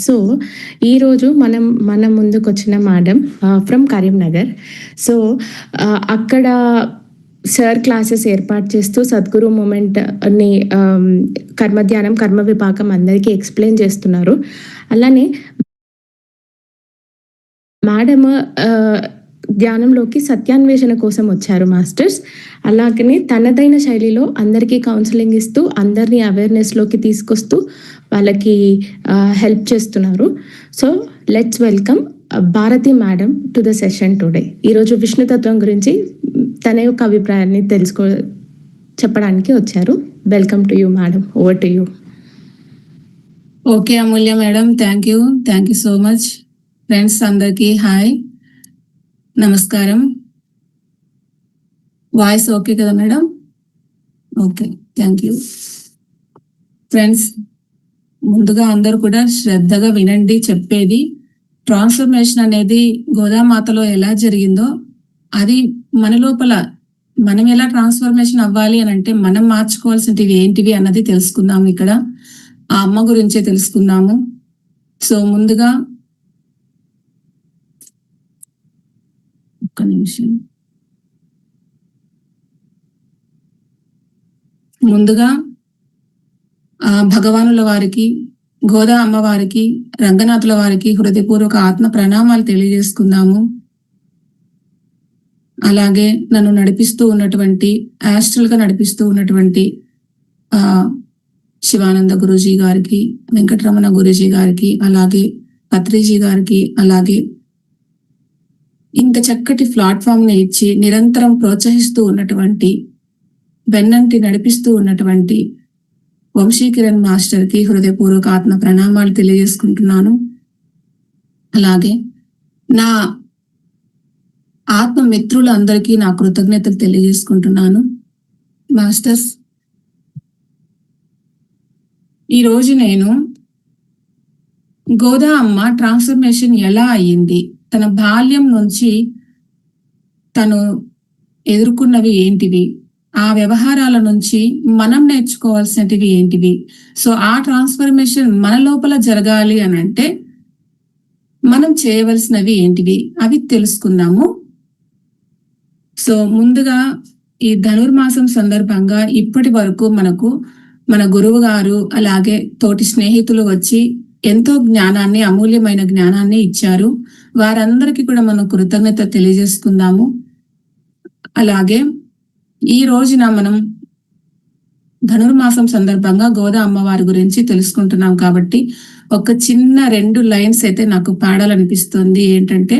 So ఈరోజు మన ముందుకొచ్చిన మేడం ఫ్రమ్ కరీంనగర్. సో అక్కడ సార్ క్లాసెస్ ఏర్పాటు చేస్తూ సద్గురు మూమెంట్ని కర్మధ్యానం, కర్మ విపాకం అందరికీ ఎక్స్ప్లెయిన్ చేస్తున్నారు. అలానే మేడం ధ్యానంలోకి సత్యాన్వేషణ కోసం వచ్చారు మాస్టర్స్. అలాగనే తనదైన శైలిలో అందరికీ కౌన్సిలింగ్ ఇస్తూ అందరినీ అవేర్నెస్లోకి తీసుకొస్తూ వాళ్ళకి హెల్ప్ చేస్తున్నారు. So let's welcome Bharati madam to the session today. ఈరోజు విష్ణుతత్వం గురించి తన యొక్క అభిప్రాయాన్ని చెప్పడానికి వచ్చారు. Welcome to you madam, over to you. Okay Amulya madam, thank you so much. Friends అందరికీ హాయ్, నమస్కారం. వాయిస్ ఓకే కదా madam? Okay, thank you. Friends, ముందుగా అందరూ కూడా శ్రద్ధగా వినండి చెప్పేది. ట్రాన్స్ఫర్మేషన్ అనేది గోదామాతలో ఎలా జరిగిందో అది మన లోపల మనం ఎలా ట్రాన్స్ఫర్మేషన్ అవ్వాలి అని అంటే మనం మార్చుకోవాల్సినవి ఏంటివి అన్నది తెలుసుకుందాము. ఇక్కడ ఆ అమ్మ గురించే తెలుసుకుందాము. సో ముందుగా ఒక్క నిమిషం, ముందుగా భగవానుల వారికి, గోదా అమ్మవారికి, రంగనాథుల వారికి హృదయపూర్వక ఆత్మ ప్రణామాలు తెలియజేసుకుందాము. అలాగే నన్ను నడిపిస్తూ ఉన్నటువంటి, యాస్ట్రల్ గా నడిపిస్తూ ఉన్నటువంటి శివానంద గురూజీ గారికి, వెంకటరమణ గురూజీ గారికి, అలాగే పత్రిజీ గారికి, అలాగే ఇంత చక్కటి ప్లాట్ఫామ్ ని ఇచ్చి నిరంతరం ప్రోత్సహిస్తూ ఉన్నటువంటి, వెన్నంటి నడిపిస్తూ ఉన్నటువంటి వంశీకిరణ్ మాస్టర్ కి హృదయపూర్వక ఆత్మ ప్రణామాలు తెలియజేసుకుంటున్నాను. అలాగే నా ఆత్మ మిత్రులందరికీ నా కృతజ్ఞతలు తెలియజేసుకుంటున్నాను. మాస్టర్స్, ఈరోజు నేను గోదా అమ్మ ట్రాన్స్ఫర్మేషన్ ఎలా అయ్యింది, తన బాల్యం నుంచి తను ఎదుర్కొన్నవి ఏంటివి, ఆ వ్యవహారాల నుంచి మనం నేర్చుకోవాల్సినవి ఏంటివి, సో ఆ ట్రాన్స్ఫర్మేషన్ మన లోపల జరగాలి అని అంటే మనం చేయవలసినవి ఏంటివి అవి తెలుసుకుందాము. సో ముందుగా ఈ ధనుర్మాసం సందర్భంగా ఇప్పటి వరకు మనకు మన గురువు గారు అలాగే తోటి స్నేహితులు వచ్చి ఎంతో జ్ఞానాన్ని, అమూల్యమైన జ్ఞానాన్ని ఇచ్చారు. వారందరికీ కూడా మనం కృతజ్ఞత తెలియజేసుకుందాము. అలాగే ఈ రోజున మనం ధనుర్మాసం సందర్భంగా గోదా అమ్మవారి గురించి తెలుసుకుంటున్నాం కాబట్టి ఒక చిన్న 2 లైన్స్ అయితే నాకు పాడాలనిపిస్తుంది. ఏంటంటే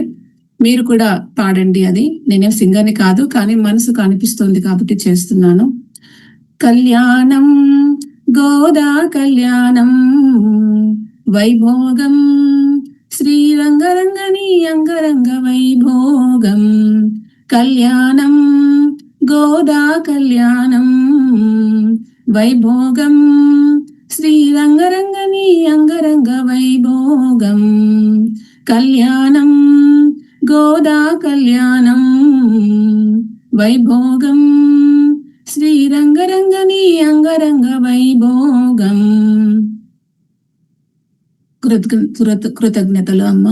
మీరు కూడా పాడండి. అది నేనేం సింగర్ని కాదు, కానీ మనసుకు అనిపిస్తుంది కాబట్టి చేస్తున్నాను. కళ్యాణం గోదా కళ్యాణం వైభోగం శ్రీరంగరంగని అంగరంగ వైభోగం. కళ్యాణం గోదా కళ్యాణం వైభోగం శ్రీరంగరంగని అంగరంగ వైభోగం. కళ్యాణం గోదా కళ్యాణం వైభోగం శ్రీరంగరంగని అంగరంగ వైభోగం. కృతజ్ఞతలు అమ్మ,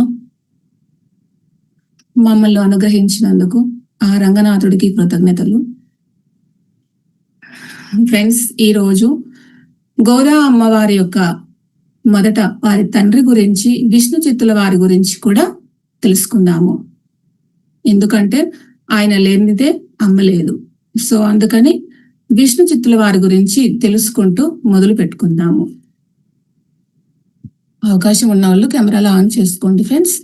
మమ్మల్ని అనుగ్రహించినందుకు ఆ రంగనాథుడికి కృతజ్ఞతలు. ఫ్రెండ్స్, ఈరోజు గోదా అమ్మవారి యొక్క మొదట వారి తండ్రి గురించి, విష్ణు చిత్తుల వారి గురించి కూడా తెలుసుకుందాము. ఎందుకంటే ఆయన లేనిదే అమ్మ లేదు. సో అందుకని విష్ణు చిత్తుల వారి గురించి తెలుసుకుంటూ మొదలు పెట్టుకుందాము. అవకాశం ఉన్న వాళ్ళు కెమెరాలో ఆన్ చేసుకోండి ఫ్రెండ్స్.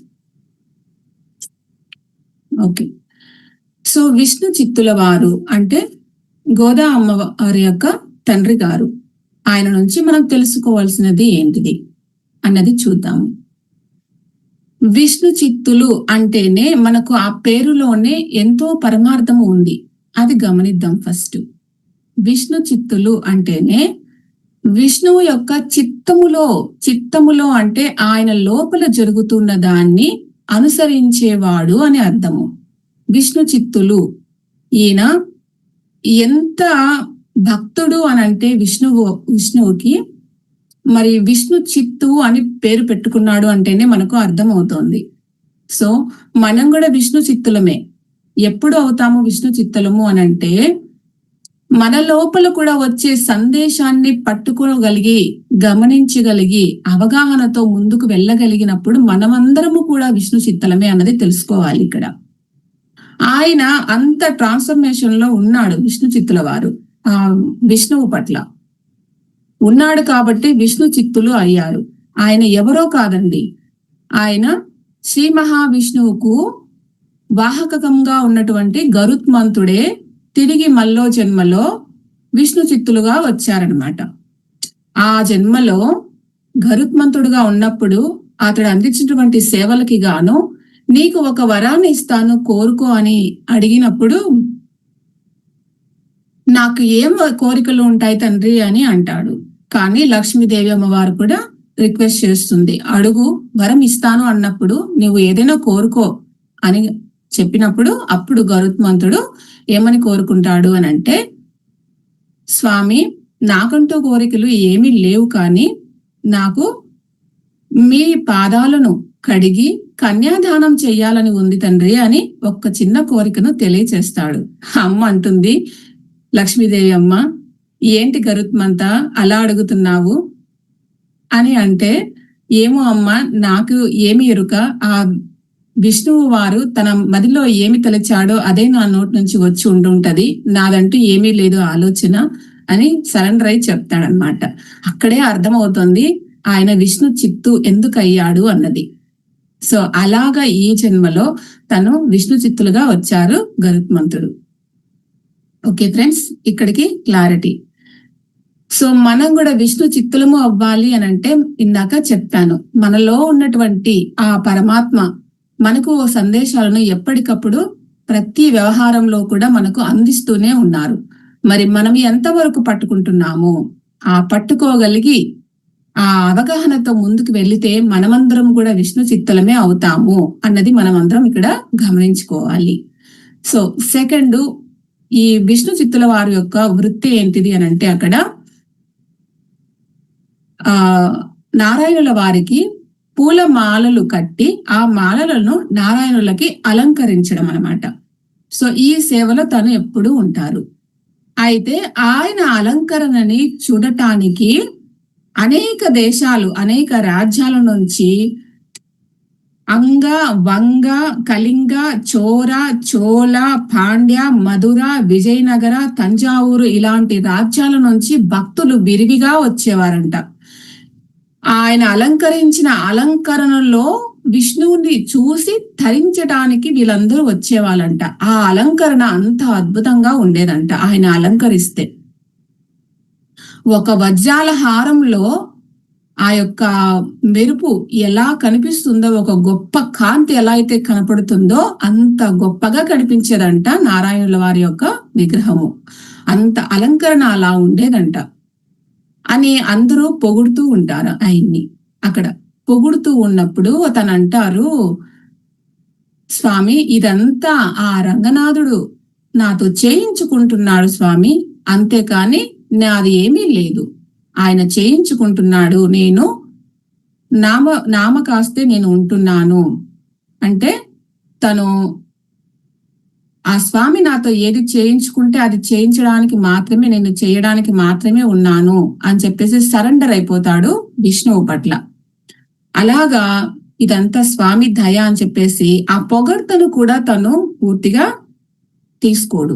ఓకే, సో విష్ణు చిత్తుల వారు అంటే గోదా అమ్మవారి యొక్క తండ్రి గారు. ఆయన నుంచి మనం తెలుసుకోవాల్సినది ఏంటిది అన్నది చూద్దాము. విష్ణు చిత్తులు అంటేనే మనకు ఆ పేరులోనే ఎంతో పరమార్థము ఉంది, అది గమనిద్దాం. ఫస్ట్ విష్ణు చిత్తులు అంటేనే విష్ణువు యొక్క చిత్తములో అంటే ఆయన లోపల జరుగుతున్న దాన్ని అనుసరించేవాడు అని అర్థము. విష్ణు చిత్తులు, ఈయన ఎంత భక్తుడు అనంటే విష్ణువుకి మరి విష్ణు చిత్తు అని పేరు పెట్టుకున్నాడు అంటేనే మనకు అర్థమవుతోంది. సో మనం కూడా విష్ణు చిత్తులమే. ఎప్పుడు అవుతాము విష్ణు చిత్తులము అని అంటే, మన లోపల కూడా వచ్చే సందేశాన్ని పట్టుకోగలిగి, గమనించగలిగి, అవగాహనతో ముందుకు వెళ్ళగలిగినప్పుడు మనమందరము కూడా విష్ణు చిత్తలమే అన్నది తెలుసుకోవాలి. ఇక్కడ ఆయన అంత ట్రాన్స్ఫర్మేషన్ లో ఉన్నాడు విష్ణు చిత్తుల వారు, ఆ విష్ణువు పట్ల ఉన్నాడు కాబట్టి విష్ణు చిత్తులు అయ్యారు. ఆయన ఎవరో కాదండి, ఆయన శ్రీ మహావిష్ణువుకు వాహకంగా ఉన్నటువంటి గరుత్మంతుడే తిరిగి మళ్ళో జన్మలో విష్ణు చిత్తులుగా వచ్చారనమాట. ఆ జన్మలో గరుత్మంతుడుగా ఉన్నప్పుడు అతడు అందించినటువంటి సేవలకి గాను నీకు ఒక వరాన్ని ఇస్తాను కోరుకో అని అడిగినప్పుడు, నాకు ఏం కోరికలు ఉంటాయి తండ్రి అని అంటాడు. కానీ లక్ష్మీదేవి అమ్మవారు కూడా రిక్వెస్ట్ చేస్తుంది, అడుగు వరం ఇస్తాను అన్నప్పుడు నువ్వు ఏదైనా కోరుకో అని చెప్పినప్పుడు అప్పుడు గరుత్మంతుడు ఏమని కోరుకుంటాడు అని అంటే, స్వామి నాకంటూ కోరికలు ఏమీ లేవు, కానీ నాకు మీ పాదాలను కడిగి కన్యాదానం చెయ్యాలని ఉంది తండ్రి అని ఒక్క చిన్న కోరికను తెలియచేస్తాడు. అమ్మ అంటుంది, లక్ష్మీదేవి అమ్మ ఏంటి గరుత్మంత అలా అడుగుతున్నావు అని అంటే, ఏమో అమ్మ నాకు ఏమి ఎరుక, ఆ విష్ణువు వారు తన మదిలో ఏమి తలచాడో అదే నా నోటి నుంచి వచ్చి ఉండుంటది, నాదంటూ ఏమీ లేదు ఆలోచన అని సరెండర్ అయి చెప్తాడనమాట. అక్కడే అర్థమవుతుంది ఆయన విష్ణు చిత్తు ఎందుకు అయ్యాడు అన్నది. సో అలాగా ఈ జన్మలో తను విష్ణు చిత్తులుగా వచ్చారు గరుత్మంతుడు. ఓకే ఫ్రెండ్స్, ఇక్కడికి క్లారిటీ. సో మనం కూడా విష్ణు చిత్తులము అవ్వాలి అని అంటే, ఇందాక చెప్పాను, మనలో ఉన్నటువంటి ఆ పరమాత్మ మనకు సందేశాలను ఎప్పటికప్పుడు ప్రతి వ్యవహారంలో కూడా మనకు అందిస్తూనే ఉన్నారు. మరి మనం ఎంతవరకు పట్టుకుంటున్నాము, ఆ పట్టుకోగలిగి ఆ అవగాహనతో ముందుకు వెళితే మనమందరం కూడా విష్ణు చిత్తలమే అవుతాము అన్నది మనమందరం ఇక్కడ గమనించుకోవాలి. సో సెకండ్, ఈ విష్ణు చిత్తుల వారి యొక్క వృత్తి ఏంటిది అని అంటే, అక్కడ నారాయణుల వారికి పూల మాలలు కట్టి ఆ మాలలను నారాయణులకి అలంకరించడం అన్నమాట. సో ఈ సేవలో తను ఎప్పుడూ ఉంటారు. అయితే ఆయన అలంకరణని చూడటానికి అనేక దేశాలు, అనేక రాజ్యాల నుంచి అంగ, వంగ, కళింగ, చోర, చోళ, పాండ్య, మధుర, విజయనగర, తంజావూరు ఇలాంటి రాజ్యాల నుంచి భక్తులు విరివిగా వచ్చేవారంట. ఆయన అలంకరించిన అలంకరణలో విష్ణువుని చూసి ధరించడానికి వీళ్ళందరూ వచ్చేవాళ్ళంట. ఆ అలంకరణ అంత అద్భుతంగా ఉండేదంట. ఆయన అలంకరిస్తే ఒక వజ్రాల హారంలో ఆ యొక్క మెరుపు ఎలా కనిపిస్తుందో, ఒక గొప్ప కాంతి ఎలా అయితే కనపడుతుందో అంత గొప్పగా కనిపించేదంట నారాయణుల వారి యొక్క విగ్రహము. అంత అలంకరణ అలా ఉండేదంట అని అందరూ పొగుడుతూ ఉంటారు ఆయన్ని. అక్కడ పొగుడుతూ ఉన్నప్పుడు తను అంటారు, స్వామి ఇదంతా ఆ రంగనాథుడు నాతో చేయించుకుంటున్నాడు స్వామి, అంతేకాని నాది ఏమీ లేదు, ఆయన చేయించుకుంటున్నాడు, నేను నామకాస్తే నేను ఉంటున్నాను. అంటే తను ఆ స్వామి నాతో ఏది చేయించుకుంటే అది చేయించడానికి మాత్రమే, నేను చేయడానికి మాత్రమే ఉన్నాను అని చెప్పేసి సరెండర్ అయిపోతాడు విష్ణువు పట్ల. అలాగా ఇదంతా స్వామి దయ అని చెప్పేసి ఆ పొగడ్తను కూడా తను పూర్తిగా తీసుకోడు.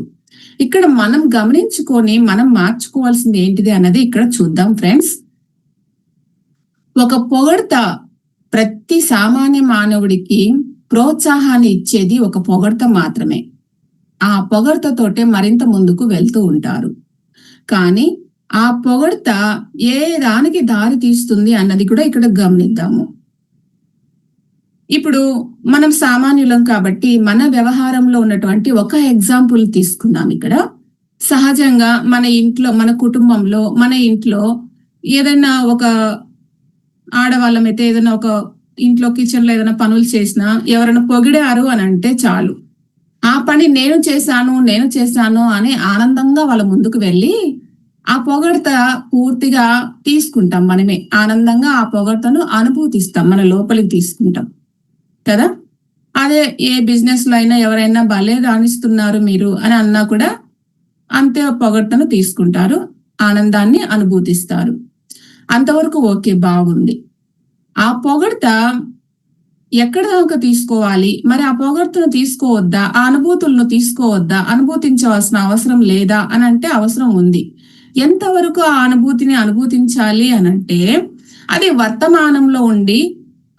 ఇక్కడ మనం గమనించుకొని మనం మార్చుకోవాల్సింది ఏంటిది అన్నది ఇక్కడ చూద్దాం ఫ్రెండ్స్. ఒక పొగడ్త ప్రతి సామాన్య మానవుడికి ప్రోత్సాహాన్ని ఇచ్చేది ఒక పొగడ్త మాత్రమే. ఆ పొగడ్తతోటే మరింత ముందుకు వెళ్తూ ఉంటారు. కానీ ఆ పొగడ్త ఏ దానికి దారి తీస్తుంది అన్నది కూడా ఇక్కడ గమనిద్దాము. ఇప్పుడు మనం సామాన్యులం కాబట్టి మన వ్యవహారంలో ఉన్నటువంటి ఒక ఎగ్జాంపుల్ తీసుకుందాం. ఇక్కడ సహజంగా మన ఇంట్లో, మన కుటుంబంలో, మన ఇంట్లో ఏదైనా ఒక ఆడవాళ్ళం అయితే ఏదైనా ఒక ఇంట్లో కిచెన్ లో ఏదైనా పనులు చేసినా ఎవరైనా పొగిడారు అని అంటే చాలు, ఆ పని నేను చేశాను అని ఆనందంగా వాళ్ళ ముందుకు వెళ్ళి ఆ పొగడ్త పూర్తిగా తీసుకుంటాం మనమే, ఆనందంగా ఆ పొగడ్తను అనుభూతిస్తాం, మన లోపలికి తీసుకుంటాం కదా. అదే ఏ బిజినెస్ లో అయినా ఎవరైనా భలే రాణిస్తున్నారు మీరు అని అన్నా కూడా అంతే పొగడ్తను తీసుకుంటారు, ఆనందాన్ని అనుభూతిస్తారు. అంతవరకు ఓకే, బాగుంది. ఆ పొగడ్త ఎక్కడ దాకా తీసుకోవాలి, మరి ఆ పొగడ్తను తీసుకోవద్దా, ఆ అనుభూతులను తీసుకోవద్దా, అనుభూతించవలసిన అవసరం లేదా అని అంటే అవసరం ఉంది. ఎంతవరకు ఆ అనుభూతిని అనుభూతించాలి అనంటే అది వర్తమానంలో ఉండి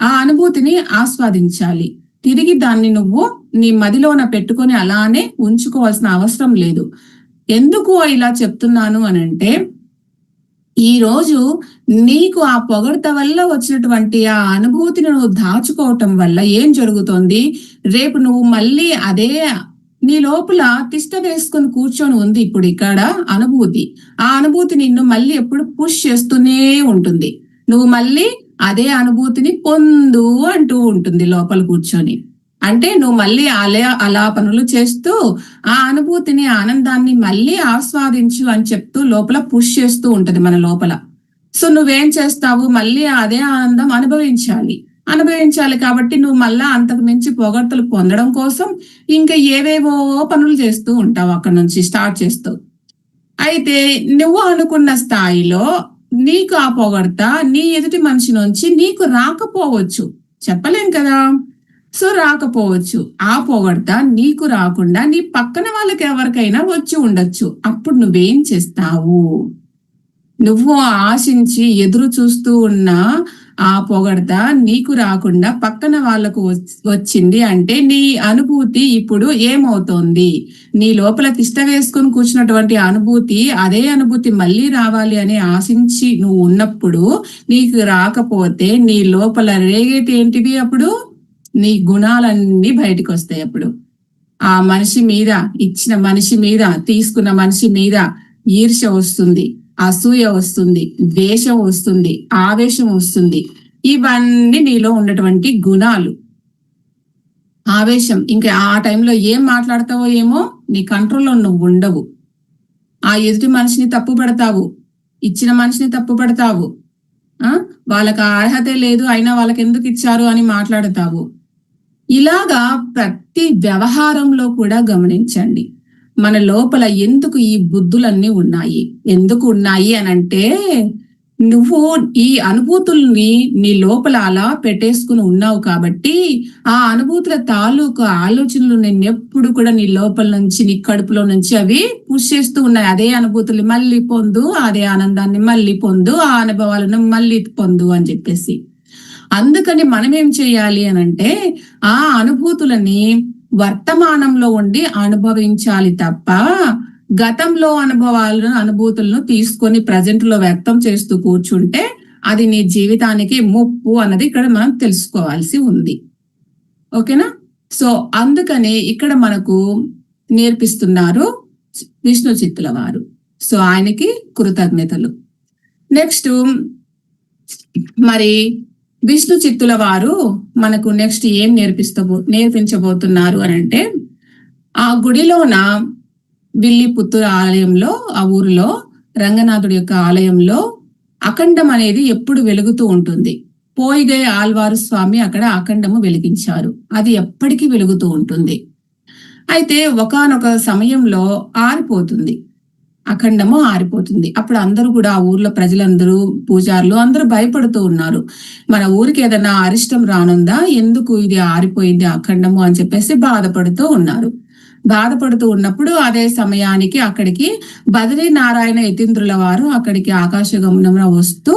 ఆ అనుభూతిని ఆస్వాదించాలి. తిరిగి దాన్ని నువ్వు నీ మదిలోన పెట్టుకొని అలానే ఉంచుకోవాల్సిన అవసరం లేదు. ఎందుకు ఇలా చెప్తున్నాను అనంటే, ఈ రోజు నీకు ఆ పొగడ్త వల్ల వచ్చినటువంటి ఆ అనుభూతిని నువ్వు దాచుకోవటం వల్ల ఏం జరుగుతోంది, రేపు నువ్వు మళ్ళీ అదే నీ లోపల తిష్ట వేసుకొని కూర్చొని ఉంది ఇప్పుడు ఇక్కడ అనుభూతి. ఆ అనుభూతి నిన్ను మళ్ళీ ఎప్పుడు పుష్ చేస్తూనే ఉంటుంది. నువ్వు మళ్ళీ అదే అనుభూతిని పొందు అంటూ ఉంటుంది లోపల కూర్చొని. అంటే నువ్వు మళ్ళీ అలా పనులు చేస్తూ ఆ అనుభూతిని, ఆనందాన్ని మళ్ళీ ఆస్వాదించు అని చెప్తూ లోపల పుష్ చేస్తూ ఉంటది మన లోపల. సో నువ్వేం చేస్తావు, మళ్ళీ అదే ఆనందం అనుభవించాలి కాబట్టి నువ్వు మళ్ళా అంతకు మించి పొగడ్తలు పొందడం కోసం ఇంకా ఏవేవో పనులు చేస్తూ ఉంటావు, అక్కడ నుంచి స్టార్ట్ చేస్తావు. అయితే నువ్వు అనుకున్న స్థాయిలో నీకు ఆ పొగడ్త నీ ఎదుటి మనిషి నుంచి నీకు రాకపోవచ్చు, చెప్పలేం కదా. సో రాకపోవచ్చు, ఆ పొగడ్త నీకు రాకుండా నీ పక్కన వాళ్ళకి ఎవరికైనా వచ్చి ఉండొచ్చు. అప్పుడు నువ్వేం చేస్తావు, నువ్వు ఆశించి ఎదురు చూస్తూ ఉన్న ఆ పొగడ్త నీకు రాకుండా పక్కన వాళ్ళకు వచ్చింది అంటే నీ అనుభూతి ఇప్పుడు ఏమవుతోంది, నీ లోపల తిష్ట వేసుకొని కూర్చున్నటువంటి అనుభూతి, అదే అనుభూతి మళ్ళీ రావాలి అని ఆశించి నువ్వు ఉన్నప్పుడు నీకు రాకపోతే నీ లోపల రేగేటి ఏంటివి, అప్పుడు నీ గుణాలన్నీ బయటకు వస్తాయి. అప్పుడు ఆ మనిషి మీద, ఇచ్చిన మనిషి మీద, తీసుకున్న మనిషి మీద ఈర్ష్య వస్తుంది, అసూయ వస్తుంది, ద్వేషం వస్తుంది, ఆవేశం వస్తుంది. ఇవన్నీ నీలో ఉన్నటువంటి గుణాలు. ఆవేశం, ఇంకా ఆ టైంలో ఏం మాట్లాడతావో ఏమో నీ కంట్రోల్లో నువ్వు ఉండవు. ఆ ఎదుటి మనిషిని తప్పు పడతావు, ఇచ్చిన మనిషిని తప్పు పడతావు, వాళ్ళకి అర్హతే లేదు అయినా వాళ్ళకి ఎందుకు ఇచ్చారు అని మాట్లాడతావు. ఇలాగా ప్రతి వ్యవహారంలో కూడా గమనించండి, మన లోపల ఎందుకు ఈ బుద్ధులన్నీ ఉన్నాయి, ఎందుకు ఉన్నాయి అనంటే నువ్వు ఈ అనుభూతుల్ని నీ లోపల అలా పెట్టేసుకుని ఉన్నావు కాబట్టి ఆ అనుభూతుల తాలూకు ఆలోచనలు ఎప్పుడు కూడా నీ లోపల నుంచి, నీ కడుపులో నుంచి అవి పుష్ చేస్తూ ఉన్నాయి. అదే అనుభూతుల్ని మళ్ళీ పొందు, అదే ఆనందాన్ని మళ్ళీ పొందు, ఆ అనుభవాలను మళ్ళీ పొందు అని చెప్పేసి. అందుకని మనం ఏం చేయాలి అనంటే ఆ అనుభూతులని వర్తమానంలో ఉండి అనుభవించాలి తప్ప గతంలో అనుభూతులను తీసుకొని ప్రజెంట్ లో వ్యక్తం చేస్తూ కూర్చుంటే అది నీ జీవితానికి ముప్పు అన్నది ఇక్కడ మనం తెలుసుకోవాల్సి ఉంది. ఓకేనా. సో అందుకనే ఇక్కడ మనకు నేర్పిస్తున్నారు విష్ణు చిత్తుల వారు. సో ఆయనకి కృతజ్ఞతలు. నెక్స్ట్ మరి విష్ణు చిత్తుల వారు మనకు నెక్స్ట్ ఏం నేర్పించబోతున్నారు అని అంటే, ఆ గుడిలోన విల్లిపుత్తూరు ఆలయంలో, ఆ ఊరిలో రంగనాథుడి యొక్క ఆలయంలో అఖండం అనేది ఎప్పుడు వెలుగుతూ ఉంటుంది. పోయిగై ఆల్వారు స్వామి అక్కడ అఖండము వెలిగించారు, అది ఎప్పటికీ వెలుగుతూ ఉంటుంది. అయితే ఒకానొక సమయంలో ఆరిపోతుంది, అఖండము ఆరిపోతుంది. అప్పుడు అందరూ కూడా, ఆ ఊర్లో ప్రజలందరూ, పూజారులు అందరూ భయపడుతూ ఉన్నారు, మన ఊరికి ఏదైనా అరిష్టం రానుందా, ఎందుకు ఇది ఆరిపోయింది అఖండము అని చెప్పేసి బాధపడుతూ ఉన్నారు. బాధపడుతూ ఉన్నప్పుడు అదే సమయానికి అక్కడికి బదరీ నారాయణ యతీంద్రుల వారు అక్కడికి ఆకాశగమనంలో వస్తూ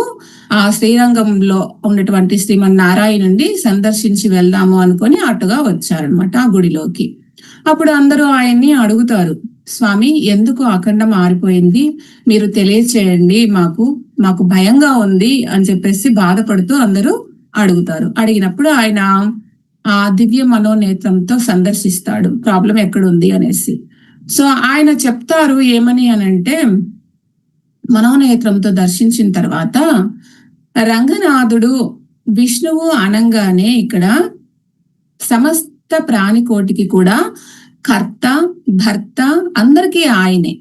ఆ శ్రీరంగంలో ఉన్నటువంటి శ్రీమన్నారాయణుని సందర్శించి వెళ్దాము అనుకొని అటుగా వచ్చారనమాట ఆ గుడిలోకి. అప్పుడు అందరూ ఆయన్ని అడుగుతారు, స్వామి ఎందుకు అఖండం ఆరిపోయింది, మీరు తెలియచేయండి, మాకు భయంగా ఉంది అని చెప్పేసి బాధపడుతూ అందరూ అడుగుతారు. అడిగినప్పుడు ఆయన ఆ దివ్య మనోనేత్రంతో సందర్శిస్తాడు, ప్రాబ్లం ఎక్కడుంది అనేసి. సో ఆయన చెప్తారు ఏమని అనంటే, మనోనేత్రంతో దర్శించిన తర్వాత రంగనాథుడు విష్ణువు అనంగానే ఇక్కడ సమస్త ప్రాణికోటికి కూడా కర్త, భర్త, అందరికీ ఆయనే.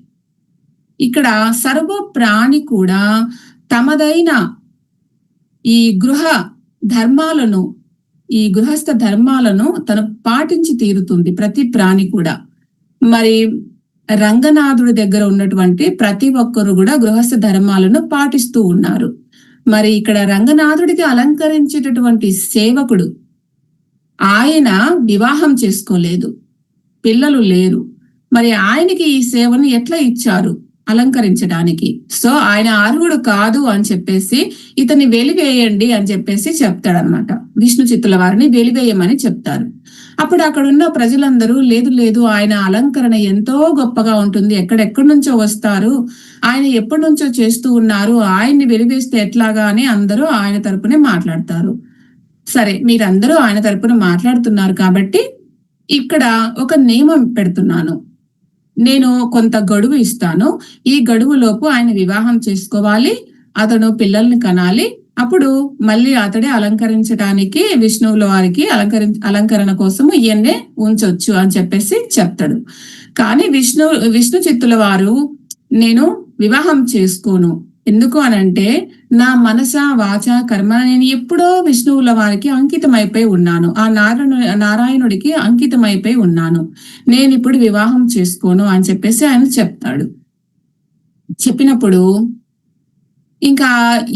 ఇక్కడ సర్వ ప్రాణి కూడా తమదైన ఈ గృహస్థ ధర్మాలను తను పాటించి తీరుతుంది, ప్రతి ప్రాణి కూడా. మరి రంగనాథుడి దగ్గర ఉన్నటువంటి ప్రతి ఒక్కరు కూడా గృహస్థ ధర్మాలను పాటిస్తూ ఉన్నారు. మరి ఇక్కడ రంగనాథుడికి అలంకరించేటటువంటి సేవకుడు, ఆయన వివాహం చేసుకోలేదు, పిల్లలు లేరు. మరి ఆయనకి ఈ సేవను ఎట్లా ఇచ్చారు అలంకరించడానికి? సో ఆయన అర్హుడు కాదు అని చెప్పేసి ఇతన్ని వెలివేయండి అని చెప్పేసి చెప్తాడనమాట. విష్ణు చిత్తుల వారిని వెలివేయమని చెప్తారు. అప్పుడు అక్కడ ఉన్న ప్రజలందరూ లేదు లేదు, ఆయన అలంకరణ ఎంతో గొప్పగా ఉంటుంది, ఎక్కడెక్కడి నుంచో వస్తారు, ఆయన ఎప్పటి నుంచో చేస్తూ ఉన్నారు, ఆయన్ని వెలివేస్తే ఎట్లాగా అని అందరూ ఆయన తరపునే మాట్లాడతారు. సరే, మీరందరూ ఆయన తరపున మాట్లాడుతున్నారు కాబట్టి ఇక్కడ ఒక నియమం పెడుతున్నాను, నేను కొంత గడువు ఇస్తాను. ఈ గడువులోపు ఆయన వివాహం చేసుకోవాలి, అతను పిల్లల్ని కనాలి, అప్పుడు మళ్ళీ అతడే అలంకరించడానికి విష్ణువుల వారికి అలంకరణ కోసం ఈయన్నే ఉంచొచ్చు అని చెప్పేసి చెప్తాడు. కానీ విష్ణు చిత్తుల వారు నేను వివాహం చేసుకోను, ఎందుకు అనంటే నా మనస వాచ కర్మ నేను ఎప్పుడో విష్ణువుల వారికి అంకితమైపోయి ఉన్నాను, ఆ నారాయణుడికి అంకితమైపోయి ఉన్నాను, నేను ఇప్పుడు వివాహం చేసుకోను అని చెప్పేసి ఆయన చెప్తాడు. చెప్పినప్పుడు ఇంకా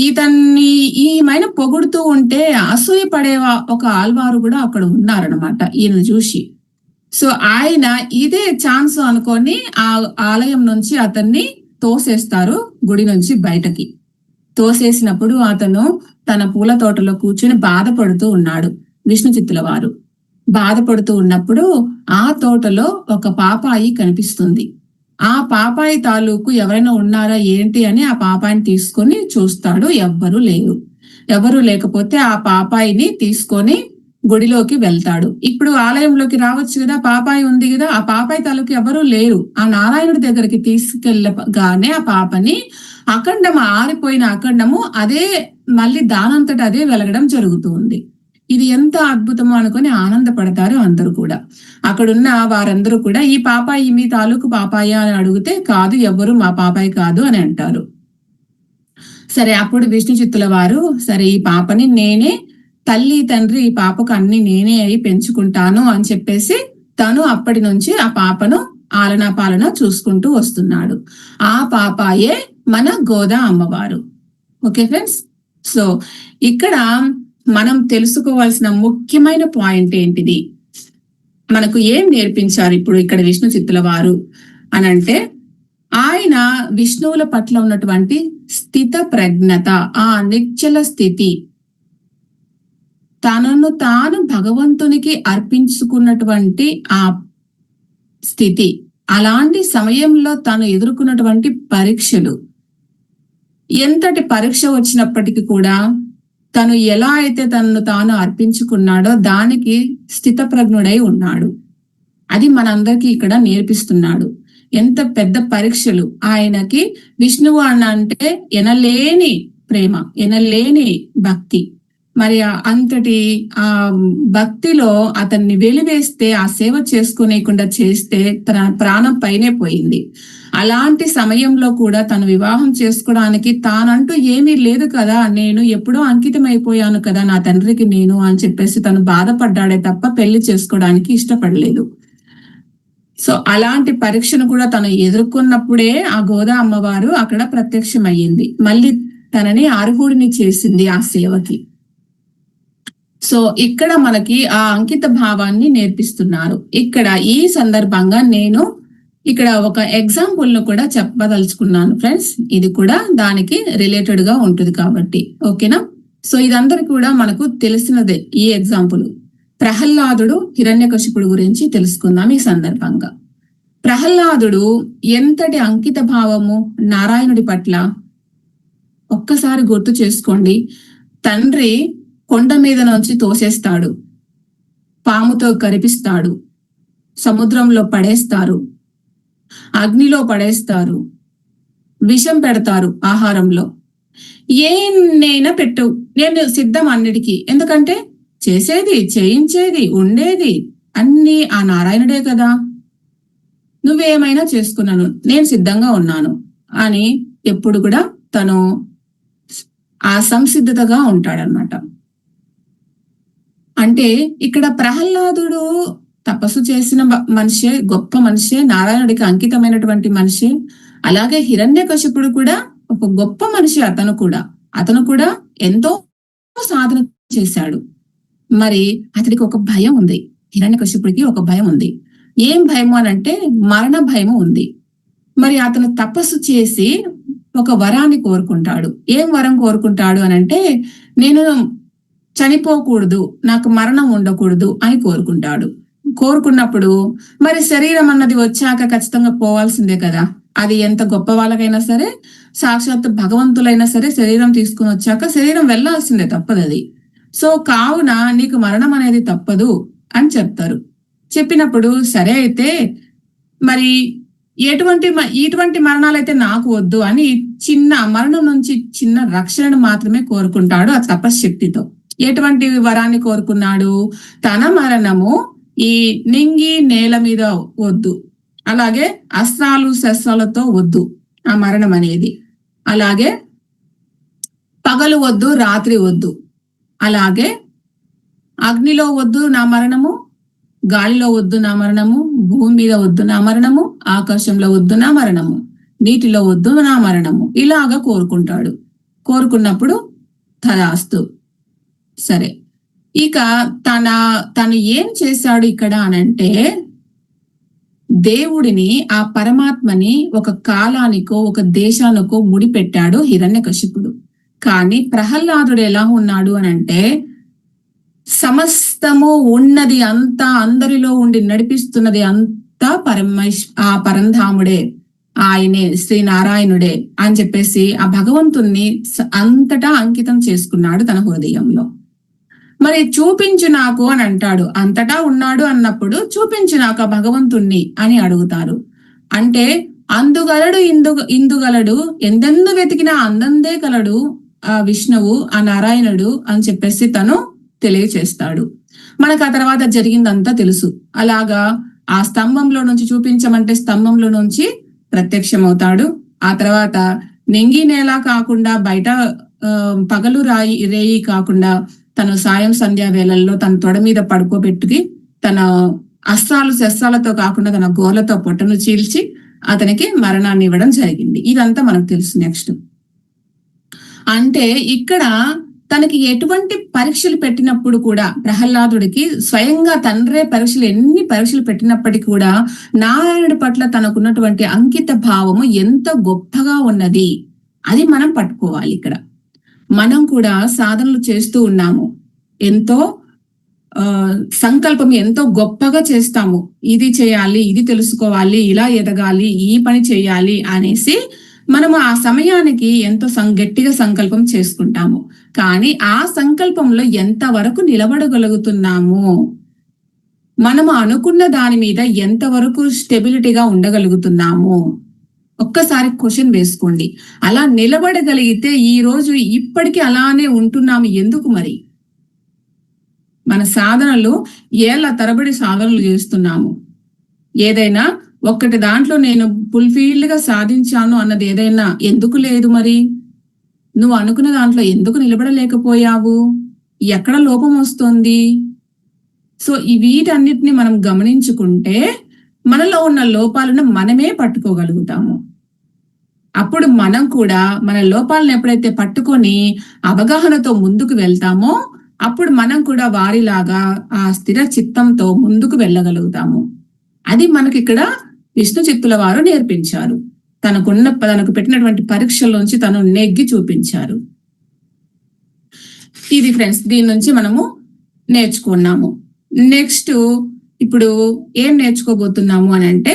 ఇతన్ని ఈమెన పొగుడుతూ ఉంటే అసూయ పడే ఒక ఆల్వారు కూడా అక్కడ ఉన్నారనమాట ఈయన చూసి. సో ఆయన ఇదే ఛాన్స్ అనుకొని ఆ ఆలయం నుంచి అతన్ని తోసేస్తారు, గుడి నుంచి బయటకి. తోసేసినప్పుడు అతను తన పూల తోటలో కూర్చుని బాధపడుతూ ఉన్నాడు. విష్ణు చిత్తుల వారు బాధపడుతూ ఉన్నప్పుడు ఆ తోటలో ఒక పాపాయి కనిపిస్తుంది. ఆ పాపాయి తాలూకు ఎవరైనా ఉన్నారా ఏంటి అని ఆ పాపాయిని తీసుకొని చూస్తాడు, ఎవ్వరూ లేరు. ఎవరు లేకపోతే ఆ పాపాయిని తీసుకొని గుడిలోకి వెళ్తాడు. ఇప్పుడు ఆలయంలోకి రావచ్చు కదా, పాపాయి ఉంది కదా, ఆ పాపాయి తాలూకు ఎవరూ లేరు. ఆ నారాయణుడి దగ్గరికి తీసుకెళ్ళగానే ఆ పాపని ఆరిపోయిన అఖండము అదే మళ్ళీ దానంతట అదే వెలగడం జరుగుతుంది. ఇది ఎంత అద్భుతమో అనుకొని ఆనందపడతారు అందరూ కూడా. అక్కడున్న వారందరూ కూడా ఈ పాపాయి మీ తాలూకు పాపాయ అని అడిగితే కాదు, ఎవ్వరు మా పాపాయి కాదు అని అంటారు. సరే, అప్పుడు విష్ణు చిత్తుల వారు సరే ఈ పాపని నేనే తల్లి తండ్రి, ఈ పాపకు అన్ని నేనే అయి పెంచుకుంటాను అని చెప్పేసి తను అప్పటి నుంచి ఆ పాపను ఆలనా పాలన చూసుకుంటూ వస్తున్నాడు. ఆ పాపాయే మన గోదా అమ్మవారు. ఓకే ఫ్రెండ్స్, సో ఇక్కడ మనం తెలుసుకోవాల్సిన ముఖ్యమైన పాయింట్ ఏంటిది, మనకు ఏం నేర్పించారు ఇప్పుడు ఇక్కడ విష్ణు చిత్తుల వారు అనంటే, ఆయన విష్ణువుల పట్ల ఉన్నటువంటి స్థిత ప్రజ్ఞత, ఆ నిశ్చల స్థితి, తనను తాను భగవంతునికి అర్పించుకున్నటువంటి ఆ స్థితి, అలాంటి సమయంలో తను ఎదుర్కొన్నటువంటి పరీక్షలు, ఎంతటి పరీక్ష వచ్చినప్పటికీ కూడా తను ఎలా అయితే తనను తాను అర్పించుకున్నాడో దానికి స్థితప్రజ్ఞుడై ఉన్నాడు. అది మనందరికీ ఇక్కడ నేర్పిస్తున్నాడు. ఎంత పెద్ద పరీక్షలు ఆయనకి, విష్ణువు అంటే ఎనలేని ప్రేమ, ఎనలేని భక్తి. మరి అంతటి ఆ భక్తిలో అతన్ని వెలివేస్తే, ఆ సేవ చేసుకోనేకుండా చేస్తే తన ప్రాణం పైనే పోయింది. అలాంటి సమయంలో కూడా తను వివాహం చేసుకోవడానికి తానంటూ ఏమీ లేదు కదా, నేను ఎప్పుడో అంకితమైపోయాను కదా నా తండ్రికి నేను అని చెప్పేసి తను బాధపడ్డాడే తప్ప పెళ్లి చేసుకోవడానికి ఇష్టపడలేదు. సో అలాంటి పరీక్షను కూడా తను ఎదుర్కొన్నప్పుడే ఆ గోదా అమ్మవారు అక్కడ ప్రత్యక్షమయ్యింది, మళ్ళీ తనని అర్హుడిని చేసింది ఆ సేవకి. సో ఇక్కడ మనకి ఆ అంకిత భావాన్ని నేర్పిస్తున్నారు. ఇక్కడ ఈ సందర్భంగా నేను ఇక్కడ ఒక ఎగ్జాంపుల్ ను కూడా చెప్పదలుచుకున్నాను ఫ్రెండ్స్, ఇది కూడా దానికి రిలేటెడ్ గా ఉంటుంది కాబట్టి. ఓకేనా? సో ఇదందరికి కూడా మనకు తెలిసినదే ఈ ఎగ్జాంపుల్. ప్రహ్లాదుడు హిరణ్యకశిపుడు గురించి తెలుసుకుందాం ఈ సందర్భంగా. ప్రహ్లాదుడు ఎంతటి అంకిత భావము నారాయణుడి పట్ల ఒక్కసారి గుర్తు చేసుకోండి. తండ్రి కొండ మీద నుంచి తోసేస్తాడు, పాముతో కరిపిస్తాడు, సముద్రంలో పడేస్తారు, అగ్నిలో పడేస్తారు, విషం పెడతారు ఆహారంలో. ఏనైనా పెట్టు, నేను సిద్ధం అన్నిటికీ, ఎందుకంటే చేసేది, చేయించేది, ఉండేది అన్ని ఆ నారాయణుడే కదా, నువ్వేమైనా చేసుకున్నాను, నేను సిద్ధంగా ఉన్నాను అని ఎప్పుడు కూడా తను ఆ సంసిద్ధతగా ఉంటాడనమాట. అంటే ఇక్కడ ప్రహ్లాదుడు తపస్సు చేసిన మనిషే, గొప్ప మనిషే, నారాయణుడికి అంకితమైనటువంటి మనిషే. అలాగే హిరణ్యకశిపుడు కూడా ఒక గొప్ప మనిషి. అతను కూడా ఎంతో సాధన చేశాడు. మరి అతడికి ఒక భయం ఉంది. హిరణ్యకశిపుడికి ఒక భయం ఉంది. ఏం భయము అనంటే మరణ భయము ఉంది. మరి అతను తపస్సు చేసి ఒక వరాన్ని కోరుకుంటాడు. ఏం వరం కోరుకుంటాడు అనంటే, నేను చనిపోకూడదు, నాకు మరణం ఉండకూడదు అని కోరుకుంటాడు. కోరుకున్నప్పుడు మరి శరీరం అన్నది వచ్చాక ఖచ్చితంగా పోవాల్సిందే కదా. అది ఎంత గొప్ప వాళ్ళకైనా సరే, సాక్షాత్ భగవంతులైనా సరే, శరీరం తీసుకుని వచ్చాక శరీరం వెళ్లాల్సిందే, తప్పదు అది. సో కావున నీకు మరణం అనేది తప్పదు అని చెప్తారు. చెప్పినప్పుడు సరే అయితే మరి ఇటువంటి మరణాలైతే నాకు వద్దు అని చిన్న మరణం నుంచి చిన్న రక్షణను మాత్రమే కోరుకుంటాడు ఆ తపశ్శక్తితో. ఎటువంటి వరాన్ని కోరుకున్నాడు? తన మరణము ఈ నింగి నేల మీద వద్దు, అలాగే అస్త్రాలు శస్త్రాలతో వద్దు ఆ మరణం అనేది. అలాగే పగలు వద్దు, రాత్రి వద్దు. అలాగే అగ్నిలో వద్దు నా మరణము, గాలిలో వద్దు నా మరణము, భూమి మీద వద్దు నా మరణము, ఆకాశంలో వద్దు నా మరణము, నీటిలో వద్దు నా మరణము. ఇలాగా కోరుకుంటాడు. కోరుకున్నప్పుడు తదాస్తు. సరే, ఇక తను ఏం చేశాడు ఇక్కడ అనంటే, దేవుడిని, ఆ పరమాత్మని ఒక కాలానికో ఒక దేశానికో ముడిపెట్టాడు హిరణ్యకశిపుడు. కానీ ప్రహ్లాదుడు ఎలా ఉన్నాడు అనంటే, సమస్తము ఉన్నది అంతా, అందరిలో ఉండి నడిపిస్తున్నది అంతా ఆ పరంధాముడే, ఆయనే శ్రీనారాయణుడే అని చెప్పేసి ఆ భగవంతుణ్ణి అంతటా అంకితం చేసుకున్నాడు తన హృదయంలో. మరి చూపించు నాకు అని అంటాడు. అంతటా ఉన్నాడు అన్నప్పుడు చూపించు నాకు ఆ భగవంతుణ్ణి అని అడుగుతారు. అంటే అందుగలడు ఇందుగలడు, ఎందెందు వెతికినా అందందే కలడు ఆ విష్ణువు, ఆ నారాయణుడు అని చెప్పేసి తను తెలియచేస్తాడు. మనకు ఆ తర్వాత జరిగిందంతా తెలుసు. అలాగా ఆ స్తంభంలో నుంచి చూపించమంటే స్తంభంలో నుంచి ప్రత్యక్షమవుతాడు. ఆ తర్వాత నింగి నేల కాకుండా, బయట పగలు రేయి కాకుండా, తను సాయం సంధ్యా వేళల్లో తన తొడ మీద పడుకోబెట్టుకి, తన అస్త్రాలు శస్త్రాలతో కాకుండా తన గోర్లతో పొట్టను చీల్చి అతనికి మరణాన్ని ఇవ్వడం జరిగింది. ఇదంతా మనకు తెలుసు. నెక్స్ట్ అంటే ఇక్కడ తనకి ఎటువంటి పరీక్షలు పెట్టినప్పుడు కూడా, ప్రహ్లాదుడికి స్వయంగా తండ్రే ఎన్ని పరీక్షలు పెట్టినప్పటికీ కూడా నారాయణుడి పట్ల తనకున్నటువంటి అంకిత భావము ఎంత గొప్పగా ఉన్నది, అది మనం పట్టుకోవాలి. ఇక్కడ మనం కూడా సాధనలు చేస్తూ ఉన్నాము. ఎంతో సంకల్పం ఎంతో గొప్పగా చేస్తాము. ఇది చేయాలి, ఇది తెలుసుకోవాలి, ఇలా ఎదగాలి, ఈ పని చేయాలి అనేసి మనము ఆ సమయానికి ఎంతో గట్టిగా సంకల్పం చేసుకుంటాము. కానీ ఆ సంకల్పంలో ఎంతవరకు నిలబడగలుగుతున్నాము, మనము అనుకున్న దాని మీద ఎంతవరకు స్టెబిలిటీగా ఉండగలుగుతున్నాము, ఒక్కసారి క్వశ్చన్ వేసుకోండి. అలా నిలబడగలిగితే ఈ రోజు ఇప్పటికీ అలానే ఉంటున్నాము ఎందుకు? మరి మన సాధనలు ఏళ్ల తరబడి సాధనలు చేస్తున్నాము. ఏదైనా ఒక్కటి దాంట్లో నేను ఫుల్ఫిల్డ్ గా సాధించాను అన్నది ఏదైనా ఎందుకు లేదు? మరి నువ్వు అనుకున్న దాంట్లో ఎందుకు నిలబడలేకపోయావు? ఎక్కడ లోపం వస్తుంది? సో వీటన్నిటిని మనం గమనించుకుంటే మనలో ఉన్న లోపాలను మనమే పట్టుకోగలుగుతాము. అప్పుడు మనం కూడా మన లోపాలను ఎప్పుడైతే పట్టుకొని అవగాహనతో ముందుకు వెళ్తామో, అప్పుడు మనం కూడా వారిలాగా ఆ స్థిర చిత్తంతో ముందుకు వెళ్ళగలుగుతాము. అది మనకి ఇక్కడ విష్ణు చిత్తుల వారు నేర్పించారు. తనకు పెట్టినటువంటి పరీక్షల్లోంచి తను నెగ్గి చూపించారు. ఇది ఫ్రెండ్స్, దీని నుంచి మనము నేర్చుకున్నాము. నెక్స్ట్ ఇప్పుడు ఏం నేర్చుకోబోతున్నాము అని అంటే,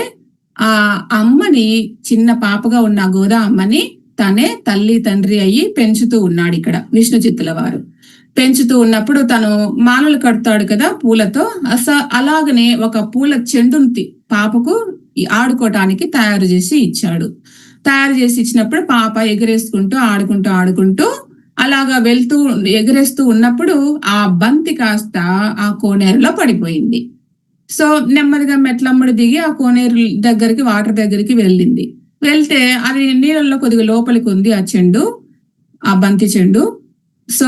ఆ అమ్మని, చిన్న పాపగా ఉన్న గోదా అమ్మని తనే తల్లి తండ్రి అయ్యి పెంచుతూ ఉన్నాడు ఇక్కడ విష్ణు చిత్తుల వారు. పెంచుతూ ఉన్నప్పుడు తను మాలలు కడతాడు కదా పూలతో. అలాగనే ఒక పూల చెండుని పాపకు ఆడుకోవటానికి తయారు చేసి ఇచ్చాడు. తయారు చేసి ఇచ్చినప్పుడు పాప ఎగరేసుకుంటూ ఆడుకుంటూ అలాగా ఎగరేస్తూ ఉన్నప్పుడు ఆ బంతి కాస్త ఆ కోనేరులో పడిపోయింది. సో నెమ్మదిగా మెట్లమ్మడి దిగి ఆ కోనేరు దగ్గరికి, వాటర్ దగ్గరికి వెళ్ళింది. వెళ్తే అది నీళ్ళల్లో కొద్దిగా లోపలికి ఉంది ఆ చెండు, ఆ బంతి చెండు. సో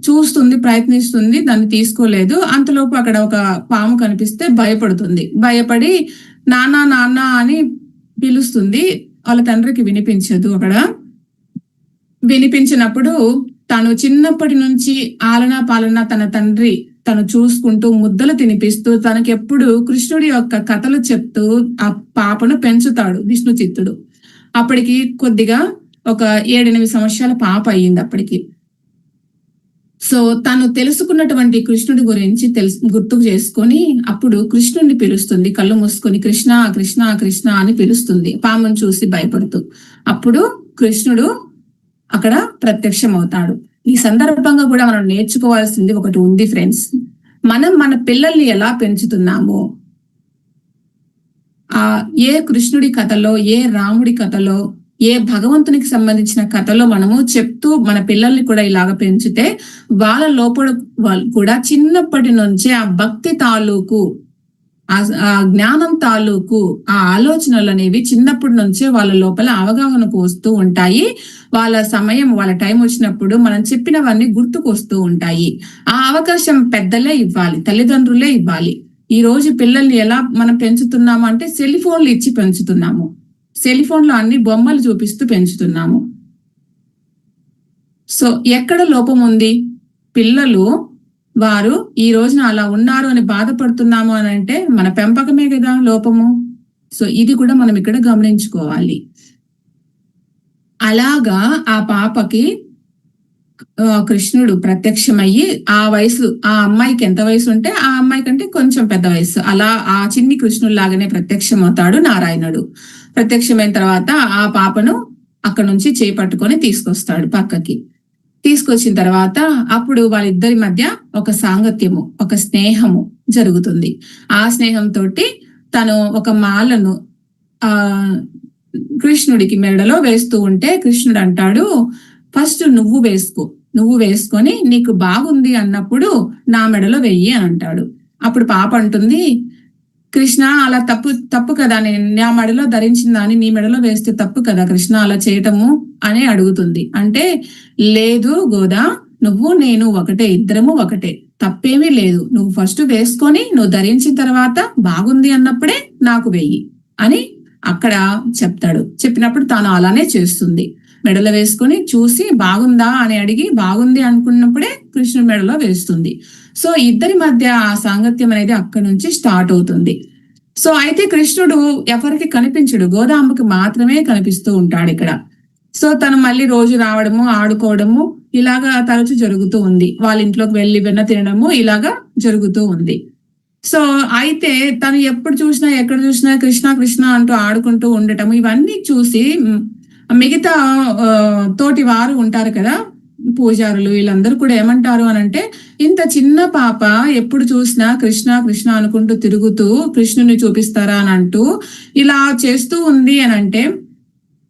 చూస్తుంది, ప్రయత్నిస్తుంది, దాన్ని తీసుకోలేదు. అంతలోపు అక్కడ ఒక పాము కనిపిస్తే భయపడుతుంది. భయపడి నాన్న నాన్న అని పిలుస్తుంది. వాళ్ళ తండ్రికి వినిపించదు. అక్కడ వినిపించినప్పుడు తను చిన్నప్పటి నుంచి ఆలనా పాలన తన తండ్రి తను చూసుకుంటూ ముద్దలు తినిపిస్తూ తనకెప్పుడు కృష్ణుడి యొక్క కథలు చెప్తూ ఆ పాపను పెంచుతాడు విష్ణు చిత్తుడు. అప్పటికి కొద్దిగా ఒక 7-8 సంవత్సరాల పాప అయ్యింది అప్పటికి. సో తను తెలుసుకున్నటువంటి కృష్ణుడి గురించి గుర్తుకు చేసుకొని అప్పుడు కృష్ణుడిని పిలుస్తుంది. కళ్ళు మూసుకొని కృష్ణ కృష్ణ కృష్ణ అని పిలుస్తుంది పామును చూసి భయపడుతూ. అప్పుడు కృష్ణుడు అక్కడ ప్రత్యక్షం అవుతాడు. ఈ సందర్భంగా కూడా మనం నేర్చుకోవాల్సింది ఒకటి ఉంది ఫ్రెండ్స్. మనం మన పిల్లల్ని ఎలా పెంచుతున్నామో, ఏ కృష్ణుడి కథలో, ఏ రాముడి కథలో, ఏ భగవంతునికి సంబంధించిన కథలో మనము చెప్తూ మన పిల్లల్ని కూడా ఇలాగ పెంచితే వాళ్ళ లోపల వాళ్ళు కూడా చిన్నప్పటి నుంచే ఆ భక్తి తాలూకు, ఆ జ్ఞానం తాలూకు ఆ ఆలోచనలు అనేవి చిన్నప్పటి నుంచే వాళ్ళ లోపల అవగాహనకు వస్తూ ఉంటాయి. వాళ్ళ సమయం, వాళ్ళ టైం వచ్చినప్పుడు మనం చెప్పినవన్నీ గుర్తుకు వస్తూ ఉంటాయి. ఆ అవకాశం పెద్దలే ఇవ్వాలి, తల్లిదండ్రులే ఇవ్వాలి. ఈ రోజు పిల్లల్ని ఎలా మనం పెంచుతున్నాము అంటే సెల్ ఫోన్లు ఇచ్చి పెంచుతున్నాము. సెల్ ఫోన్ లో అన్ని బొమ్మలు చూపిస్తూ పెంచుతున్నాము. సో ఎక్కడ లోపం ఉంది? పిల్లలు వారు ఈ రోజున అలా ఉన్నారు అని బాధపడుతున్నాము అని అంటే మన పెంపకమే కదా లోపము. సో ఇది కూడా మనం ఇక్కడ గమనించుకోవాలి. అలాగా ఆ పాపకి కృష్ణుడు ప్రత్యక్షమయ్యి ఆ వయసు, ఆ అమ్మాయికి ఎంత వయసు ఉంటే ఆ అమ్మాయి కంటే కొంచెం పెద్ద వయసు, అలా ఆ చిన్ని కృష్ణుడు లాగానే ప్రత్యక్షమవుతాడు నారాయణుడు. ప్రత్యక్షమైన తర్వాత ఆ పాపను అక్కడ నుంచి చేపట్టుకొని తీసుకొస్తాడు పక్కకి. తీసుకొచ్చిన తర్వాత అప్పుడు వాళ్ళిద్దరి మధ్య ఒక సాంగత్యము, ఒక స్నేహము జరుగుతుంది. ఆ స్నేహంతో తను ఒక మాలను కృష్ణుడికి మెడలో వేస్తూ ఉంటే కృష్ణుడు అంటాడు, ఫస్ట్ నువ్వు వేసుకో, నువ్వు వేసుకొని నీకు బాగుంది అన్నప్పుడు నా మెడలో వెయ్యి అని అంటాడు. అప్పుడు పాప అంటుంది, కృష్ణ అలా తప్పు కదా, నేను నా మెడలో ధరించిన దాన్ని నీ మెడలో వేస్తే తప్పు కదా కృష్ణ అలా చేయటము అని అడుగుతుంది. అంటే లేదు గోదా, నువ్వు నేను ఒకటే, ఇద్దరము ఒకటే, తప్పేమీ లేదు. నువ్వు ఫస్ట్ వేసుకొని నువ్వు ధరించిన తర్వాత బాగుంది అన్నప్పుడే నాకు వెయ్యి అని అక్కడ చెప్తాడు. చెప్పినప్పుడు తాను అలానే చేస్తుంది. మెడలో వేసుకొని చూసి బాగుందా అని అడిగి బాగుంది అనుకున్నప్పుడే కృష్ణుడి మెడలో వేస్తుంది. సో ఇద్దరి మధ్య ఆ సాంగత్యం అనేది అక్కడి నుంచి స్టార్ట్ అవుతుంది. సో అయితే కృష్ణుడు ఎవరికి కనిపించడు, గోదాంబకి మాత్రమే కనిపిస్తూ ఉంటాడు ఇక్కడ. సో తను మళ్ళీ రోజు రావడము, ఆడుకోవడము ఇలాగా తరచు జరుగుతూ ఉంది. వాళ్ళ ఇంట్లోకి వెళ్ళి వెన్న తినడము ఇలాగా జరుగుతూ ఉంది. సో అయితే తను ఎప్పుడు చూసినా ఎక్కడ చూసినా కృష్ణ కృష్ణ అంటూ ఆడుకుంటూ ఉండటము ఇవన్నీ చూసి మిగతా తోటి వారు ఉంటారు కదా, పూజారులు, వీళ్ళందరూ కూడా ఏమంటారు అని అంటే, ఇంత చిన్న పాప ఎప్పుడు చూసినా కృష్ణ కృష్ణ అనుకుంటూ తిరుగుతూ కృష్ణుని చూపిస్తారా అని అంటూ ఇలా చేస్తూ ఉంది అని అంటే,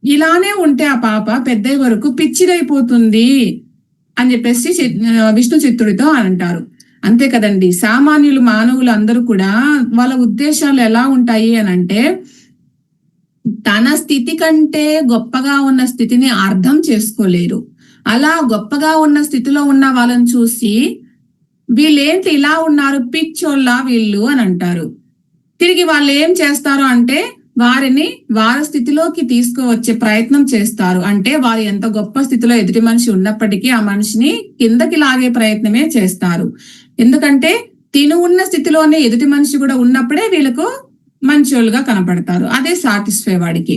ఇలానే ఉంటే ఆ పాప పెద్ద వరకు పిచ్చిదైపోతుంది అని చెప్పేసి విష్ణు చిత్తుడితో అని అంటారు. అంతే కదండి, సామాన్యులు మానవులు అందరూ కూడా వాళ్ళ ఉద్దేశాలు ఎలా ఉంటాయి అని అంటే, తన స్థితి కంటే గొప్పగా ఉన్న స్థితిని అర్థం చేసుకోలేరు. అలా గొప్పగా ఉన్న స్థితిలో ఉన్న వాళ్ళని చూసి వీళ్ళేంటి ఇలా ఉన్నారు, పిచ్చోళ్ళ వీళ్ళు అని అంటారు. తిరిగి వాళ్ళు ఏం చేస్తారు అంటే వారిని వారి స్థితిలోకి తీసుకువచ్చే ప్రయత్నం చేస్తారు. అంటే వారు ఎంత గొప్ప స్థితిలో ఎదుటి మనిషి ఉన్నప్పటికీ ఆ మనిషిని కిందకి లాగే ప్రయత్నమే చేస్తారు. ఎందుకంటే తిను ఉన్న స్థితిలోనే ఎదుటి మనిషి కూడా ఉన్నప్పుడే వీళ్ళకు మంచోళ్ళుగా కనపడతారు. అదే సాటిస్ఫై వాడికి.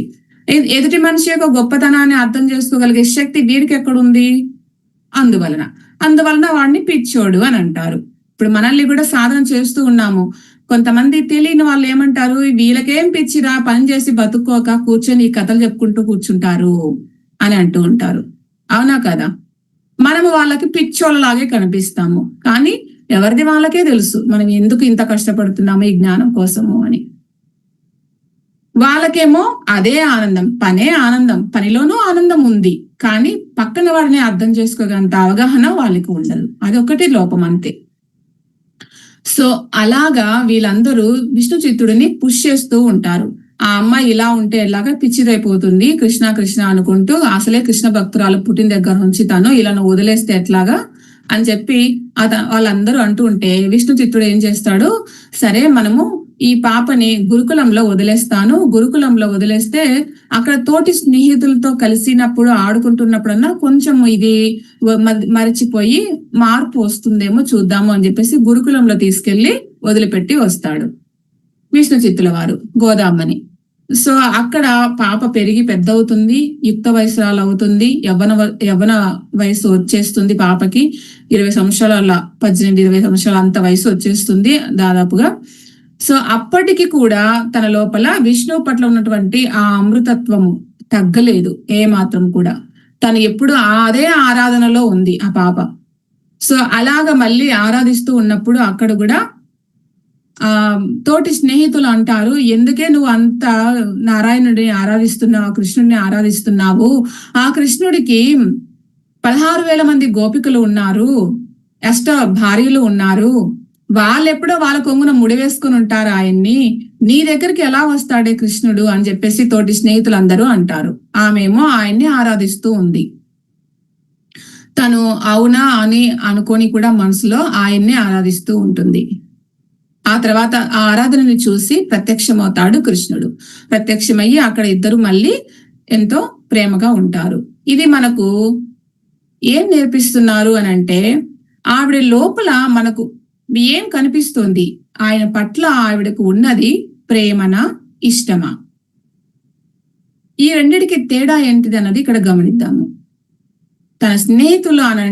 ఎదుటి మనిషి యొక్క గొప్పతనాన్ని అర్థం చేసుకోగలిగే శక్తి వీడికి ఎక్కడుంది? అందువలన వాడిని పిచ్చోడు అని అంటారు. ఇప్పుడు మనల్ని కూడా సాధన చేస్తూ ఉన్నాము. కొంతమంది తెలియని వాళ్ళు ఏమంటారు, వీళ్ళకేం పిచ్చిరా, పని చేసి బతుక్కోక కూర్చొని ఈ కథలు చెప్పుకుంటూ కూర్చుంటారు అని అంటూ ఉంటారు. అవునా కదా? మనము వాళ్ళకి పిచ్చోళ్ళలాగే కనిపిస్తాము. కానీ ఎవరిది వాళ్ళకే తెలుసు మనం ఎందుకు ఇంత కష్టపడుతున్నాము ఈ జ్ఞానం కోసము అని. వాళ్ళకేమో అదే ఆనందం, పనే ఆనందం, పనిలోనూ ఆనందం ఉంది. కానీ పక్కన వాడిని అర్థం చేసుకోగలంత అవగాహన వాళ్ళకి ఉండదు. అదొకటి లోపం అంతే. సో అలాగా వీళ్ళందరూ విష్ణు చిత్తుడిని పుష్ చేస్తూ ఉంటారు. ఆ అమ్మాయి ఇలా ఉంటే ఎలాగా పిచ్చిదైపోతుంది, కృష్ణ కృష్ణ అనుకుంటూ, అసలే కృష్ణ భక్తురాలు పుట్టిన దగ్గర నుంచి తను ఇలా నువ్వు వదిలేస్తే ఎట్లాగా అని చెప్పి వాళ్ళందరూ అంటూ ఉంటే విష్ణు చిత్తుడు ఏం చేస్తాడు, సరే మనము ఈ పాపని గురుకులంలో వదిలేస్తాను, గురుకులంలో వదిలేస్తే అక్కడ తోటి స్నేహితులతో కలిసినప్పుడు ఆడుకుంటున్నప్పుడన్నా కొంచెం ఇది మరిచిపోయి మార్పు వస్తుందేమో చూద్దాము అని చెప్పేసి గురుకులంలో తీసుకెళ్లి వదిలిపెట్టి వస్తాడు విష్ణు చిత్తుల వారు గోదామ్మని. సో అక్కడ పాప పెరిగి పెద్ద అవుతుంది, యుక్త వయసురాలు అవుతుంది, యవ్వన వయసు వచ్చేస్తుంది పాపకి. 20 సంవత్సరాల 18-20 సంవత్సరాల అంత వయసు వచ్చేస్తుంది దాదాపుగా. సో అప్పటికి కూడా తన లోపల విష్ణువు పట్ల ఉన్నటువంటి ఆ అమృతత్వము తగ్గలేదు ఏ మాత్రం కూడా. తను ఎప్పుడు అదే ఆరాధనలో ఉంది ఆ పాప. సో అలాగ మళ్ళీ ఆరాధిస్తూ ఉన్నప్పుడు అక్కడ కూడా తోటి స్నేహితులు అంటారు, ఎందుకే నువ్వు అంత నారాయణుడిని ఆరాధిస్తున్నావు, కృష్ణుడిని ఆరాధిస్తున్నావు, ఆ కృష్ణుడికి 16,000 మంది గోపికలు ఉన్నారు, అష్ట భార్యలు ఉన్నారు, వాళ్ళెప్పుడో వాళ్ళ కొంగున ముడివేసుకుని ఉంటారు ఆయన్ని, నీ దగ్గరికి ఎలా వస్తాడే కృష్ణుడు అని చెప్పేసి తోటి స్నేహితులందరూ అంటారు. ఆమెమో ఆయన్ని ఆరాధిస్తూ ఉంది. తను అవునా అని అనుకొని కూడా మనసులో ఆయన్ని ఆరాధిస్తూ ఉంటుంది. ఆ తర్వాత ఆ ఆరాధనని చూసి ప్రత్యక్షమవుతాడు కృష్ణుడు. ప్రత్యక్షమయ్యి అక్కడ ఇద్దరు మళ్ళీ ఎంతో ప్రేమగా ఉంటారు. ఇది మనకు ఏం నేర్పిస్తున్నారు అని అంటే, ఆవిడ లోపల మనకు ఏం కనిపిస్తుంది, ఆయన పట్ల ఆవిడకు ఉన్నది ప్రేమనా ఇష్టమా, ఈ రెండిటికి తేడా ఏంటిది అన్నది ఇక్కడ గమనిద్దాము. తన స్నేహితులు అని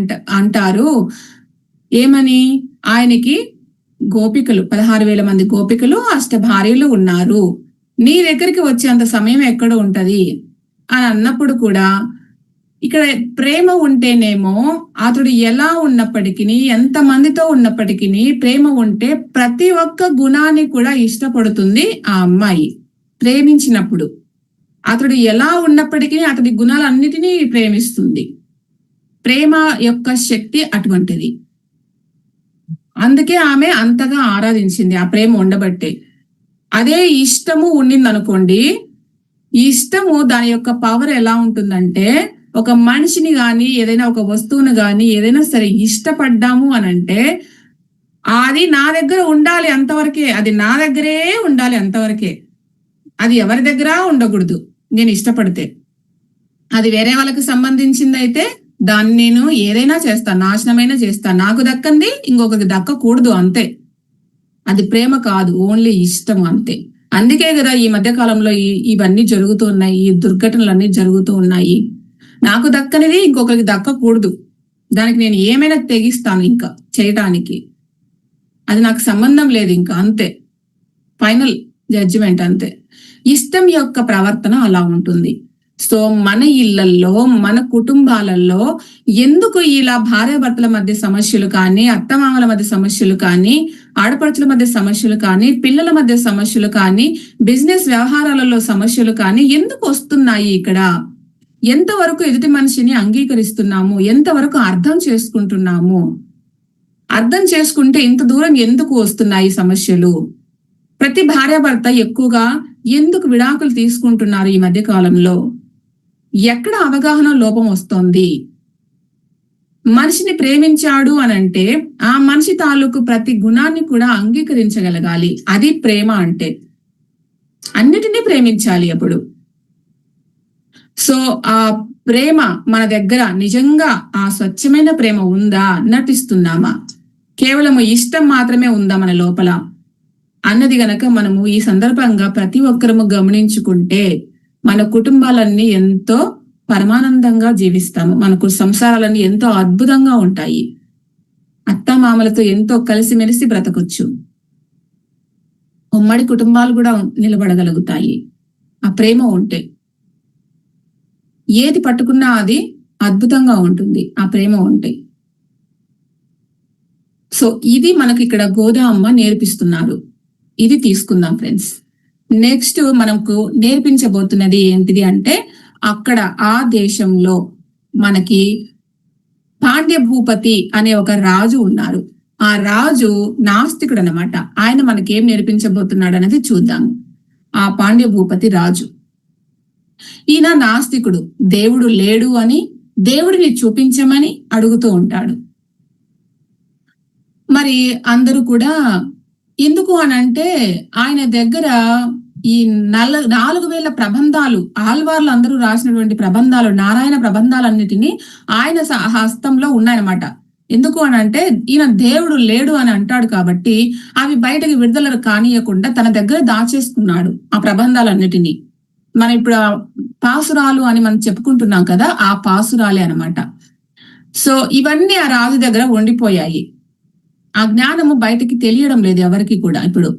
అంటారు ఏమని, ఆయనకి గోపికలు 16,000 మంది గోపికలు, అష్ట భార్యలు ఉన్నారు, నీ దగ్గరికి వచ్చేంత సమయం ఎక్కడ ఉంటది అని అన్నప్పుడు కూడా ఇక్కడ ప్రేమ ఉంటేనేమో అతడు ఎలా ఉన్నప్పటికీ, ఎంత మందితో ఉన్నప్పటికీ ప్రేమ ఉంటే ప్రతి ఒక్క గుణాన్ని కూడా ఇష్టపడుతుంది ఆ అమ్మాయి. ప్రేమించినప్పుడు అతడు ఎలా ఉన్నప్పటికీ అతడి గుణాలన్నిటినీ ప్రేమిస్తుంది. ప్రేమ యొక్క శక్తి అటువంటిది. అందుకే ఆమె అంతగా ఆరాధించింది, ఆ ప్రేమ ఉండబట్టే. అదే ఇష్టము ఉండిందనుకోండి, ఈ ఇష్టము దాని యొక్క పవర్ ఎలా ఉంటుందంటే, ఒక మనిషిని గాని ఏదైనా ఒక వస్తువును గాని ఏదైనా సరే ఇష్టపడ్డాము అనంటే అది నా దగ్గర ఉండాలి అంతవరకే, అది నా దగ్గరే ఉండాలి అంతవరకే, అది ఎవరి దగ్గర ఉండకూడదు. నేను ఇష్టపడితే అది వేరే వాళ్ళకి సంబంధించింది అయితే దాన్ని నేను ఏదైనా చేస్తాను, నాశనమైనా చేస్తాను, నాకు దక్కంది ఇంకొకరికి దక్కకూడదు అంతే. అది ప్రేమ కాదు, ఓన్లీ ఇష్టం అంతే. అందుకే కదా ఈ మధ్య కాలంలో ఇవన్నీ జరుగుతూ ఉన్నాయి, ఈ దుర్ఘటనలన్నీ జరుగుతూ ఉన్నాయి. నాకు దక్కనిది ఇంకొకరికి దక్కకూడదు, దానికి నేను ఏమైనా తెగిస్తాను ఇంకా చేయటానికి, అది నాకు సంబంధం లేదు ఇంకా అంతే, ఫైనల్ జడ్జిమెంట్ అంతే. ఇష్టం యొక్క ప్రవర్తన అలా ఉంటుంది. సో మన ఇళ్లల్లో మన కుటుంబాలలో ఎందుకు ఇలా భార్యాభర్తల మధ్య సమస్యలు కానీ, అత్తమామల మధ్య సమస్యలు కానీ, ఆడపడుచుల మధ్య సమస్యలు కానీ, పిల్లల మధ్య సమస్యలు కానీ, బిజినెస్ వ్యవహారాలలో సమస్యలు కానీ ఎందుకు వస్తున్నాయి? ఇక్కడ ఎంతవరకు ఎదుటి మనిషిని అంగీకరిస్తున్నాము, ఎంతవరకు అర్థం చేసుకుంటున్నాము? అర్థం చేసుకుంటే ఇంత దూరం ఎందుకు వస్తున్నాయి సమస్యలు? ప్రతి భార్యాభర్త ఎక్కువగా ఎందుకు విడాకులు తీసుకుంటున్నారు ఈ మధ్య కాలంలో? ఎక్కడ అవగాహన లోపం వస్తోంది? మనిషిని ప్రేమించాడు అనంటే ఆ మనిషి తాలూకు ప్రతి గుణాన్ని కూడా అంగీకరించగలగాలి. అది ప్రేమ అంటే. అన్నిటినీ ప్రేమించాలి అప్పుడు. సో ఆ ప్రేమ మన దగ్గర నిజంగా ఆ స్వచ్ఛమైన ప్రేమ ఉందా? నటిస్తున్నామా? కేవలము ఇష్టం మాత్రమే ఉందా మన లోపల అన్నది గనక మనము ఈ సందర్భంగా ప్రతి ఒక్కరము గమనించుకుంటే మన కుటుంబాలన్నీ ఎంతో పరమానందంగా జీవిస్తాము. మనకు సంసారాలన్నీ ఎంతో అద్భుతంగా ఉంటాయి. అత్తామామలతో ఎంతో కలిసిమెలిసి బ్రతకొచ్చు. ఉమ్మడి కుటుంబాలు కూడా నిలబడగలుగుతాయి ఆ ప్రేమ ఉంటే. ఏది పట్టుకున్నా అది అద్భుతంగా ఉంటుంది ఆ ప్రేమ ఉంటే. సో ఇది మనకి ఇక్కడ గోదామ్మ నేర్పిస్తున్నారు. ఇది తీసుకుందాం ఫ్రెండ్స్. నెక్స్ట్ మనకు నేర్పించబోతున్నది ఏంటిది అంటే, అక్కడ ఆ దేశంలో మనకి పాండ్య భూపతి అనే ఒక రాజు ఉన్నారు. ఆ రాజు నాస్తికుడు అన్నమాట. ఆయన మనకి ఏం నేర్పించబోతున్నాడు అనేది చూద్దాము. ఆ పాండ్య భూపతి రాజు. ఈయన నాస్తికుడు, దేవుడు లేడు అని దేవుడిని చూపించమని అడుగుతూ ఉంటాడు. మరి అందరూ కూడా ఎందుకు అనంటే ఆయన దగ్గర ఈ 4,000 ప్రబంధాలు, ఆల్వార్లు అందరూ రాసినటువంటి ప్రబంధాలు, నారాయణ ప్రబంధాలన్నిటినీ ఆయన హస్తంలో ఉన్నాయన్నమాట. ఎందుకు అనంటే ఈయన దేవుడు లేడు అని అంటాడు కాబట్టి అవి బయటకి విడుదల కానియకుండా తన దగ్గర దాచేసుకున్నాడు ఆ ప్రబంధాలన్నిటినీ. మనం ఇప్పుడు పాసురాలు అని మనం చెప్పుకుంటున్నాం కదా, ఆ పాసురాలే అనమాట. సో ఇవన్నీ ఆ రాజు దగ్గర ఉండిపోయాయి. ఆ జ్ఞానము బయటికి తెలియడం లేదు ఎవరికి కూడా ఇప్పుడు.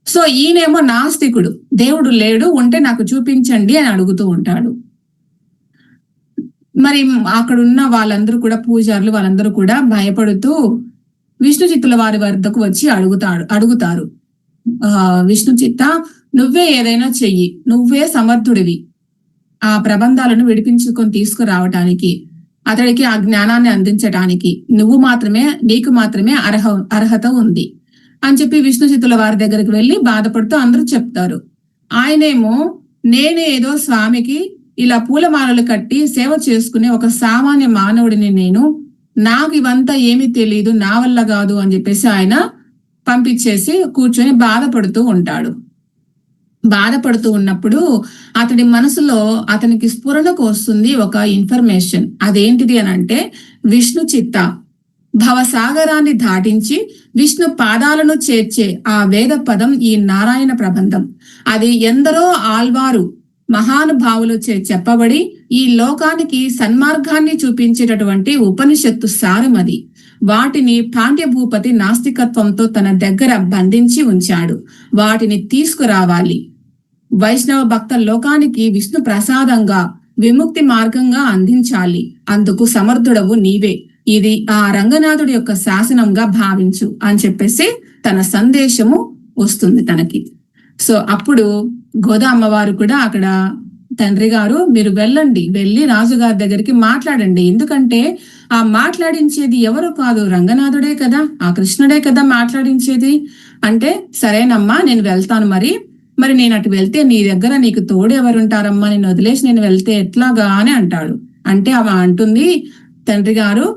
సో ఈయనేమో నాస్తికుడు, దేవుడు లేడు, ఉంటే నాకు చూపించండి అని అడుగుతూ ఉంటాడు. మరి అక్కడ ఉన్న వాళ్ళందరూ కూడా, పూజారులు వాళ్ళందరూ కూడా భయపడుతూ విష్ణు చిత్తుల వారి వద్దకు వచ్చి అడుగుతారు, విష్ణు చిత్త, నువ్వే ఏదైనా చెయ్యి, నువ్వే సమర్థుడివి ఆ ప్రబంధాలను విడిపించుకొని తీసుకురావటానికి, అతడికి ఆ జ్ఞానాన్ని అందించటానికి నీకు మాత్రమే అర్హత ఉంది అని చెప్పి విష్ణు చిత్తుల వారి దగ్గరికి వెళ్ళి బాధపడుతూ అందరూ చెప్తారు. ఆయనేమో నేనేదో స్వామికి ఇలా పూలమాలలు కట్టి సేవ చేసుకునే ఒక సామాన్య మానవుడిని, నాకు ఇవంతా ఏమీ తెలియదు, నా వల్ల కాదు అని చెప్పేసి ఆయన పంపించేసి కూర్చొని బాధపడుతూ ఉంటాడు. బాధపడుతూ ఉన్నప్పుడు అతడి మనసులో అతనికి స్ఫురణకు వస్తుంది ఒక ఇన్ఫర్మేషన్. అదేంటిది అని అంటే, విష్ణు చిత్త, భవసాగరాన్ని దాటించి విష్ణు పాదాలను చేర్చే ఆ వేద పదం ఈ నారాయణ ప్రబంధం. అది ఎందరో ఆల్వారు మహానుభావులు చెప్పబడి ఈ లోకానికి సన్మార్గాన్ని చూపించేటటువంటి ఉపనిషత్తు సారమది. వాటిని పాండ్య భూపతి నాస్తికత్వంతో తన దగ్గర బంధించి ఉంచాడు. వాటిని తీసుకురావాలి. వైష్ణవ భక్త లోకానికి విష్ణు ప్రసాదంగా, విముక్తి మార్గంగా అందించాలి. అందుకు సమర్థుడవు నీవే. ఇది ఆ రంగనాథుడి యొక్క శాసనంగా భావించు అని చెప్పేసి తన సందేశము వస్తుంది తనకి. సో అప్పుడు గోదా అమ్మవారు కూడా అక్కడ, తండ్రి గారు మీరు వెళ్ళి రాజుగారి దగ్గరికి మాట్లాడండి. ఎందుకంటే ఆ మాట్లాడించేది ఎవరు కాదు, రంగనాథుడే కదా, ఆ కృష్ణుడే కదా మాట్లాడించేది అంటే, సరేనమ్మా నేను వెళ్తాను. మరి నేను అటు వెళ్తే నీ దగ్గర నీకు తోడు ఎవరుంటారమ్మా, నేను వదిలేసి నేను వెళ్తే ఎట్లాగా అని అంటాడు. అంటే ఆమె అంటుంది, తండ్రి గారు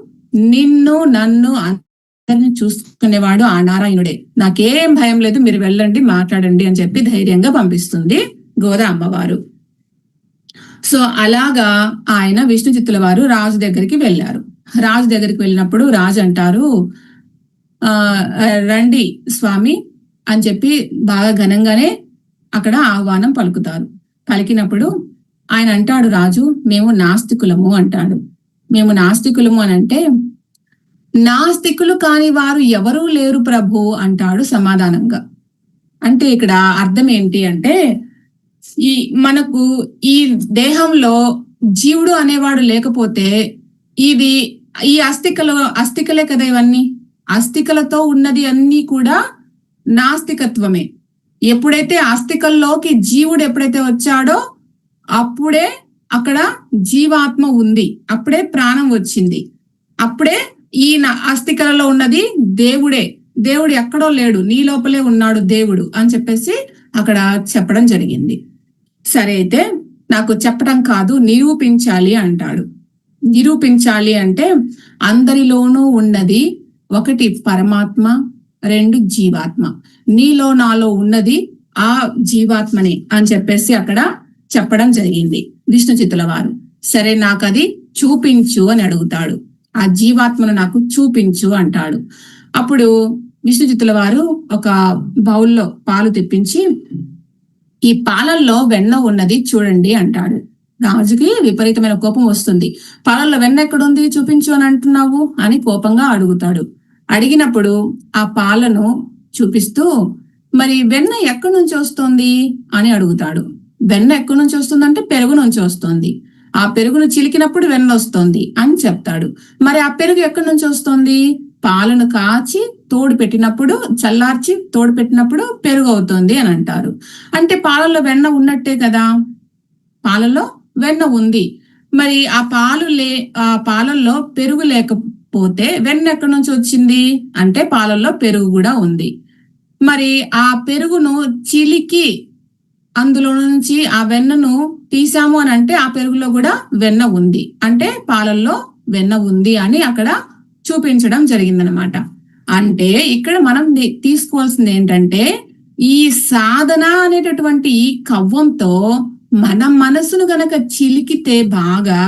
నిన్ను నన్ను అందరిని చూసుకునేవాడు ఆ నారాయణుడే, నాకేం భయం లేదు, మీరు వెళ్ళండి మాట్లాడండి అని చెప్పి ధైర్యంగా పంపిస్తుంది గోదా అమ్మవారు. సో అలాగా ఆయన విష్ణు చిత్తుల వారు రాజు దగ్గరికి వెళ్ళారు. రాజు దగ్గరికి వెళ్ళినప్పుడు రాజు అంటారు, రండి స్వామి అని చెప్పి బాగా ఘనంగానే అక్కడ ఆహ్వానం పలికినప్పుడు ఆయన అంటాడు, రాజు మేము నాస్తికులము అంటాడు. మేము నాస్తికులము అని అంటే, నాస్తికులు కాని వారు ఎవరూ లేరు ప్రభు అంటాడు సమాధానంగా. అంటే ఇక్కడ అర్థం ఏంటి అంటే, మనకు ఈ దేహంలో జీవుడు అనేవాడు లేకపోతే ఈ అస్థికలే కదా ఇవన్నీ, అస్థికలతో ఉన్నది అన్ని కూడా నాస్తికత్వమే. ఎప్పుడైతే అస్థికల్లోకి జీవుడు ఎప్పుడైతే వచ్చాడో అప్పుడే అక్కడ జీవాత్మ ఉంది, అప్పుడే ప్రాణం వచ్చింది, అప్పుడే ఈ అస్థికలలో ఉన్నది దేవుడే. దేవుడు ఎక్కడో లేడు, నీ లోపలే ఉన్నాడు దేవుడు అని చెప్పేసి అక్కడ చెప్పడం జరిగింది. సరే అయితే నాకు చెప్పడం కాదు, నిరూపించాలి అంటాడు. నిరూపించాలి అంటే అందరిలోనూ ఉన్నది ఒకటి పరమాత్మ, 2 జీవాత్మ, నీలో నాలో ఉన్నది ఆ జీవాత్మనే అని చెప్పేసి అక్కడ చెప్పడం జరిగింది విష్ణు చిత్తుల వారు. సరే నాకు అది చూపించు అని అడుగుతాడు, ఆ జీవాత్మను నాకు చూపించు అంటాడు. అప్పుడు విష్ణు చిత్తుల వారు ఒక బౌల్లో పాలు తెప్పించి, ఈ పాలల్లో వెన్న ఉన్నది చూడండి అంటాడు. రాజుకి విపరీతమైన కోపం వస్తుంది. పాలల్లో వెన్న ఎక్కడుంది చూపించు అని అంటున్నావు అని కోపంగా అడుగుతాడు. అడిగినప్పుడు ఆ పాలను చూపిస్తూ, మరి వెన్న ఎక్కడి నుంచి వస్తుంది అని అడుగుతాడు. వెన్న ఎక్కడి నుంచి వస్తుంది అంటే పెరుగు నుంచి వస్తుంది, ఆ పెరుగును చిలికినప్పుడు వెన్న వస్తుంది అని చెప్తాడు. మరి ఆ పెరుగు ఎక్కడి నుంచి వస్తుంది, పాలను కాచి తోడు పెట్టినప్పుడు, చల్లార్చి తోడు పెట్టినప్పుడు పెరుగు అవుతుంది అని అంటారు. అంటే పాలలో వెన్న ఉన్నట్టే కదా, పాలలో వెన్న ఉంది. మరి ఆ పాలల్లో పెరుగు లేకపోతే వెన్న ఎక్కడి నుంచి వచ్చింది అంటే పాలల్లో పెరుగు కూడా ఉంది. మరి ఆ పెరుగును చిలికి అందులో నుంచి ఆ వెన్నను తీసాము అని అంటే ఆ పెరుగులో కూడా వెన్న ఉంది, అంటే పాలల్లో వెన్న ఉంది అని అక్కడ చూపించడం జరిగిందనమాట. అంటే ఇక్కడ మనం తీసుకోవాల్సింది ఏంటంటే, ఈ సాధన అనేటటువంటి ఈ కవ్వంతో మన మనసును గనక చిలికితే బాగా,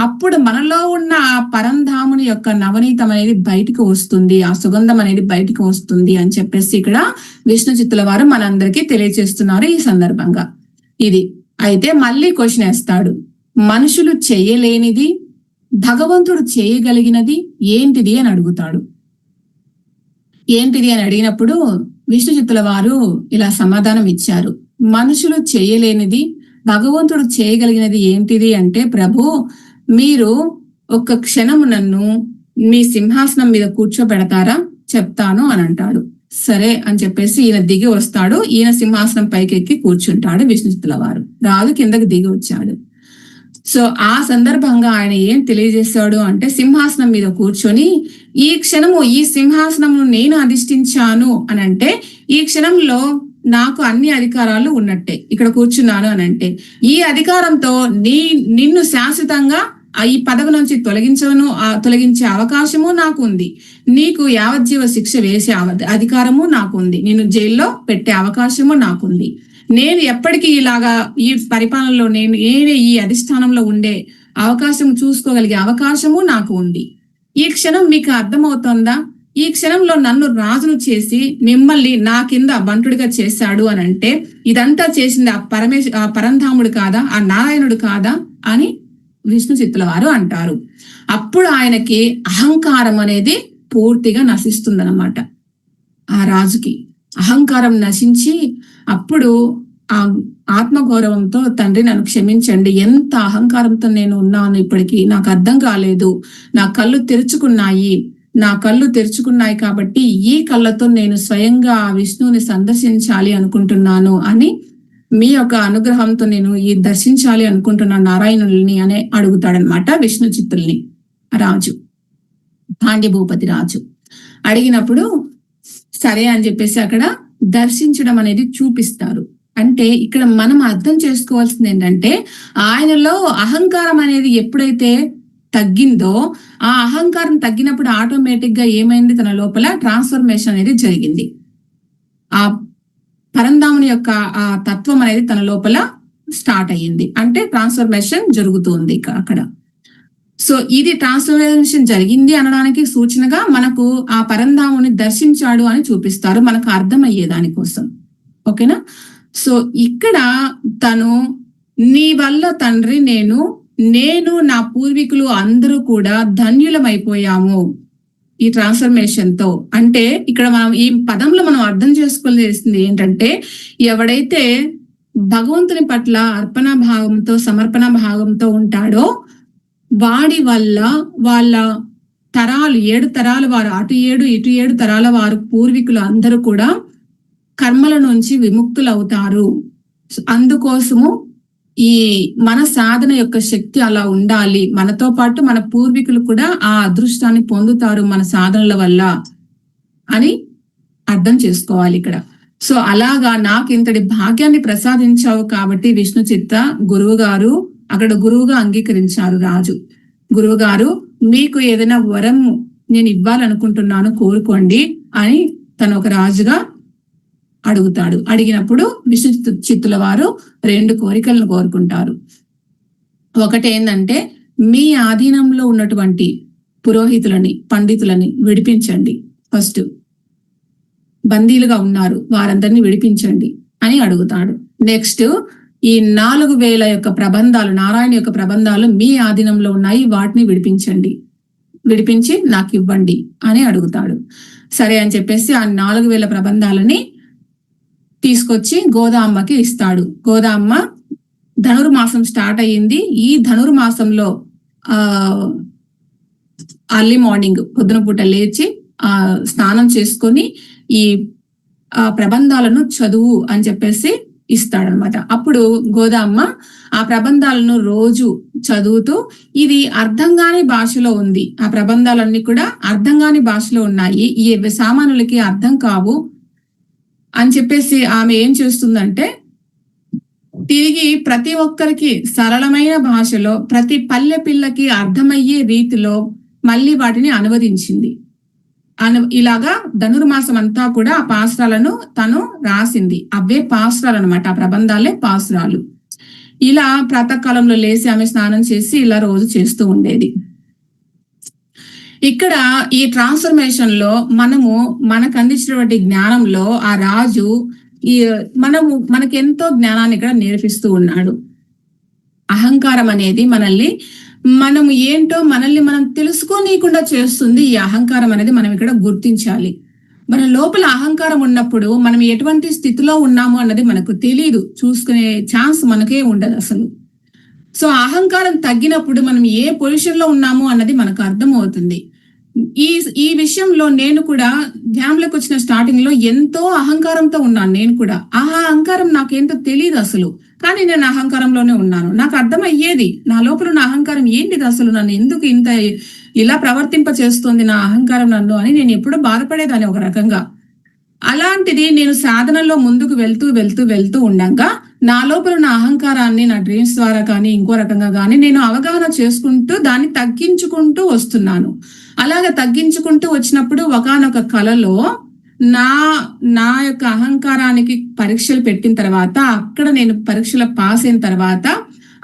అప్పుడు మనలో ఉన్న ఆ పరంధాముని యొక్క నవనీతం అనేది బయటికి వస్తుంది, ఆ సుగంధం అనేది బయటికి వస్తుంది అని చెప్పేసి ఇక్కడ విష్ణు చిత్తుల వారు మనందరికీ తెలియజేస్తున్నారు ఈ సందర్భంగా. ఇది అయితే మళ్ళీ క్వశ్చన్ వేస్తాడు, మనుషులు చేయలేనిది భగవంతుడు చేయగలిగినది ఏంటిది అని అడుగుతాడు. ఏంటిది అని అడిగినప్పుడు విష్ణు చిత్తుల వారు ఇలా సమాధానం ఇచ్చారు, మనుషులు చేయలేనిది భగవంతుడు చేయగలిగినది ఏంటిది అంటే, ప్రభు మీరు ఒక్క క్షణము నన్ను మీ సింహాసనం మీద కూర్చోబెడతారా, చెప్తాను అని అంటాడు. సరే అని చెప్పేసి ఈయన దిగి వస్తాడు, ఈయన సింహాసనం పైకి ఎక్కి కూర్చుంటాడు విష్ణు చిత్తుల వారు. రాజు కిందకి దిగి వచ్చాడు. సో ఆ సందర్భంగా ఆయన ఏం తెలియజేశాడు అంటే, సింహాసనం మీద కూర్చొని ఈ క్షణము ఈ సింహాసనము నేను అధిష్ఠించాను అని అంటే, ఈ క్షణంలో నాకు అన్ని అధికారాలు ఉన్నట్టే, ఇక్కడ కూర్చున్నాను అని అంటే, ఈ అధికారంతో నిన్ను శాశ్వతంగా ఈ పదవి నుంచి తొలగించే అవకాశము నాకు ఉంది, నీకు యావజ్జీవ శిక్ష వేసే అధికారము నాకు ఉంది, నిన్ను జైల్లో పెట్టే అవకాశము నాకుంది, నేను ఎప్పటికీ ఇలాగా ఈ పరిపాలనలో నేనే ఈ అధిష్టానంలో ఉండే అవకాశం చూసుకోగలిగే అవకాశము నాకు ఉంది. ఈ క్షణం మీకు అర్థమవుతోందా? ఈ క్షణంలో నన్ను రాజును చేసి మిమ్మల్ని నా కింద బంటుడిగా చేశాడు అని అంటే, ఇదంతా చేసింది ఆ పరంధాముడు కాదా, ఆ నారాయణుడు కాదా అని విష్ణు చిత్తుల వారు అంటారు. అప్పుడు ఆయనకి అహంకారం అనేది పూర్తిగా నశిస్తుందన్నమాట. ఆ రాజుకి అహంకారం నశించి అప్పుడు ఆ ఆత్మగౌరవంతో, తండ్రి నన్ను క్షమించండి, ఎంత అహంకారంతో నేను ఉన్నాను, ఇప్పటికీ నాకు అర్థం కాలేదు, నా కళ్ళు తెరుచుకున్నాయి కాబట్టి ఈ కళ్ళతో నేను స్వయంగా ఆ విష్ణువుని సందర్శించాలి అనుకుంటున్నాను అని, మీ యొక్క అనుగ్రహంతో నేను దర్శించాలి అనుకుంటున్నాను నారాయణుల్ని అని అడుగుతాడనమాట విష్ణు చిత్తుల్ని రాజు, పాండ్య భూపతి రాజు. అడిగినప్పుడు సరే అని చెప్పేసి అక్కడ దర్శించడం అనేది చూపిస్తారు. అంటే ఇక్కడ మనం అర్థం చేసుకోవాల్సింది ఏంటంటే, ఆయనలో అహంకారం అనేది ఎప్పుడైతే తగ్గిందో, ఆ అహంకారం తగ్గినప్పుడు ఆటోమేటిక్ గా ఏమైంది, తన లోపల ట్రాన్స్ఫర్మేషన్ అనేది జరిగింది. ఆ పరంధాముని యొక్క ఆ తత్వం అనేది తన లోపల స్టార్ట్ అయ్యింది, అంటే ట్రాన్స్ఫర్మేషన్ జరుగుతుంది అక్కడ. సో ఇది ట్రాన్స్ఫర్మేషన్ జరిగింది అనడానికి సూచనగా మనకు ఆ పరంధాముని దర్శించాడు అని చూపిస్తారు, మనకు అర్థమయ్యే దానికోసం. ఓకేనా? సో ఇక్కడ తను నీ వల్ల తండ్రి నేను నా పూర్వీకులు అందరూ కూడా ధన్యులమైపోయాము ఈ ట్రాన్స్ఫర్మేషన్ తో. అంటే ఇక్కడ మనం ఈ పదంలో మనం అర్థం చేసుకోవాల్సింది ఏంటంటే, ఎవడైతే భగవంతుని పట్ల అర్పణ భావంతో, సమర్పణ భావంతో ఉంటాడో వాడి వల్ల వాళ్ళ తరాలు 7 తరాల వారు, అటు 7 ఇటు 7 తరాల వారు పూర్వీకులు అందరూ కూడా కర్మల నుంచి విముక్తులవుతారు. అందుకోసము ఈ మన సాధన యొక్క శక్తి అలా ఉండాలి, మనతో పాటు మన పూర్వీకులు కూడా ఆ అదృష్టాన్ని పొందుతారు మన సాధనల వల్ల అని అర్థం చేసుకోవాలి ఇక్కడ. సో అలాగా నాకు ఇంతటి భాగ్యాన్ని ప్రసాదించావు కాబట్టి విష్ణు చిత్త గురువు గారు అక్కడ గురువుగా అంగీకరించారు రాజు. గురువు గారు మీకు ఏదైనా వరం నేను ఇవ్వాలనుకుంటున్నాను, కోరుకోండి అని తను ఒక రాజుగా అడుగుతాడు. అడిగినప్పుడు విష్ణు చిత్తుల వారు 2 కోరికలను కోరుకుంటారు. ఒకటి ఏంటంటే, మీ ఆధీనంలో ఉన్నటువంటి పురోహితులని, పండితులని విడిపించండి, ఫస్ట్ బందీలుగా ఉన్నారు వారందరినీ విడిపించండి అని అడుగుతాడు. నెక్స్ట్ ఈ 4000 యొక్క ప్రబంధాలు, నారాయణ యొక్క ప్రబంధాలు మీ ఆధీనంలో ఉన్నాయి, వాటిని విడిపించి నాకు ఇవ్వండి అని అడుగుతాడు. సరే అని చెప్పేసి ఆ 4000 ప్రబంధాలని తీసుకొచ్చి గోదామ్మకి ఇస్తాడు. గోదామ్మ ధనుర్మాసం స్టార్ట్ అయ్యింది. ఈ ధనుర్మాసంలో అర్లీ మార్నింగ్ పొద్దున పూట లేచి స్నానం చేసుకొని ఈ ప్రబంధాలను చదువు అని చెప్పేసి ఇస్తాడనమాట. అప్పుడు గోదామ్మ ఆ ప్రబంధాలను రోజు చదువుతూ, ఇది అర్థం కాని భాషలో ఉంది, ఆ ప్రబంధాలన్నీ కూడా అర్థం కాని భాషలో ఉన్నాయి, ఈ సామాన్యులకి అర్థం కావు అని చెప్పేసి ఆమె ఏం చేస్తుందంటే, తిరిగి ప్రతి ఒక్కరికి సరళమైన భాషలో ప్రతి పల్లె పిల్లకి అర్థమయ్యే రీతిలో మళ్ళీ వాటిని అనువదించింది. ఇలాగా ధనుర్మాసం అంతా కూడా ఆ పాసురాలను తను రాసింది. అవే పాసురాలు అనమాట, ఆ ప్రబంధాలే పాసురాలు. ఇలా ప్రాతకాలంలో లేచి ఆమె స్నానం చేసి ఇలా రోజు చేస్తూ ఉండేది. ఇక్కడ ఈ ట్రాన్స్ఫర్మేషన్ లో మనకు అందించినటువంటి జ్ఞానంలో ఆ రాజు మనకెంతో జ్ఞానాన్ని ఇక్కడ నేర్పిస్తూ ఉన్నాడు. అహంకారం అనేది మనల్ని మనం తెలుసుకోనీయకుండా చేస్తుంది. ఈ అహంకారం అనేది మనం ఇక్కడ గుర్తించాలి. మన లోపల అహంకారం ఉన్నప్పుడు మనం ఎటువంటి స్థితిలో ఉన్నాము అన్నది మనకు తెలియదు, చూసుకునే ఛాన్స్ మనకే ఉండదు అసలు. సో అహంకారం తగ్గినప్పుడు మనం ఏ పొజిషన్ లో ఉన్నాము అన్నది మనకు అర్థమవుతుంది. ఈ విషయంలో నేను కూడా ధ్యానంలోకి వచ్చిన స్టార్టింగ్ లో ఎంతో అహంకారంతో ఉన్నాను. నేను కూడా ఆ అహంకారం నాకేంటో తెలియదు అసలు, కానీ నేను అహంకారంలోనే ఉన్నాను. నాకు అర్థమయ్యేది నా లోపల ఉన్న అహంకారం ఏంటిది అసలు, నన్ను ఎందుకు ఇలా ప్రవర్తింప చేస్తుంది నా అహంకారం నన్ను అని నేను ఎప్పుడూ బాధపడేదాన్ని ఒక రకంగా. అలాంటిది నేను సాధనలో ముందుకు వెళ్తూ ఉండగా నా లోపల నా అహంకారాన్ని నా డ్రీమ్స్ ద్వారా కానీ ఇంకో రకంగా కానీ నేను అవగాహన చేసుకుంటూ దాన్ని తగ్గించుకుంటూ వస్తున్నాను. అలాగ తగ్గించుకుంటూ వచ్చినప్పుడు ఒకానొక కలలో నా యొక్క అహంకారానికి పరీక్షలు పెట్టిన తర్వాత, అక్కడ నేను పరీక్షలు పాస్ అయిన తర్వాత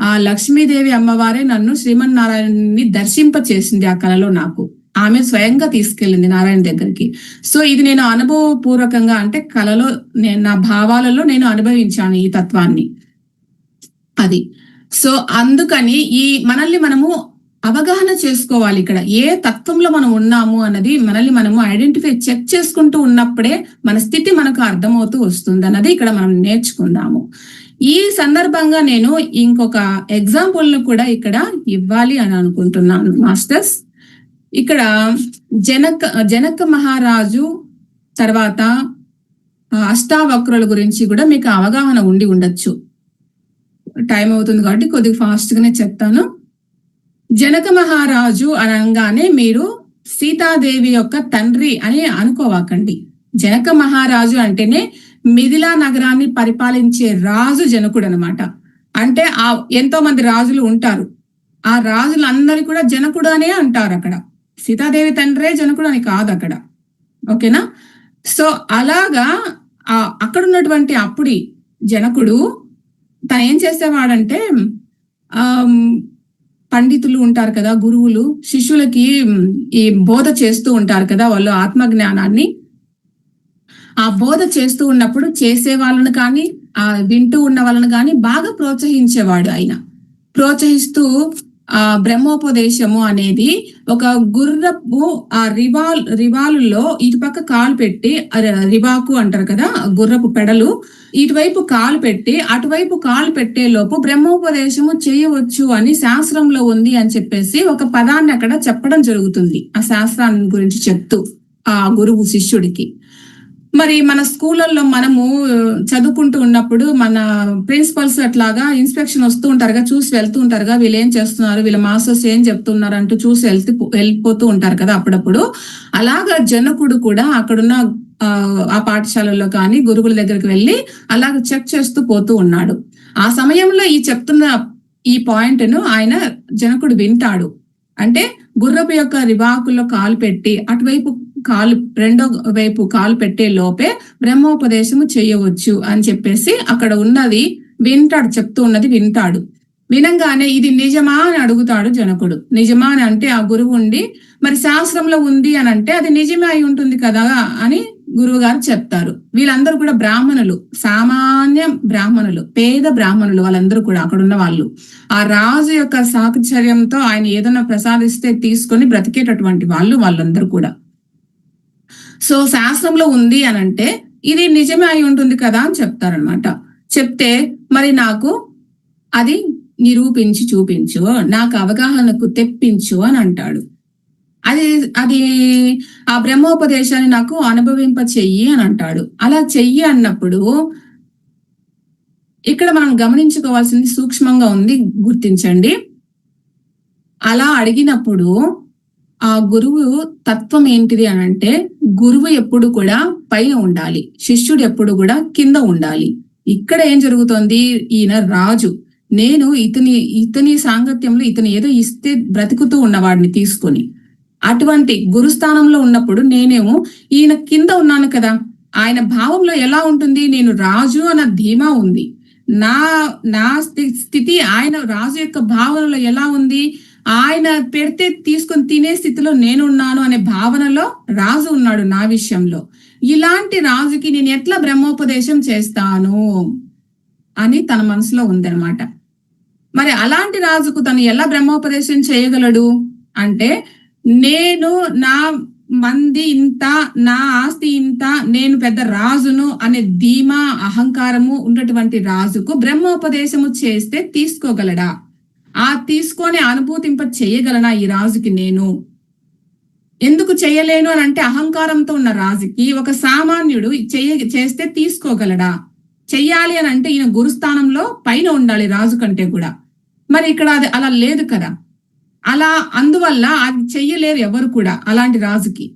ఆ లక్ష్మీదేవి అమ్మవారే నన్ను శ్రీమన్నారాయణని దర్శింప చేసింది. ఆ కలలో నాకు ఆమె స్వయంగా తీసుకెళ్ళింది నారాయణ దగ్గరికి. సో ఇది నేను అనుభవపూర్వకంగా, అంటే కలలో నా భావాలలో నేను అనుభవించాను ఈ తత్వాన్ని. అది సో అందుకని మనల్ని మనము అవగాహన చేసుకోవాలి. ఇక్కడ ఏ తత్వంలో మనం ఉన్నాము అన్నది మనల్ని మనము చెక్ చేసుకుంటూ ఉన్నప్పుడే మన స్థితి మనకు అర్థమవుతూ వస్తుంది అన్నది ఇక్కడ మనం నేర్చుకుందాము. ఈ సందర్భంగా నేను ఇంకొక ఎగ్జాంపుల్ ను కూడా ఇక్కడ ఇవ్వాలి అని అనుకుంటున్నాను మాస్టర్స్. ఇక్కడ జనక మహారాజు తర్వాత అష్టావక్రుల గురించి కూడా మీకు అవగాహన ఉండి ఉండొచ్చు. టైం అవుతుంది కాబట్టి కొద్దిగా ఫాస్ట్ గానే చెప్తాను. జనక మహారాజు అనగానే మీరు సీతాదేవి యొక్క తండ్రి అని అనుకోవాకండి. జనక మహారాజు అంటేనే మిథిలా నగరాన్ని పరిపాలించే రాజు జనకుడు అనమాట. అంటే ఎంతో మంది రాజులు ఉంటారు, ఆ రాజులందరూ కూడా జనకుడు అనే అంటారు. అక్కడ సీతాదేవి తండ్రే జనకుడు అని కాదు అక్కడ, ఓకేనా? సో అలాగా అక్కడ ఉన్నటువంటి అప్పుడి జనకుడు తను ఏం చేసేవాడంటే, పండితులు ఉంటారు కదా, గురువులు శిష్యులకి ఈ బోధ చేస్తూ ఉంటారు కదా, వాళ్ళు ఆత్మజ్ఞానాన్ని ఆ బోధ చేస్తూ ఉన్నప్పుడు చేసే వాళ్ళను కానీ వింటూ ఉన్న వాళ్ళను కానీ బాగా ప్రోత్సహించేవాడు. ఆయన ప్రోత్సహిస్తూ బ్రహ్మోపదేశము అనేది ఒక గుర్రపు రివాలులో ఇటుపక్క కాలు పెట్టి, రివాకు అంటారు కదా గుర్రపు పెడలు, ఇటువైపు కాలు పెట్టి అటువైపు కాలు పెట్టే లోపు బ్రహ్మోపదేశము చేయవచ్చు అని శాస్త్రంలో ఉంది అని చెప్పేసి ఒక పదాన్ని అక్కడ చెప్పడం జరుగుతుంది. ఆ శాస్త్రాన్ని గురించి చెప్తూ ఆ గురువు శిష్యుడికి. మరి మన స్కూళ్ళల్లో మనము చదువుకుంటూ ఉన్నప్పుడు మన ప్రిన్సిపల్స్ అట్లాగా ఇన్స్పెక్షన్ వస్తూ ఉంటారుగా, చూసి వెళ్తూ ఉంటారుగా, వీళ్ళు ఏం చేస్తున్నారు, వీళ్ళ మాస్టర్స్ ఏం చెప్తున్నారు అంటూ చూసి వెళ్ళిపోతూ ఉంటారు కదా అప్పుడప్పుడు. అలాగా జనకుడు కూడా అక్కడున్న ఆ పాఠశాలలో కానీ గురువుల దగ్గరికి వెళ్ళి అలాగ చెక్ చేస్తూ పోతూ ఉన్నాడు. ఆ సమయంలో చెప్తున్న ఈ పాయింట్ ను ఆయన జనకుడు వింటాడు. అంటే గుర్రపు యొక్క రివాకుల్లో కాలు పెట్టి అటువైపు రెండో వైపు కాలు పెట్టే లోపే బ్రహ్మోపదేశము చేయవచ్చు అని చెప్పేసి అక్కడ ఉన్నది వింటాడు, చెప్తూ ఉన్నది వింటాడు. వినంగానే ఇది నిజమా అని అడుగుతాడు జనకుడు. నిజమా అని అంటే ఆ గురువు ఉండి, మరి శాస్త్రంలో ఉంది అని అంటే అది నిజమే అయి ఉంటుంది కదా అని గురువు గారు చెప్తారు. వీళ్ళందరూ కూడా బ్రాహ్మణులు, సామాన్య బ్రాహ్మణులు, పేద బ్రాహ్మణులు, వాళ్ళందరూ కూడా అక్కడ ఉన్న వాళ్ళు. ఆ రాజు యొక్క సాహచర్యంతో ఆయన ఏదైనా ప్రసాదిస్తే తీసుకొని బ్రతికేటటువంటి వాళ్ళందరూ కూడా. సో శాస్త్రంలో ఉంది అని అంటే ఇది నిజమే అయి ఉంటుంది కదా అని చెప్తారనమాట. చెప్తే మరి నాకు అది నిరూపించి చూపించు, నాకు అవగాహనకు తెప్పించు అని అంటాడు. అది ఆ బ్రహ్మోపదేశాన్ని నాకు అనుభవింప చెయ్యి అని అంటాడు. అలా చెయ్యి అన్నప్పుడు ఇక్కడ మనం గమనించుకోవాల్సింది సూక్ష్మంగా ఉంది, గుర్తించండి. అలా అడిగినప్పుడు ఆ గురువు తత్వం ఏంటిది అని అంటే, గురువు ఎప్పుడు కూడా పైన ఉండాలి, శిష్యుడు ఎప్పుడు కూడా కింద ఉండాలి. ఇక్కడ ఏం జరుగుతోంది, ఈయన రాజు, నేను ఇతని సాంగత్యంలో ఇతను ఏదో ఇస్తే బ్రతుకుతూ ఉన్నవాడిని తీసుకొని, అటువంటి గురుస్థానంలో ఉన్నప్పుడు నేనేమో ఈయన కింద ఉన్నాను కదా. ఆయన భావంలో ఎలా ఉంటుంది, నేను రాజు అన్న ధీమా ఉంది. నా స్థితి ఆయన రాజు యొక్క భావనలో ఎలా ఉంది, ఆయన పెడితే తీసుకొని తినే స్థితిలో నేను ఉన్నాను అనే భావనలో రాజు ఉన్నాడు నా విషయంలో. ఇలాంటి రాజుకి నేను ఎట్లా బ్రహ్మోపదేశం చేస్తాను అని తన మనసులో ఉందన్నమాట. మరి అలాంటి రాజుకు తను ఎలా బ్రహ్మోపదేశం చేయగలడు అంటే, నేను నా మంది ఇంత, నా ఆస్తి ఇంత, నేను పెద్ద రాజును అనే ధీమా అహంకారము ఉన్నటువంటి రాజుకు బ్రహ్మోపదేశము చేస్తే తీసుకోగలడా, ఆ తీసుకొని అనుభూతింప చేయగలనా ఈ రాజుకి నేను? ఎందుకు చేయలేను అని అంటే, అహంకారంతో ఉన్న రాజుకి ఒక సామాన్యుడు చేస్తే తీసుకోగలడా? చెయ్యాలి అని అంటే ఈయన గురుస్థానంలో పైన ఉండాలి రాజు కంటే కూడా. మరి ఇక్కడ అది అలా లేదు కదా. అలా అందువల్ల అది చెయ్యలేరు ఎవరు కూడా. అలాంటి రాజుకి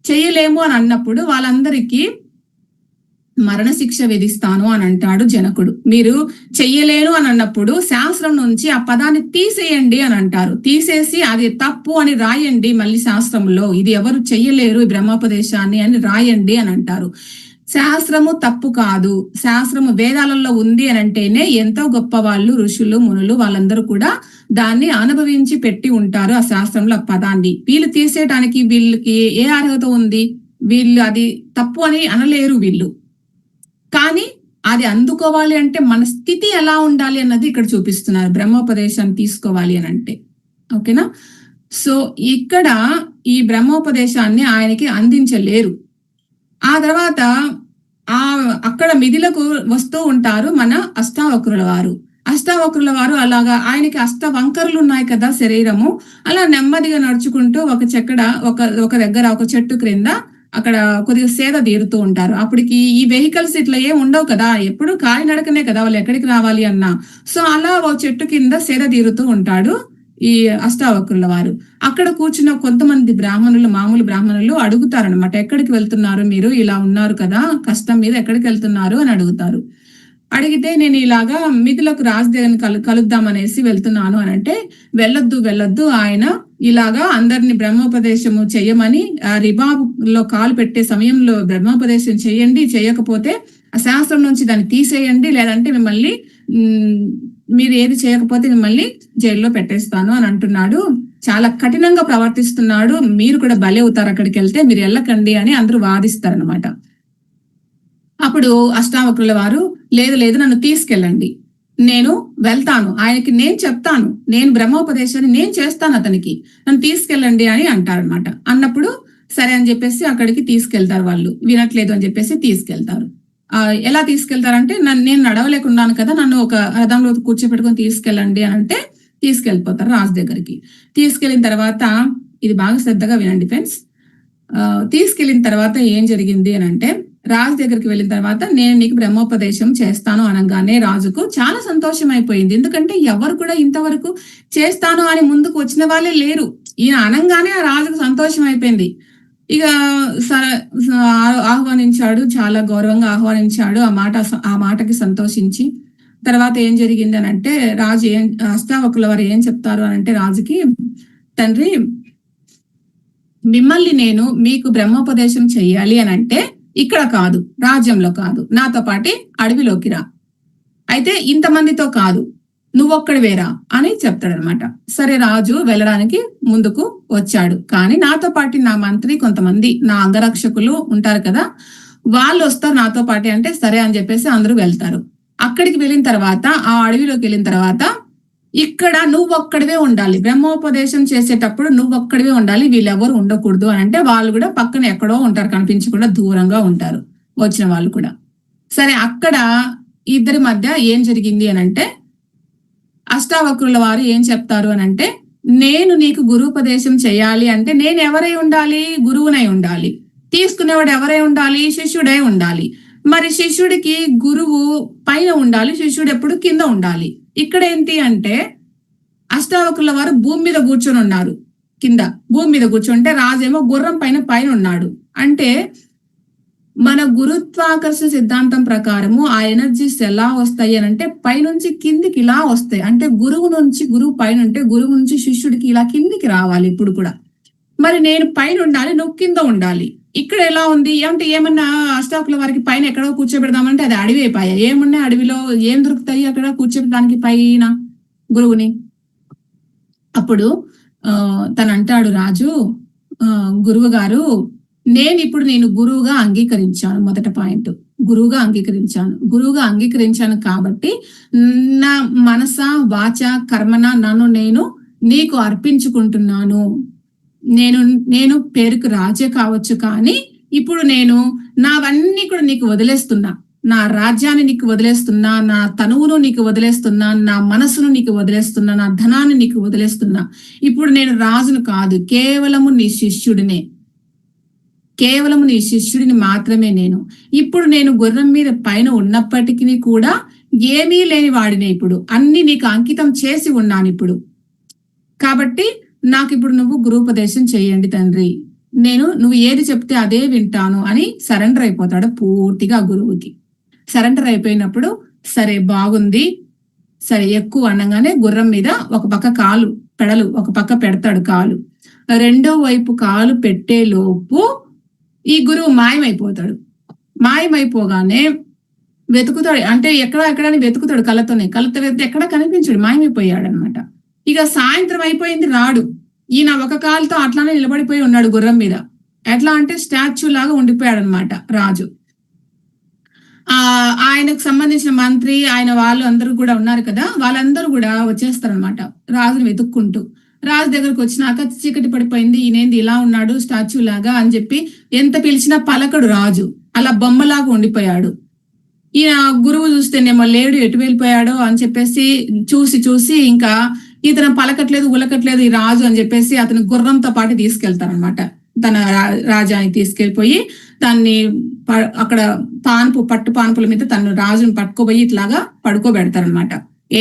చెయ్యలేము అని అన్నప్పుడు వాళ్ళందరికీ మరణశిక్ష విధిస్తాను అని అంటాడు జనకుడు. మీరు చెయ్యలేను అని అన్నప్పుడు శాస్త్రం నుంచి ఆ పదాన్ని తీసేయండి అని అంటారు. తీసేసి అది తప్పు అని రాయండి మళ్ళీ శాస్త్రంలో, ఇది ఎవరు చెయ్యలేరు ఈ బ్రహ్మోపదేశాన్ని అని రాయండి అని అంటారు. శాస్త్రము తప్పు కాదు, శాస్త్రము వేదాలలో ఉంది అని అంటేనే ఎంతో గొప్ప వాళ్ళు, ఋషులు మునులు వాళ్ళందరూ కూడా దాన్ని అనుభవించి పెట్టి ఉంటారు ఆ శాస్త్రంలో ఆ పదాన్ని. వీళ్ళు తీసేయడానికి వీళ్ళకి ఏ అర్హత ఉంది? వీళ్ళు అది తప్పు అని అనలేరు వీళ్ళు. కానీ అది అందుకోవాలి అంటే మన స్థితి ఎలా ఉండాలి అన్నది ఇక్కడ చూపిస్తున్నారు బ్రహ్మోపదేశాన్ని తీసుకోవాలి అని అంటే. ఓకేనా? సో ఇక్కడ ఈ బ్రహ్మోపదేశాన్ని ఆయనకి అందించలేరు. ఆ తర్వాత అక్కడ మిథిలకు వస్తూ ఉంటారు మన అష్టావక్రుల వారు. అష్టావక్రుల వారు అలాగా, ఆయనకి అష్టవంకరులు ఉన్నాయి కదా శరీరము, అలా నెమ్మదిగా నడుచుకుంటూ ఒక దగ్గర ఒక చెట్టు క్రింద అక్కడ కొద్దిగా సేద తీరుతూ ఉంటారు. అప్పటికి ఈ వెహికల్స్ ఇట్లా ఏం ఉండవు కదా, ఎప్పుడు కాలినడకనే కదా వాళ్ళు ఎక్కడికి రావాలి అన్నా. సో అలా ఒక చెట్టు కింద సేద తీరుతూ ఉంటాడు ఈ అష్టావక్రుల వారు. అక్కడ కూర్చున్న కొంతమంది బ్రాహ్మణులు, మామూలు బ్రాహ్మణులు అడుగుతారనమాట, ఎక్కడికి వెళ్తున్నారు మీరు, ఇలా ఉన్నారు కదా కష్టం మీద ఎక్కడికి వెళ్తున్నారు అని అడుగుతారు. అడిగితే నేను ఇలాగా మిథులకు రాజుదేవిని కలుద్దామనేసి వెళ్తున్నాను అని అంటే, వెళ్ళొద్దు, ఆయన ఇలాగా అందరిని బ్రహ్మోపదేశము చెయ్యమని రిబాబులో కాలు పెట్టే సమయంలో బ్రహ్మోపదేశం చెయ్యండి, చేయకపోతే ఆ శాస్త్రం నుంచి దాన్ని తీసేయండి, లేదంటే మిమ్మల్ని మీరు ఏది చేయకపోతే మిమ్మల్ని జైల్లో పెట్టేస్తాను అని అంటున్నాడు. చాలా కఠినంగా ప్రవర్తిస్తున్నాడు, మీరు కూడా బలి అవుతారు అక్కడికి వెళ్తే, మీరు వెళ్ళకండి అని అందరూ వాదిస్తారనమాట. అప్పుడు అష్టావక్రుల వారు, లేదు నన్ను తీసుకెళ్ళండి, నేను వెళ్తాను, ఆయనకి నేను చెప్తాను, నేను బ్రహ్మోపదేశాన్ని నేను చేస్తాను, అతనికి నన్ను తీసుకెళ్ళండి అని అంటారనమాట. అన్నప్పుడు సరే అని చెప్పేసి అక్కడికి తీసుకెళ్తారు. వాళ్ళు వినట్లేదు అని చెప్పేసి తీసుకెళ్తారు. ఎలా తీసుకెళ్తారంటే, నేను నడవలేకున్నాను కదా, నన్ను ఒక రథంలో కూర్చోపెట్టుకొని తీసుకెళ్ళండి అని అంటే తీసుకెళ్ళిపోతారు రాజు దగ్గరికి. తీసుకెళ్ళిన తర్వాత ఇది బాగా శ్రద్ధగా వినండి ఫ్రెండ్స్. తీసుకెళ్ళిన తర్వాత ఏం జరిగింది అని అంటే, రాజు దగ్గరికి వెళ్ళిన తర్వాత నేను నీకు బ్రహ్మోపదేశం చేస్తాను అనగానే రాజుకు చాలా సంతోషం అయిపోయింది. ఎందుకంటే ఎవరు కూడా ఇంతవరకు చేస్తాను అని ముందుకు వచ్చిన వాళ్ళే లేరు. ఈయన అనగానే ఆ రాజుకు సంతోషం అయిపోయింది. ఇక ఆహ్వానించాడు, చాలా గౌరవంగా ఆహ్వానించాడు. ఆ మాటకి సంతోషించి తర్వాత ఏం జరిగింది అని అంటే, రాజు అష్టావక్రుల వారు ఏం చెప్తారు అని అంటే రాజుకి, తండ్రి మిమ్మల్ని నేను మీకు బ్రహ్మోపదేశం చెయ్యాలి అని అంటే ఇక్కడ కాదు, రాజ్యంలో కాదు, నాతో పాటి అడవిలోకి రా, అయితే ఇంతమందితో కాదు, నువ్వొక్కడివేరా అని చెప్తాడనమాట. సరే రాజు వెళ్ళడానికి ముందుకు వచ్చాడు. కానీ నాతో పాటు నా మంత్రి, కొంతమంది నా అంగరక్షకులు ఉంటారు కదా, వాళ్ళు వస్తారు నాతో పాటు అంటే సరే అని చెప్పేసి అందరూ వెళ్తారు. అక్కడికి వెళ్ళిన తర్వాత, ఆ అడవిలోకి వెళ్ళిన తర్వాత, ఇక్కడ నువ్వొక్కడివే ఉండాలి, బ్రహ్మోపదేశం చేసేటప్పుడు నువ్వొక్కడివే ఉండాలి, వీళ్ళెవరు ఉండకూడదు అని అంటే వాళ్ళు కూడా పక్కన ఎక్కడో ఉంటారు, కనిపించకుండా దూరంగా ఉంటారు వచ్చిన వాళ్ళు కూడా. సరే అక్కడ ఇద్దరి మధ్య ఏం జరిగింది అని అంటే, అష్టావక్రుల వారు ఏం చెప్తారు అని అంటే, నేను నీకు గురుపదేశం చేయాలి అంటే నేను ఎవరై ఉండాలి, గురువునై ఉండాలి, తీసుకునేవాడు ఎవరై ఉండాలి, శిష్యుడై ఉండాలి. మరి శిష్యుడికి గురువు పైన ఉండాలి, శిష్యుడు ఎప్పుడు కింద ఉండాలి. ఇక్కడ ఏంటి అంటే, అష్టావక్రుల వారు భూమి మీద కూర్చొని ఉన్నారు, కింద భూమి మీద కూర్చుంటే రాజేమో గుర్రం పైన ఉన్నాడు. అంటే మన గురుత్వాకర్షణ సిద్ధాంతం ప్రకారము ఆ ఎనర్జీస్ ఎలా వస్తాయి అని అంటే పైనుంచి కిందికి ఇలా వస్తాయి. అంటే గురువు పైన ఉంటే గురువు నుంచి శిష్యుడికి ఇలా కిందికి రావాలి ఇప్పుడు కూడా. మరి నేను పైన ఉండాలి, నువ్వు కింద ఉండాలి. ఇక్కడ ఎలా ఉంది అంటే ఏమన్నా అష్టాకుల వారికి పైన ఎక్కడో కూర్చోబెడదామంటే అది అడవి అయిపోయా. ఏమున్నా అడవిలో ఏం దొరుకుతాయి అక్కడ కూర్చోబెట్టడానికి పైన గురువుని. అప్పుడు తను అంటాడు రాజు, గురువు గారు నేను ఇప్పుడు గురువుగా అంగీకరించాను. మొదట పాయింట్, గురువుగా అంగీకరించాను కాబట్టి నా మనస వాచ కర్మన నన్ను నేను నీకు అర్పించుకుంటున్నాను. నేను పేరుకు రాజే కావచ్చు, కానీ ఇప్పుడు నేను నావన్నీ కూడా నీకు వదిలేస్తున్నా. నా రాజ్యాన్ని నీకు వదిలేస్తున్నా, నా తనువును నీకు వదిలేస్తున్నా, నా మనసును నీకు వదిలేస్తున్నా, నా ధనాన్ని నీకు వదిలేస్తున్నా. ఇప్పుడు నేను రాజును కాదు, కేవలము నీ శిష్యుడిని మాత్రమే నేను. ఇప్పుడు నేను గుర్రం మీద పైన ఉన్నప్పటికీ కూడా ఏమీ లేని వాడినే. ఇప్పుడు అన్ని నీకు అంకితం చేసి ఉన్నాను ఇప్పుడు. కాబట్టి నాకు ఇప్పుడు నువ్వు గురూపదేశం చేయండి తండ్రి, నువ్వు ఏది చెప్తే అదే వింటాను అని సరెండర్ అయిపోతాడు పూర్తిగా గురువుకి. సరెండర్ అయిపోయినప్పుడు సరే బాగుంది, సరే ఎక్కువ అనగానే గుర్రం మీద ఒక పక్క పెడలు ఒక పక్క పెడతాడు కాలు. రెండో వైపు కాలు పెట్టేలోపు ఈ గురువు మాయమైపోతాడు. మాయమైపోగానే వెతుకుతాడు, అంటే ఎక్కడని వెతుకుతాడు కళ్ళతో వెతికి ఎక్కడ కనిపించాడు, మాయమైపోయాడు అనమాట. ఇక సాయంత్రం అయిపోయింది, రాడు. ఈయన ఒక కాలుతో అట్లానే నిలబడిపోయి ఉన్నాడు గుర్రం మీద. ఎట్లా అంటే స్టాచ్యూ లాగా ఉండిపోయాడు అనమాట రాజు. ఆయనకు సంబంధించిన మంత్రి ఆయన వాళ్ళు అందరూ కూడా ఉన్నారు కదా, వాళ్ళందరూ కూడా వచ్చేస్తారనమాట రాజుని వెతుక్కుంటూ. రాజు దగ్గరకు వచ్చినాక చీకటి పడిపోయింది, ఈయనేంది ఇలా ఉన్నాడు స్టాచ్యూ లాగా అని చెప్పి ఎంత పిలిచినా పలకడు రాజు, అలా బొమ్మలాగా ఉండిపోయాడు. ఈయన గురువు చూస్తేనేమో లేడు, ఎటు వెళ్ళిపోయాడో అని చెప్పేసి చూసి ఇంకా ఇతను పలకట్లేదు ఉలకట్లేదు ఈ రాజు అని చెప్పేసి అతను గుర్రంతో పాటు తీసుకెళ్తారనమాట. తన రాజాని తీసుకెళ్లిపోయి దాన్ని అక్కడ పట్టు పానుపుల మీద తను రాజుని పట్టుకోబోయి ఇట్లాగా పడుకోబెడతారనమాట.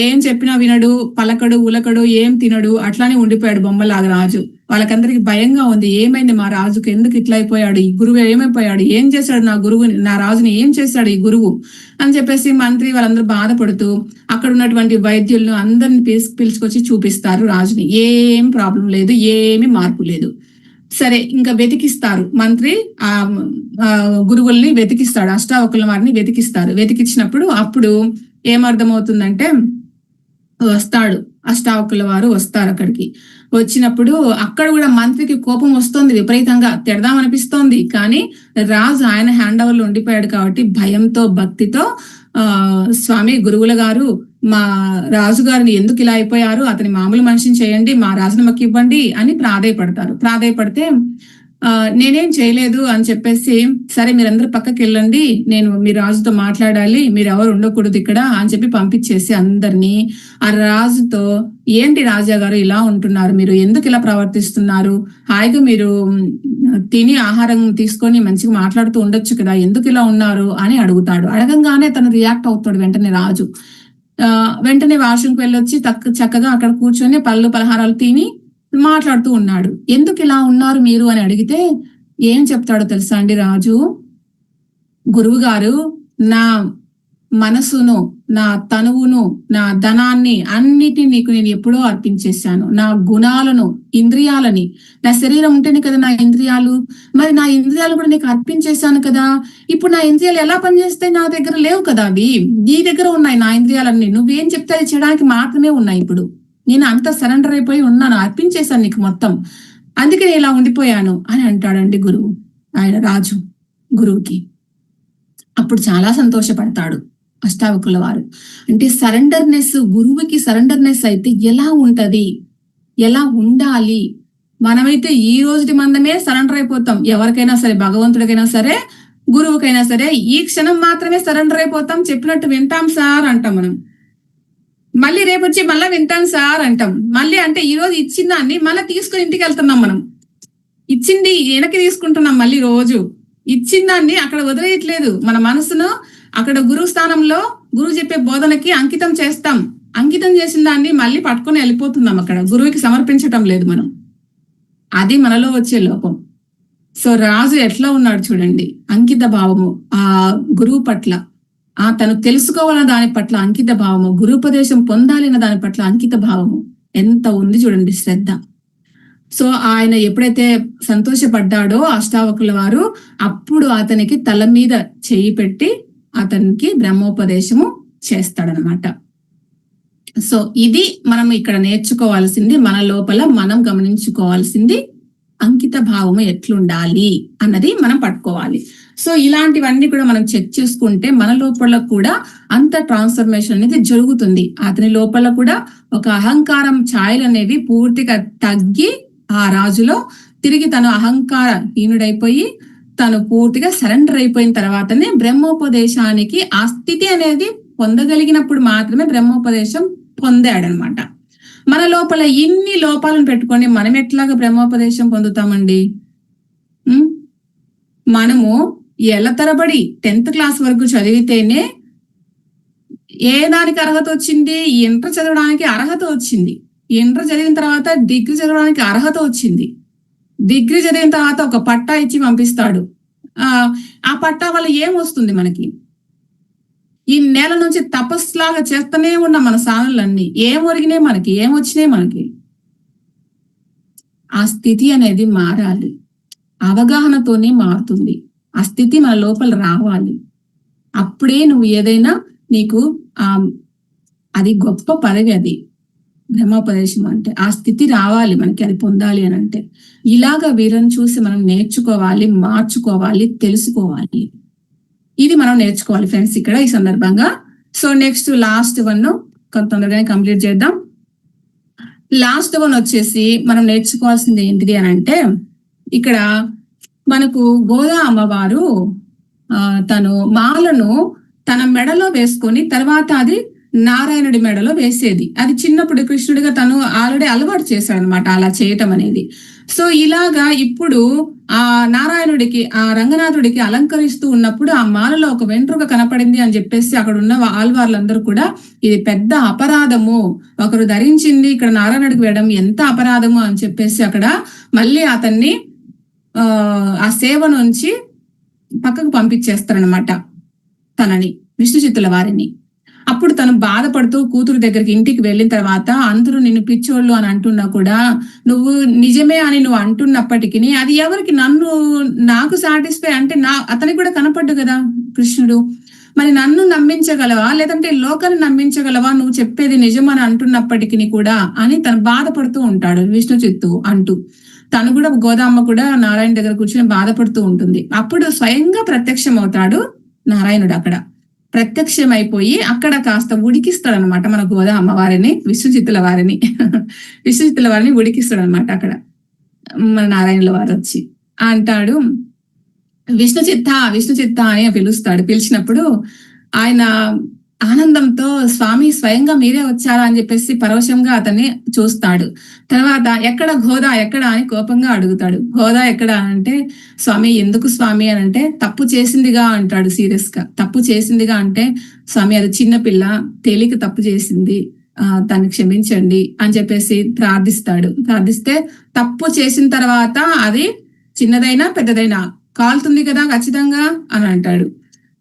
ఏం చెప్పినా వినడు, పలకడు ఉలకడు, ఏం తినడు, అట్లానే ఉండిపోయాడు బొమ్మలాగా రాజు. వాళ్ళకందరికి భయంగా ఉంది, ఏమైంది మా రాజుకు, ఎందుకు ఇట్లా అయిపోయాడు, ఈ గురువు ఏమైపోయాడు, ఏం చేశాడు నా రాజుని ఏం చేశాడు ఈ గురువు అని చెప్పేసి మంత్రి వాళ్ళందరూ బాధపడుతూ అక్కడ ఉన్నటువంటి వైద్యులను అందరిని పిలుచుకొచ్చి చూపిస్తారు రాజుని. ఏం ప్రాబ్లం లేదు, ఏమి మార్పు లేదు. సరే ఇంకా వెతికిస్తారు మంత్రి ఆ గురువుల్ని వెతికిస్తాడు, అష్టావకుల వారిని వెతికిస్తారు. వెతికించినప్పుడు అప్పుడు ఏమర్థమవుతుందంటే వస్తాడు అష్టావకుల వారు వస్తారు అక్కడికి. వచ్చినప్పుడు అక్కడ కూడా మంత్రికి కోపం వస్తుంది, విపరీతంగా తిడదామనిపిస్తోంది. కానీ రాజు ఆయన హ్యాండ్ ఓవర్ లో ఉండిపోయాడు కాబట్టి భయంతో భక్తితో స్వామి గురువుల గారు మా రాజుగారిని ఎందుకు ఇలా అయిపోయారు, అతని మామూలు మనిషిని చేయండి, మా రాజుని మాకు ఇవ్వండి అని ప్రాధేయపడితే నేనేం చేయలేదు అని చెప్పేసి సరే మీరందరూ పక్కకి వెళ్ళండి, నేను మీ రాజుతో మాట్లాడాలి, మీరు ఎవరు ఉండకూడదు ఇక్కడ అని చెప్పి పంపించేసి అందరినీ ఆ రాజుతో ఏంటి రాజా గారు ఇలా ఉంటున్నారు, మీరు ఎందుకు ఇలా ప్రవర్తిస్తున్నారు, హాయిగా మీరు తిని ఆహారం తీసుకొని మంచిగా మాట్లాడుతూ ఉండొచ్చు కదా, ఎందుకు ఇలా ఉన్నారు అని అడుగుతాడు. అడగంగానే తను రియాక్ట్ అవుతాడు వెంటనే రాజు. వెంటనే వాష్రూమ్కి వెళ్ళొచ్చి చక్కగా అక్కడ కూర్చొని పళ్ళు పలహారాలు తిని మాట్లాడుతూ ఉన్నాడు. ఎందుకు ఇలా ఉన్నారు మీరు అని అడిగితే ఏం చెప్తాడో తెలుసా అండి రాజు, గురువు గారు నా మనసును, నా తనువును, నా ధనాన్ని అన్నిటిని నీకు నేను ఎప్పుడో అర్పించేశాను. నా గుణాలను, ఇంద్రియాలని, నా శరీరం ఉంటేనే కదా నా ఇంద్రియాలు, మరి నా ఇంద్రియాలు కూడా నీకు అర్పించేశాను కదా. ఇప్పుడు నా ఇంద్రియాలు ఎలా పనిచేస్తాయి, నా దగ్గర లేవు కదా, అవి నీ దగ్గర ఉన్నాయి నా ఇంద్రియాలన్నీ, నువ్వేం చెప్తే అది చేయడానికి మాత్రమే ఉన్నాయి. ఇప్పుడు నేను అంత సరెండర్ అయిపోయి ఉన్నాను, అర్పించేశాను నీకు మొత్తం, అందుకే నేను ఇలా ఉండిపోయాను అని అంటాడండి గురువు. ఆయన రాజు గురువుకి అప్పుడు చాలా సంతోషపడతాడు అష్టావకుల వారు. అంటే సరెండర్నెస్, గురువుకి సరెండర్నెస్ అయితే ఎలా ఉంటది, ఎలా ఉండాలి. మనమైతే ఈ రోజుటి మందమే సరెండర్ అయిపోతాం, ఎవరికైనా సరే, భగవంతుడికైనా సరే, గురువుకైనా సరే, ఈ క్షణం మాత్రమే సరెండర్ అయిపోతాం. చెప్పినట్టు వింటాం సార్ అంటాం మనం, మళ్ళీ రేపు వచ్చి మళ్ళీ వింటాం సార్ అంటాం. మళ్ళీ అంటే ఈ రోజు ఇచ్చిన దాన్ని మళ్ళీ తీసుకుని ఇంటికి వెళ్తున్నాం, మనం ఇచ్చింది వెనక్కి తీసుకుంటున్నాం, మళ్ళీ రోజు ఇచ్చిన దాన్ని అక్కడ వదిలేయట్లేదు. మన మనసును అక్కడ గురువు స్థానంలో గురువు చెప్పే బోధనకి అంకితం చేస్తాం. అంకితం చేసిన దాన్ని మళ్ళీ పట్టుకొని వెళ్ళిపోతున్నాం, అక్కడ గురువుకి సమర్పించటం లేదు మనం. అది మనలో వచ్చే లోపం. సో రాజు ఎట్లా ఉన్నాడు చూడండి, అంకిత భావము ఆ గురువు పట్ల, తను తెలుసుకోవాలన్న దాని పట్ల అంకిత భావము, గురుపదేశం పొందాలన్న దాని పట్ల అంకిత భావము ఎంత ఉంది చూడండి, శ్రద్ధ. సో ఆయన ఎప్పుడైతే సంతోషపడ్డాడో అష్టావకుల వారు, అప్పుడు అతనికి తల మీద చేయి పెట్టి అతనికి బ్రహ్మోపదేశము చేస్తాడనమాట. సో ఇది మనం ఇక్కడ నేర్చుకోవాల్సింది, మన లోపల మనం గమనించుకోవాల్సింది అంకిత భావము ఎట్లుండాలి అన్నది మనం పట్టుకోవాలి. సో ఇలాంటివన్నీ కూడా మనం చెక్ చేసుకుంటే మన లోపల కూడా అంత ట్రాన్స్ఫర్మేషన్ అనేది జరుగుతుంది. అతని లోపల కూడా ఒక అహంకారం ఛాయలు అనేవి పూర్తిగా తగ్గి ఆ రాజులో తిరిగి తను అహంకారహీనుడైపోయి తను పూర్తిగా సరెండర్ అయిపోయిన తర్వాతనే బ్రహ్మోపదేశానికి ఆ స్థితి అనేది పొందగలిగినప్పుడు మాత్రమే బ్రహ్మోపదేశం పొందాడనమాట. మన లోపల ఇన్ని లోపాలను పెట్టుకొని మనం ఎట్లాగా బ్రహ్మోపదేశం పొందుతామండి? మనము ఏళ్ల తరబడి 10th క్లాస్ వరకు చదివితేనే ఏ దానికి అర్హత వచ్చింది? ఇంటర్ చదవడానికి అర్హత వచ్చింది. ఇంటర్ చదివిన తర్వాత డిగ్రీ చదవడానికి అర్హత వచ్చింది. డిగ్రీ చదివిన తర్వాత ఒక పట్టా ఇచ్చి పంపిస్తాడు. ఆ పట్టా వల్ల ఏం వస్తుంది మనకి? ఈ నెల నుంచి తపస్సులాగా చేస్తూనే ఉన్న మన సాధనలన్నీ ఏం ఒరిగినాయి మనకి? ఏం వచ్చినాయి మనకి? ఆ స్థితి అనేది మారాలి. అవగాహనతోనే మారుతుంది. ఆ స్థితి మన లోపల రావాలి. అప్పుడే నువ్వు ఏదైనా నీకు అది గొప్ప పదవి, అది బ్రహ్మోపదేశం అంటే. ఆ స్థితి రావాలి మనకి, అది పొందాలి అని అంటే. ఇలాగా వీళ్ళని చూసి మనం నేర్చుకోవాలి, మార్చుకోవాలి, తెలుసుకోవాలి. ఇది మనం నేర్చుకోవాలి ఫ్రెండ్స్ ఇక్కడ ఈ సందర్భంగా. సో నెక్స్ట్ లాస్ట్ వన్ కొంత తొందరగానే కంప్లీట్ చేద్దాం. లాస్ట్ వన్ వచ్చేసి మనం నేర్చుకోవాల్సింది ఏంటిది అని అంటే, ఇక్కడ మనకు గోదా అమ్మవారు తను మాలను తన మెడలో వేసుకొని తర్వాత అది నారాయణుడి మెడలో వేసేది. అది చిన్నప్పుడు కృష్ణుడిగా తను ఆల్రెడీ అలవాటు చేశాడు అనమాట అలా చేయటం అనేది. సో ఇలాగా ఇప్పుడు ఆ నారాయణుడికి, ఆ రంగనాథుడికి అలంకరిస్తూ ఉన్నప్పుడు ఆ మాలలో ఒక వెంట్రుక కనపడింది అని చెప్పేసి అక్కడ ఉన్న ఆళ్వార్లందరూ కూడా ఇది పెద్ద అపరాధము, ఒకరు ధరించింది ఇక్కడ నారాయణుడికి వేయడం ఎంత అపరాధము అని చెప్పేసి అక్కడ మళ్ళీ అతన్ని ఆ సేవ నుంచి పక్కకు పంపించేస్తారనమాట తనని, విష్ణుచిత్తుల వారిని. అప్పుడు తను బాధపడుతూ కూతురు దగ్గరికి ఇంటికి వెళ్ళిన తర్వాత అందరూ నిన్ను పిచ్చోళ్ళు అని అంటున్నా కూడా నువ్వు నిజమే అని నువ్వు అంటున్నప్పటికీ అది ఎవరికి? నాకు సాటిస్ఫై అంటే అతనికి కూడా కనపడ్డు కదా కృష్ణుడు. మరి నన్ను నమ్మించగలవా లేదంటే లోకాన్ని నమ్మించగలవా నువ్వు చెప్పేది నిజమని అంటున్నప్పటికీ కూడా అని తను బాధపడుతూ ఉంటాడు విష్ణుచిత్తు అంటూ. తను కూడా గోదామ్మ కూడా నారాయణ దగ్గర కూర్చొని బాధపడుతూ ఉంటుంది. అప్పుడు స్వయంగా ప్రత్యక్షం అవుతాడు నారాయణుడు. అక్కడ ప్రత్యక్షమైపోయి అక్కడ కాస్త ఉడికిస్తాడు అనమాట మన గోదా అమ్మవారిని, విష్ణుచిత్తుల వారిని ఉడికిస్తాడు అనమాట. అక్కడ మన నారాయణుల వారు వచ్చి అంటాడు, విష్ణుచిత్త అని పిలుస్తాడు. పిలిచినప్పుడు ఆయన ఆనందంతో స్వామి స్వయంగా మీరే వచ్చారా అని చెప్పేసి పరవశంగా అతన్ని చూస్తాడు. తర్వాత ఎక్కడ గోదా ఎక్కడ అని కోపంగా అడుగుతాడు. గోదా ఎక్కడ అంటే, స్వామి ఎందుకు స్వామి అని అంటే, తప్పు చేసిందిగా అంటాడు సీరియస్ గా. తప్పు చేసిందిగా అంటే, స్వామి అది చిన్నపిల్ల తేలిక తప్పు చేసింది, తను క్షమించండి అని చెప్పేసి ప్రార్థిస్తే తప్పు చేసిన తర్వాత అది చిన్నదైనా పెద్దదైనా కాలుతుంది కదా ఖచ్చితంగా అని అంటాడు.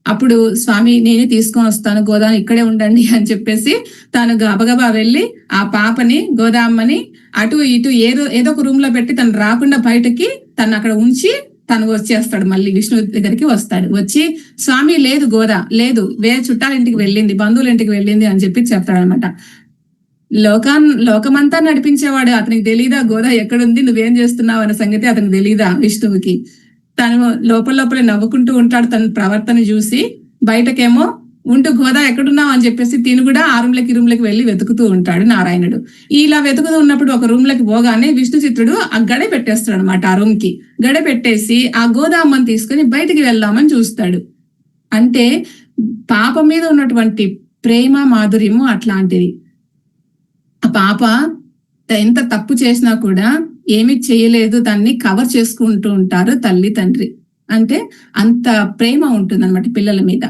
అప్పుడు స్వామి నేనే తీసుకొని వస్తాను, గోదాని ఇక్కడే ఉండండి అని చెప్పేసి తాను గబగబా వెళ్ళి ఆ పాపని గోదామ్మని అటు ఇటు ఏదో ఒక రూమ్ లో పెట్టి తను రాకుండా బయటకి తను అక్కడ ఉంచి తను వచ్చేస్తాడు. మళ్ళీ విష్ణు దగ్గరికి వస్తాడు. వచ్చి స్వామి లేదు గోదా లేదు, వేరే చుట్టాల ఇంటికి వెళ్ళింది, బంధువుల ఇంటికి వెళ్ళింది అని చెప్పి చెప్తాడనమాట. లోకమంతా నడిపించేవాడు, అతనికి తెలీదా గోదా ఎక్కడుంది, నువ్వేం చేస్తున్నావు అనే సంగతి అతనికి తెలీదా విష్ణువుకి? తను లోపలే నవ్వుకుంటూ ఉంటాడు తన ప్రవర్తన చూసి. బయటకేమో ఉంటూ గోదా ఎక్కడున్నావు అని చెప్పేసి తిను కూడా ఆ రూమ్లకి వెళ్ళి వెతుకుతూ ఉంటాడు నారాయణుడు. ఇలా వెతుకుతూ ఉన్నప్పుడు ఒక రూమ్ లకి పోగానే విష్ణుచిత్తుడు ఆ గడె పెట్టేస్తాడు అనమాట. ఆ రూమ్ కి గడె పెట్టేసి ఆ గోదామ్మని తీసుకుని బయటికి వెళ్దామని చూస్తాడు. అంటే పాప మీద ఉన్నటువంటి ప్రేమ మాధుర్యము అట్లాంటిది. ఆ పాప ఎంత తప్పు చేసినా కూడా ఏమి చేయలేదు, దాన్ని కవర్ చేసుకుంటూ ఉంటారు తల్లి తండ్రి. అంటే అంత ప్రేమ ఉంటుంది అనమాట పిల్లల మీద.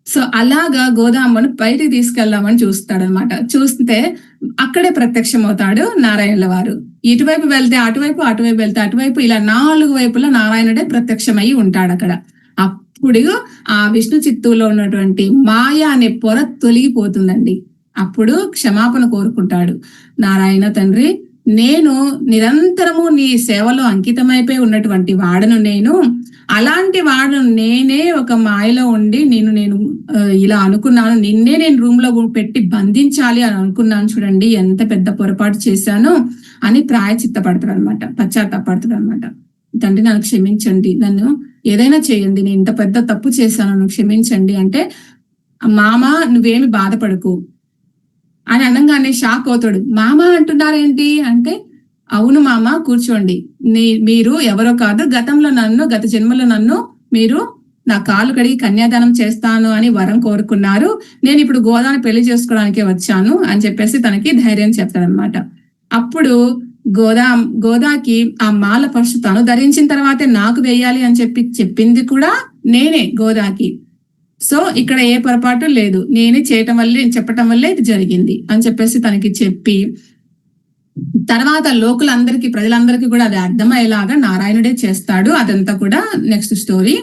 సో అలాగా గోదామ్మను బయటికి తీసుకెళ్దామని చూస్తాడనమాట. చూస్తే అక్కడే ప్రత్యక్షమవుతాడు నారాయణుల వారు. ఇటువైపు వెళ్తే అటువైపు, అటువైపు వెళ్తే అటువైపు, ఇలా 4 వైపులా నారాయణుడే ప్రత్యక్షమై ఉంటాడు అక్కడ. అప్పుడు ఆ విష్ణు చిత్తులో ఉన్నటువంటి మాయ అనే పొర తొలగిపోతుందండి. అప్పుడు క్షమాపణ కోరుకుంటాడు. నారాయణ తండ్రి, నేను నిరంతరము నీ సేవలో అంకితమైపోయి ఉన్నటువంటి వాడను. నేను అలాంటి వాడను, నేనే ఒక మాయలో ఉండి నేను ఇలా అనుకున్నాను, నిన్నే నేను రూమ్ లో పెట్టి బంధించాలి అని అనుకున్నాను. చూడండి ఎంత పెద్ద పొరపాటు చేశాను అని ప్రాయచిత్తపడతాడు అనమాట, పశ్చాత్తాపడతాడు అనమాట. తండ్రి నన్ను క్షమించండి, నన్ను ఏదైనా చేయండి, నేను ఇంత పెద్ద తప్పు చేశాను, నన్ను క్షమించండి అంటే, మామ నువ్వేమి బాధపడకు అని అనగానే షాక్ అవుతాడు. మామ అంటున్నారేంటి అంటే, అవును మామ కూర్చోండి, మీరు ఎవరో కాదు, గత జన్మలో నన్ను మీరు నా కాలు కడిగి కన్యాదానం చేస్తాను అని వరం కోరుకున్నారు, నేను ఇప్పుడు గోదాని పెళ్లి చేసుకోవడానికే వచ్చాను అని చెప్పేసి తనకి ధైర్యం చెప్తాడనమాట. అప్పుడు గోదాకి ఆ మాల ఫస్ట్ తను ధరించిన తర్వాతే నాకు వేయాలి అని చెప్పింది కూడా నేనే గోదాకి. సో ఇక్కడ ఏ పొరపాటు లేదు, నేనే చెప్పటం వల్లే ఇది జరిగింది అని చెప్పేసి తనకి చెప్పి, తర్వాత ప్రజలందరికీ కూడా అది అర్థమయ్యేలాగా నారాయణుడే చేస్తాడు. అదంతా కూడా నెక్స్ట్ స్టోరీ.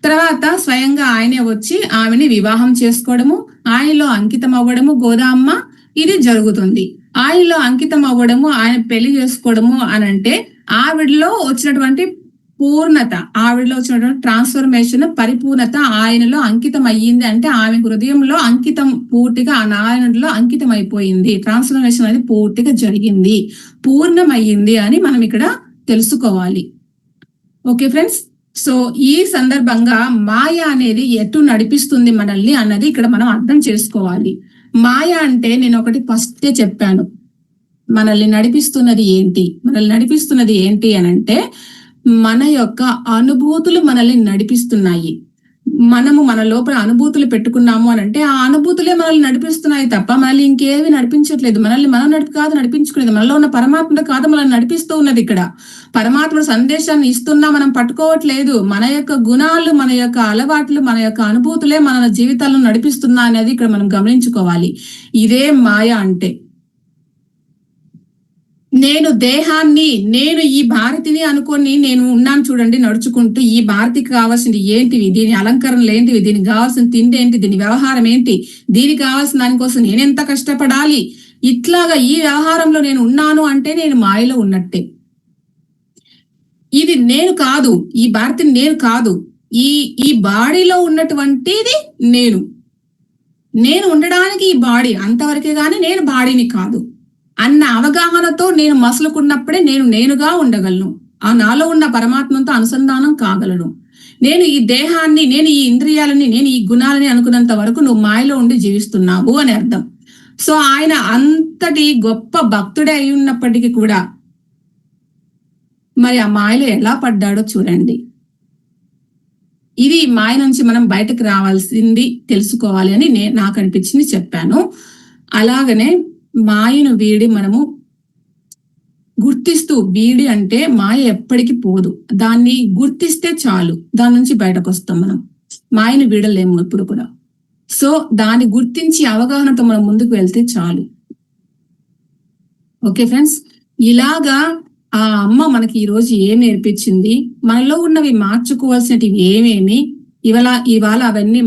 తర్వాత స్వయంగా ఆయనే వచ్చి ఆమెని వివాహం చేసుకోవడము, ఆయనలో అంకితం అవ్వడము గోదామ్మ, ఇది జరుగుతుంది. ఆయనలో అంకితం అవ్వడము, ఆయన పెళ్లి చేసుకోవడము అని అంటే ఆవిడలో వచ్చినటువంటి పూర్ణత, ఆవిడలో వచ్చినటువంటి ట్రాన్స్ఫర్మేషన్, పరిపూర్ణత ఆయనలో అంకితం అయ్యింది అంటే ఆమె హృదయంలో అంకితం పూర్తిగా ఆ నారాయణుడిలో అంకితం అయిపోయింది. ట్రాన్స్ఫర్మేషన్ అనేది పూర్తిగా జరిగింది, పూర్ణమయ్యింది అని మనం ఇక్కడ తెలుసుకోవాలి. ఓకే ఫ్రెండ్స్, సో ఈ సందర్భంగా మాయ అనేది ఎటు నడిపిస్తుంది మనల్ని అన్నది ఇక్కడ మనం అర్థం చేసుకోవాలి. మాయ అంటే నేను ఒకటి ఫస్ట్ చెప్పాను, మనల్ని నడిపిస్తున్నది ఏంటి అని అంటే, మన యొక్క అనుభూతులు మనల్ని నడిపిస్తున్నాయి. మనము మన లోపల అనుభూతులు పెట్టుకున్నాము అని అంటే ఆ అనుభూతులే మనల్ని నడిపిస్తున్నాయి తప్ప మనల్ని ఇంకేవి నడిపించట్లేదు. మనల్ని మనం నడిపించుకునేది మనలో ఉన్న పరమాత్మ కాదు మనల్ని నడిపిస్తూ ఉన్నది. ఇక్కడ పరమాత్మ సందేశాన్ని ఇస్తున్నా మనం పట్టుకోవట్లేదు. మన యొక్క గుణాలు, మన యొక్క అలవాట్లు, మన యొక్క అనుభూతులే మన జీవితాలను నడిపిస్తున్నా అనేది ఇక్కడ మనం గమనించుకోవాలి. ఇదే మాయ అంటే. నేను దేహాన్ని, నేను ఈ భారతిని అనుకొని నేను ఉన్నాను చూడండి నడుచుకుంటూ, ఈ భారతికి కావాల్సింది ఏంటివి, దీని అలంకరణలు ఏంటివి, దీనికి కావాల్సిన తిండి ఏంటి, దీని వ్యవహారం ఏంటి, దీనికి కావాల్సిన దానికోసం నేను ఎంత కష్టపడాలి, ఇట్లాగా ఈ వ్యవహారంలో నేను ఉన్నాను అంటే నేను మాయలో ఉన్నట్టే. ఇది నేను కాదు, ఈ భారతిని నేను కాదు, ఈ బాడీలో ఉన్నటువంటిది నేను ఉండడానికి ఈ బాడీ అంతవరకే గానీ నేను బాడీని కాదు అన్న అవగాహనతో నేను మసలుకున్నప్పుడే నేను నేనుగా ఉండగలను. ఆ నాలో ఉన్న పరమాత్మతో అనుసంధానం కాగలను. నేను ఈ దేహాన్ని, నేను ఈ ఇంద్రియాలని, నేను ఈ గుణాలని అనుకున్నంత వరకు నువ్వు మాయలో ఉండి జీవిస్తున్నావు అని అర్థం. సో ఆయన అంతటి గొప్ప భక్తుడే అయి ఉన్నప్పటికీ కూడా మరి ఆ మాయలో ఎలా పడ్డాడో చూడండి. ఇది మాయ నుంచి మనం బయటకు రావాల్సింది తెలుసుకోవాలి అని నాకు అనిపించింది చెప్పాను. అలాగనే మాయను వీడి మనము గుర్తిస్తూ, వీడి అంటే మాయ ఎప్పటికీ పోదు, దాన్ని గుర్తిస్తే చాలు, దాని నుంచి బయటకు వస్తాం. మనం మాయను వీడలేము ఎప్పుడు కూడా. సో దాన్ని గుర్తించి అవగాహనతో మనం ముందుకు వెళ్తే చాలు. ఓకే ఫ్రెండ్స్, ఇలాగా ఆ అమ్మ మనకి ఈ రోజు ఏం నేర్పించింది, మనలో ఉన్నవి మార్చుకోవాల్సినవి ఏమేమి, ఇవాళ అవన్నీ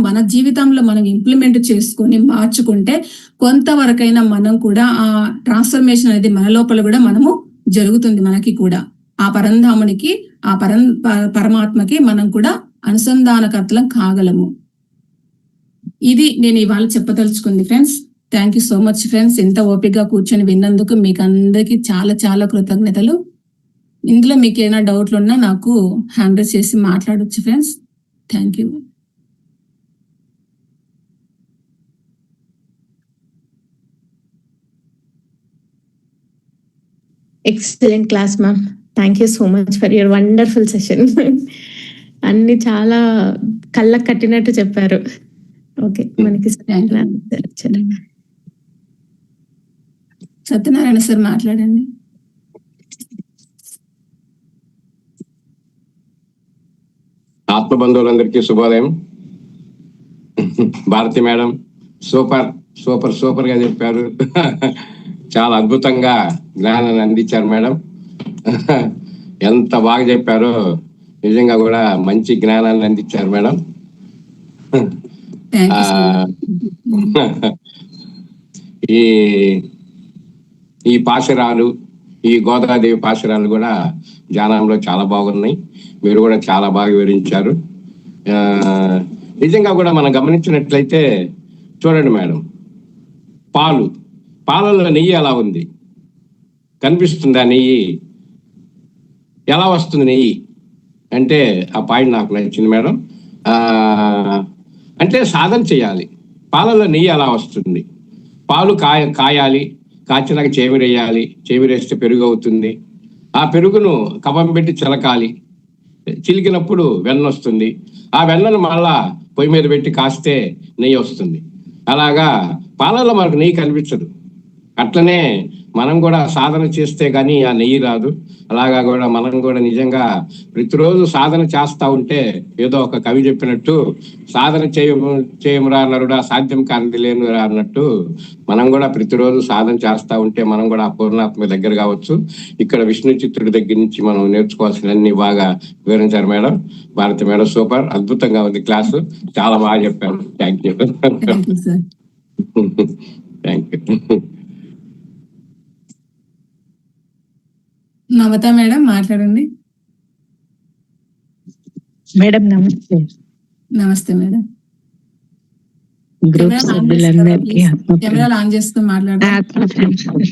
మన జీవితంలో మనం ఇంప్లిమెంట్ చేసుకొని మార్చుకుంటే కొంతవరకైనా మనం కూడా ఆ ట్రాన్స్ఫర్మేషన్ అనేది మన లోపల కూడా మనము జరుగుతుంది. మనకి కూడా ఆ పరంధామునికి, ఆ పరమాత్మకి మనం కూడా అనుసంధానకర్తలం కాగలము. ఇది నేను ఇవాళ చెప్పదలుచుకుంది friends. Thank you so much friends, ఎంత ఓపికగా కూర్చొని విన్నందుకు మీకు అందరికీ చాలా చాలా కృతజ్ఞతలు. ఇందులో మీకు ఏమైనా డౌట్లు ఉన్నా నాకు హ్యాండ్ రైజ్ చేసి మాట్లాడొచ్చు friends. Thank you. Excellent class ma'am. Thank you so much for your wonderful session. అన్ని చాలా కళ్ళకు కట్టినట్టు చెప్పారు. ఓకే, మనకి సత్యనారాయణ సార్ మాట్లాడండి. ఆత్మబంధువులందరికీ శుభోదయం. Bharati madam super super super గా చెప్పారు. చాలా అద్భుతంగా జ్ఞానాన్ని అందించారు మేడం. ఎంత బాగా చెప్పారో, నిజంగా కూడా మంచి జ్ఞానాన్ని అందించారు మేడం. థ్యాంక్ యూ సో ఈ ఈ పాశురాలు, ఈ గోదాదేవి పాశురాలు కూడా ధ్యానంలో చాలా బాగున్నాయి. మీరు కూడా చాలా బాగా వివరించారు. నిజంగా కూడా మనం గమనించినట్లయితే చూడండి మేడం, పాలలో నెయ్యి ఎలా ఉంది కనిపిస్తుందా? నెయ్యి ఎలా వస్తుంది? నెయ్యి అంటే ఆ పాయింట్ నాకు నచ్చింది మేడం. అంటే సాధన చేయాలి. పాలలో నెయ్యి ఎలా వస్తుంది? పాలు కాయాలి, కాచినాక చేమిరేయాలి, చేమిరేస్తే పెరుగు అవుతుంది. ఆ పెరుగును కవ్వం పెట్టి చిలకాలి, చిలికినప్పుడు వెన్న వస్తుంది. ఆ వెన్నను మళ్ళా పొయ్యి మీద పెట్టి కాస్తే నెయ్యి వస్తుంది. అలాగా పాలలో మనకు నెయ్యి కనిపించదు. అట్లనే మనం కూడా సాధన చేస్తే కానీ ఆ నెయ్యి రాదు. అలాగా కూడా మనం కూడా నిజంగా ప్రతిరోజు సాధన చేస్తా ఉంటే, ఏదో ఒక కవి చెప్పినట్టు సాధన చేయమురా నరుడా సాధ్యం కానిది లేనురా అన్నట్టు, మనం కూడా ప్రతిరోజు సాధన చేస్తా ఉంటే మనం కూడా ఆ పూర్ణాత్మ దగ్గర కావచ్చు. ఇక్కడ విష్ణు చిత్రుడి దగ్గర నుంచి మనం నేర్చుకోవాల్సినన్ని బాగా వివరించారు మేడం. భారతి మేడం సూపర్, అద్భుతంగా ఉంది క్లాసు, చాలా బాగా చెప్పారు. Thank you. Thank you. Mamata madam మాట్లాడండి. మేడం నమస్తే. నమస్తే మేడం. గ్రూప్ సభ్యులందరికీ కెమెరా ఆన్ చేసుకుని మాట్లాడండి.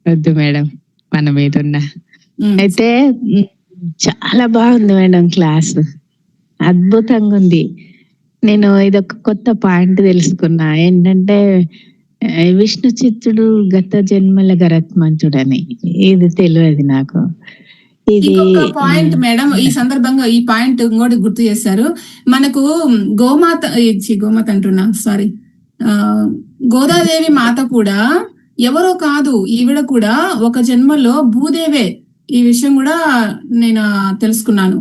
వద్దు మేడం, మన మీద ఉన్న అయితే చాలా బాగుంది మేడం క్లాస్, అద్భుతంగా ఉంది. నేను ఇదొక కొత్త పాయింట్ తెలుసుకున్నా, ఏంటంటే విష్ణు చిత్తుడు గత జన్మల గరత్మంతుడని. ఇది తెలియదు నాకు. ఇది పాయింట్ మేడం, ఈ సందర్భంగా ఈ పాయింట్ ఇంకోటి గుర్తు చేశారు. మనకు గోమాత అంటున్నా, సారీ, గోదాదేవి మాత కూడా ఎవరో కాదు, ఈవిడ కూడా ఒక జన్మలో భూదేవే. ఈ విషయం కూడా నేను తెలుసుకున్నాను.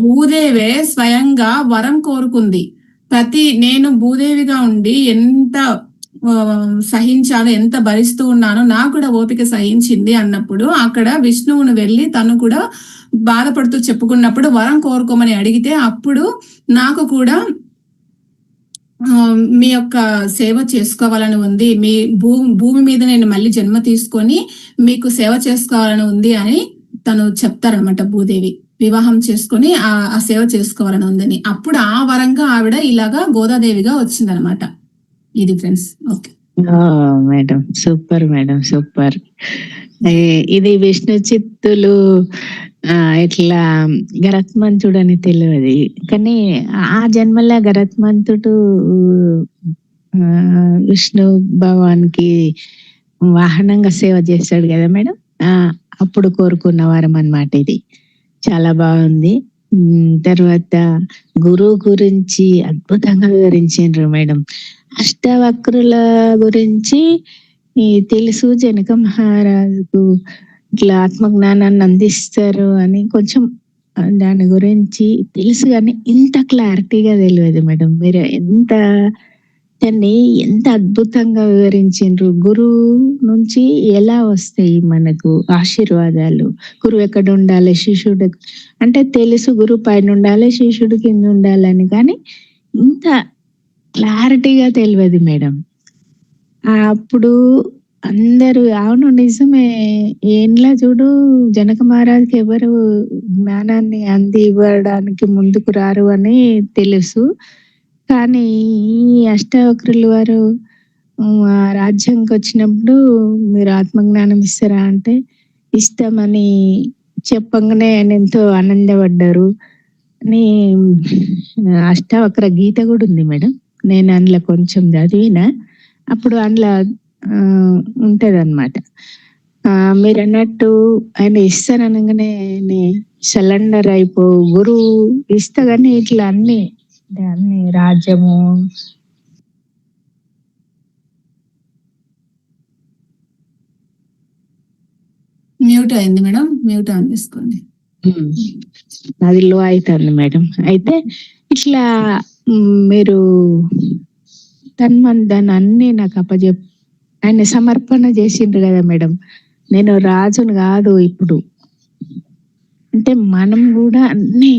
భూదేవే స్వయంగా వరం కోరుకుంది. నేను భూదేవిగా ఉండి ఎంత సహించాలో, ఎంత భరిస్తూ ఉన్నానో, నాకు కూడా ఓపిక సహించింది అన్నప్పుడు అక్కడ విష్ణువును వెళ్ళి తను కూడా బాధపడుతూ చెప్పుకున్నప్పుడు వరం కోరుకోమని అడిగితే, అప్పుడు నాకు కూడా మీ యొక్క సేవ చేసుకోవాలని ఉంది, మీ భూమి మీద నేను మళ్ళీ జన్మ తీసుకొని మీకు సేవ చేసుకోవాలని ఉంది అని తను చెప్తారనమాట. భూదేవి వివాహం చేసుకొని ఆ సేవ చేసుకోవాలని ఉందని, అప్పుడు ఆ వరంగా ఆవిడ ఇలాగా గోదాదేవిగా వచ్చిందనమాట. ఇది friends. Okay madam, super madam, super. ఇది విష్ణు చిత్తులు ఇట్లా గరత్మంతుడు అని తెలియదు, కానీ ఆ జన్మల గరత్మంతుడు విష్ణు భగవాన్కి వాహనంగా సేవ చేస్తాడు కదా మేడం. అప్పుడు కోరుకున్న వారం అన్నమాట. ఇది చాలా బాగుంది. తర్వాత గురువు గురించి అద్భుతంగా వివరించారు మేడం. అష్టవక్రుల గురించి తెలుసు, జనక మహారాజుకు ఇట్లా ఆత్మజ్ఞానాన్ని అందిస్తారు అని కొంచెం దాని గురించి తెలుసు, కానీ ఇంత క్లారిటీగా తెలియదు మేడం. మీరు దాన్ని ఎంత అద్భుతంగా వివరించారు. గురువు నుంచి ఎలా వస్తాయి మనకు ఆశీర్వాదాలు, గురువు ఎక్కడ ఉండాలి, శిష్యుడు అంటే తెలుసు, గురువు పైన ఉండాలి, శిష్యుడు కింద ఉండాలని, కానీ ఇంత క్లారిటీగా తెలియదు మేడం. అప్పుడు అందరూ అవును నిజమే, ఏంలా చూడు, జనక మహారాజుకి ఎవరు జ్ఞానాన్ని అంది ఇవ్వడానికి ముందుకు రారు అని తెలుసు, కానీ ఈ అష్టవక్రులు వారు రాజ్యంకి వచ్చినప్పుడు మీరు ఆత్మజ్ఞానం ఇస్తారా అంటే ఇస్తామని చెప్పంగానే ఆయన ఎంతో ఆనందపడ్డారు అని అష్టవక్ర గీత కూడా ఉంది మేడం. నేను అందులో కొంచెం చదివిన, అప్పుడు అందులో ఉంటది అనమాట. మీరు అన్నట్టు ఆయన ఇస్తాననగానే సరెండర్ అయిపో, గురువు ఇస్తా, కానీ ఇట్లా అన్ని రాజ్యము మ్యూట్ అయింది మేడం, మ్యూట్ ఆన్ చేసుకోండి. అది లో అవుతుంది మేడం. అయితే ఇట్లా మీరు దాన్ని అన్ని నాకు ఆయన సమర్పణ చేసిండ్రు కదా మేడం. నేను రాజును కాదు ఇప్పుడు, అంటే మనం కూడా అన్ని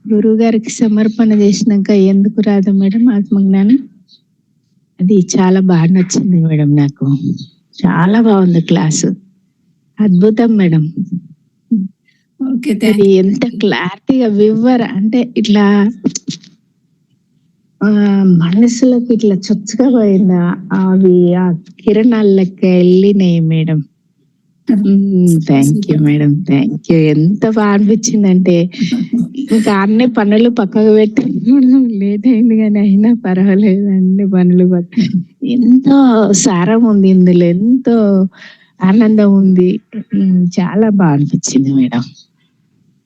గురువు గారికి సమర్పణ చేసినాక ఎందుకు రాదు మేడం ఆత్మజ్ఞానం? అది చాలా బాగా నచ్చింది మేడం నాకు. చాలా బాగుంది క్లాసు, అద్భుతం మేడం. ఓకే, అది థ్యాంక్ ఎంత క్లారిటీగా అంటే ఇట్లా ఆ మనసులోకి ఇట్లా చొచ్చుగా పోయిందా, అవి ఆ కిరణాల లెక్క వెళ్ళినాయి madam. Thank you madam, thank you. ఎంత బాగా అనిపించిందంటే ఇంకా అన్ని పనులు పక్కకు పెట్టి లేట్ అయింది కానీ అయినా పర్వాలేదు, అన్ని పనులు ఎంతో సారం ఉంది ఇందులో, ఎంతో ఆనందం ఉంది. చాలా బాగా అనిపించింది madam.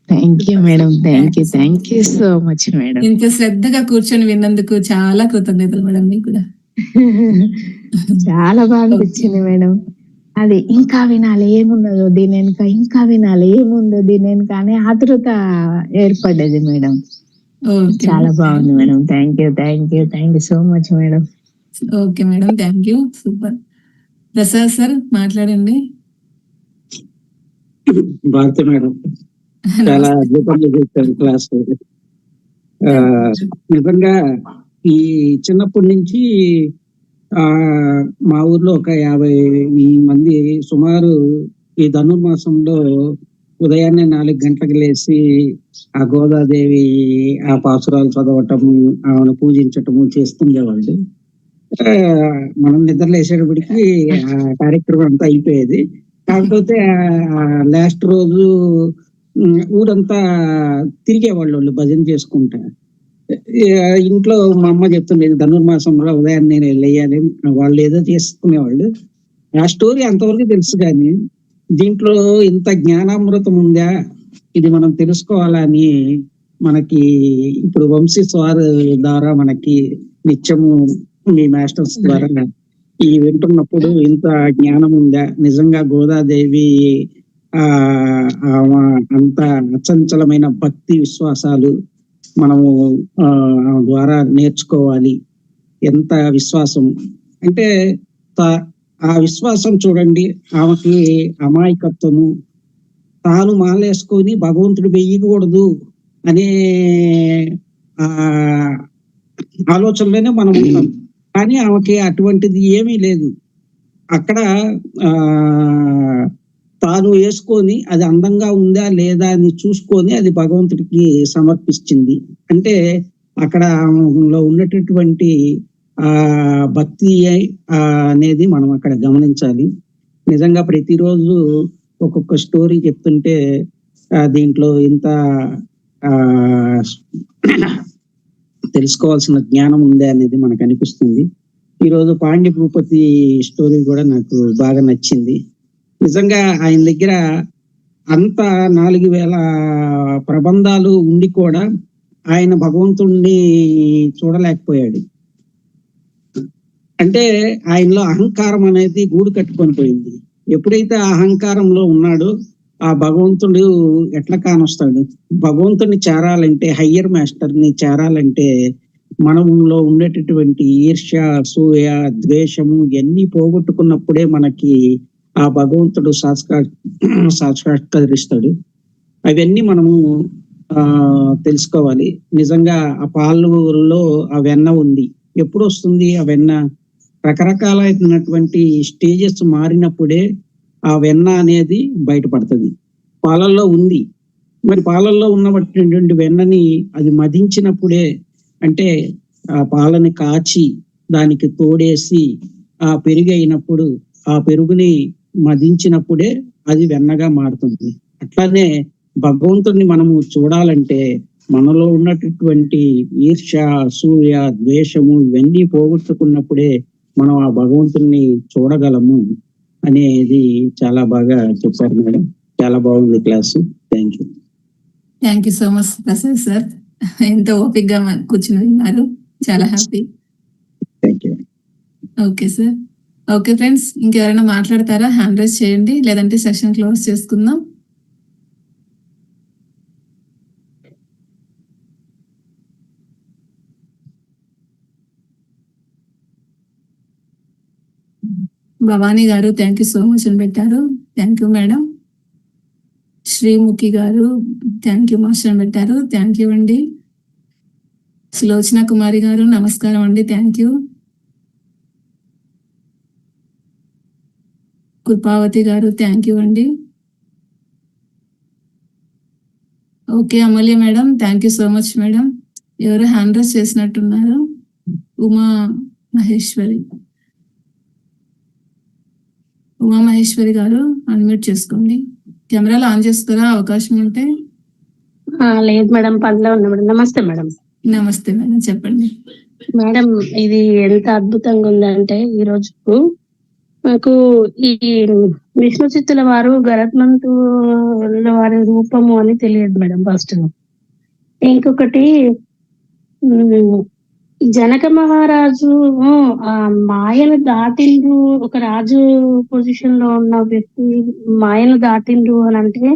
Thank you madam, thank you so much madam. ఇంత శ్రద్ధగా కూర్చొని విన్నందుకు చాలా కృతజ్ఞతలు మేడం మీకు కూడా. చాలా బాగా అనిపించింది మేడం. అది ఇంకా వినాలి ఏమున్నదో దీని వెనుక, ఇంకా వినాలి ఏముందో దీని వెనుక అనే ఆతృత ఏర్పడ్డది మేడం. ఓకే చాలా బాగుంది madam. Thank you so much madam. Okay madam, thank you. Super. Prasad sir మాట్లాడండి. భారతి మేడం చాలా అద్భుతంగా చేశారు క్లాస్. నిజంగా ఈ చిన్నప్పటి నుంచి మా ఊర్లో ఒక 50 మంది సుమారు ఈ ధనుర్మాసంలో ఉదయాన్నే 4 గంటలకు లేచి ఆ గోదాదేవి ఆ పాసురాలు చదవటము, ఆమెను పూజించటము చేస్తుండేవాళ్ళు. మనం నిద్ర లేచేటప్పటికి ఆ కార్యక్రమం అంతా అయిపోయేది. కాకపోతే లాస్ట్ రోజు ఊరంతా తిరిగేవాళ్ళు భజన చేసుకుంటా. ఇంట్లో మా అమ్మ చెప్తుండేది ధనుర్మాసంలో ఉదయాన్నే లేయాలి, వాళ్ళు ఏదో చేసుకునేవాళ్ళు. ఆ స్టోరీ అంతవరకు తెలుసు కానీ దీంట్లో ఇంత జ్ఞానామృతం ఉందా, ఇది మనం తెలుసుకోవాలని మనకి ఇప్పుడు వంశీ స్వార్ ద్వారా మనకి నిత్యము మీ మాస్టర్స్ ద్వారా ఈ వింటున్నప్పుడు ఇంత జ్ఞానం ఉందా, నిజంగా గోదాదేవి అంత అచంచలమైన భక్తి విశ్వాసాలు మనము ద్వారా నేర్చుకోవాలి. ఎంత విశ్వాసం అంటే ఆ విశ్వాసం చూడండి, ఆమెకి అమాయకత్వము, తాను మాలేసుకొని భగవంతుడు వెయ్యకూడదు అనే ఆలోచనలోనే మనం ఉంటాం. కానీ ఆమెకి అటువంటిది ఏమీ లేదు. అక్కడ తాను వేసుకొని అది అందంగా ఉందా లేదా అని చూసుకొని అది భగవంతుడికి సమర్పించింది. అంటే అక్కడ ఉన్నటువంటి భక్తి అనేది మనం అక్కడ గమనించాలి. నిజంగా ప్రతిరోజు ఒక్కొక్క స్టోరీ చెప్తుంటే దీంట్లో ఇంత తెలుసుకోవాల్సిన జ్ఞానం ఉందే అనేది మనకు అనిపిస్తుంది. ఈరోజు పాండ్య భూపతి స్టోరీ కూడా నాకు బాగా నచ్చింది. నిజంగా ఆయన దగ్గర అంత 4000 ప్రబంధాలు ఉండి కూడా ఆయన భగవంతుణ్ణి చూడలేకపోయాడు. అంటే ఆయనలో అహంకారం అనేది గూడు కట్టుకొని పోయింది. ఎప్పుడైతే అహంకారంలో ఉన్నాడో ఆ భగవంతుడు ఎట్లా కానొస్తాడు? భగవంతుడిని చేరాలంటే, హయ్యర్ మాస్టర్ ని చేరాలంటే మనలో ఉండేటటువంటి ఈర్ష్య, అసూయ, ద్వేషము ఇవన్నీ పోగొట్టుకున్నప్పుడే మనకి ఆ భగవంతుడు సాక్షాత్కరిస్తాడు. అవన్నీ మనము తెలుసుకోవాలి. నిజంగా ఆ పాలలో ఆ వెన్న ఉంది. ఎప్పుడు వస్తుంది ఆ వెన్న? రకరకాలైనటువంటి స్టేజెస్ మారినప్పుడే ఆ వెన్న అనేది బయటపడుతుంది. పాలల్లో ఉంది, మరి పాలల్లో ఉన్నటువంటి వెన్నని అది మదించినప్పుడే, అంటే ఆ పాలని కాచి దానికి తోడేసి ఆ పెరుగు అయినప్పుడు ఆ పెరుగుని మదించినప్పుడే అది వెన్నగా మారుతుంది. అట్లానే భగవంతుడిని మనము చూడాలంటే మనలో ఉన్నటువంటి ఈర్ష్య, అసూయ, ద్వేషము ఇవన్నీ పోగొట్టుకున్నప్పుడే మనం ఆ భగవంతుడిని చూడగలము అనేది చాలా బాగా చెప్పారు మేడం. చాలా బాగుంది class. Thank you. Thank you so much Prasad sir. ఎంతో ఓపిక్గా కూర్చుని విన్నారు. చాలా happy. Thank you. Okay sir. Okay friends, ఇంకెవరైనా మాట్లాడతారా? హ్యాండ్ రైజ్ చేయండి, లేదంటే సెషన్ క్లోజ్ చేసుకుందాం. భవానీ గారు థ్యాంక్ యూ సో మచ్ అని పెట్టారు. Thank you madam. శ్రీముఖి గారు థ్యాంక్ యూ మాస్టర్ అని పెట్టారు. థ్యాంక్ యూ అండి. సులోచన కుమారి గారు నమస్కారం అండి. Thank you. Kripavathi garu thank you అండి. Okay Amulya madam thank you so much madam. ఎవరు హ్యాండ్ రైజ్ చేసినట్టున్నారు? ఉమా మహేశ్వరి గారు అన్మ్యూట్ చేసుకోండి. కెమెరాలు ఆన్ చేసుకోరా అవకాశం ఉంటే. లేదు మేడం, పనిలో ఉన్నా మేడం. నమస్తే మేడం. నమస్తే మేడం, చెప్పండి మేడం. ఇది ఎంత అద్భుతంగా ఉందంటే ఈ రోజు నాకు ఈ విష్ణు చిత్తుల వారు గరత్మంతుల వారి రూపము అని తెలియదు మేడం ఫస్ట్. ఇంకొకటి జనక మహారాజు ఆ మాయను దాటిండ్రు, ఒక రాజు పొజిషన్ లో ఉన్న వ్యక్తి మాయను దాటిండ్రు అని అంటే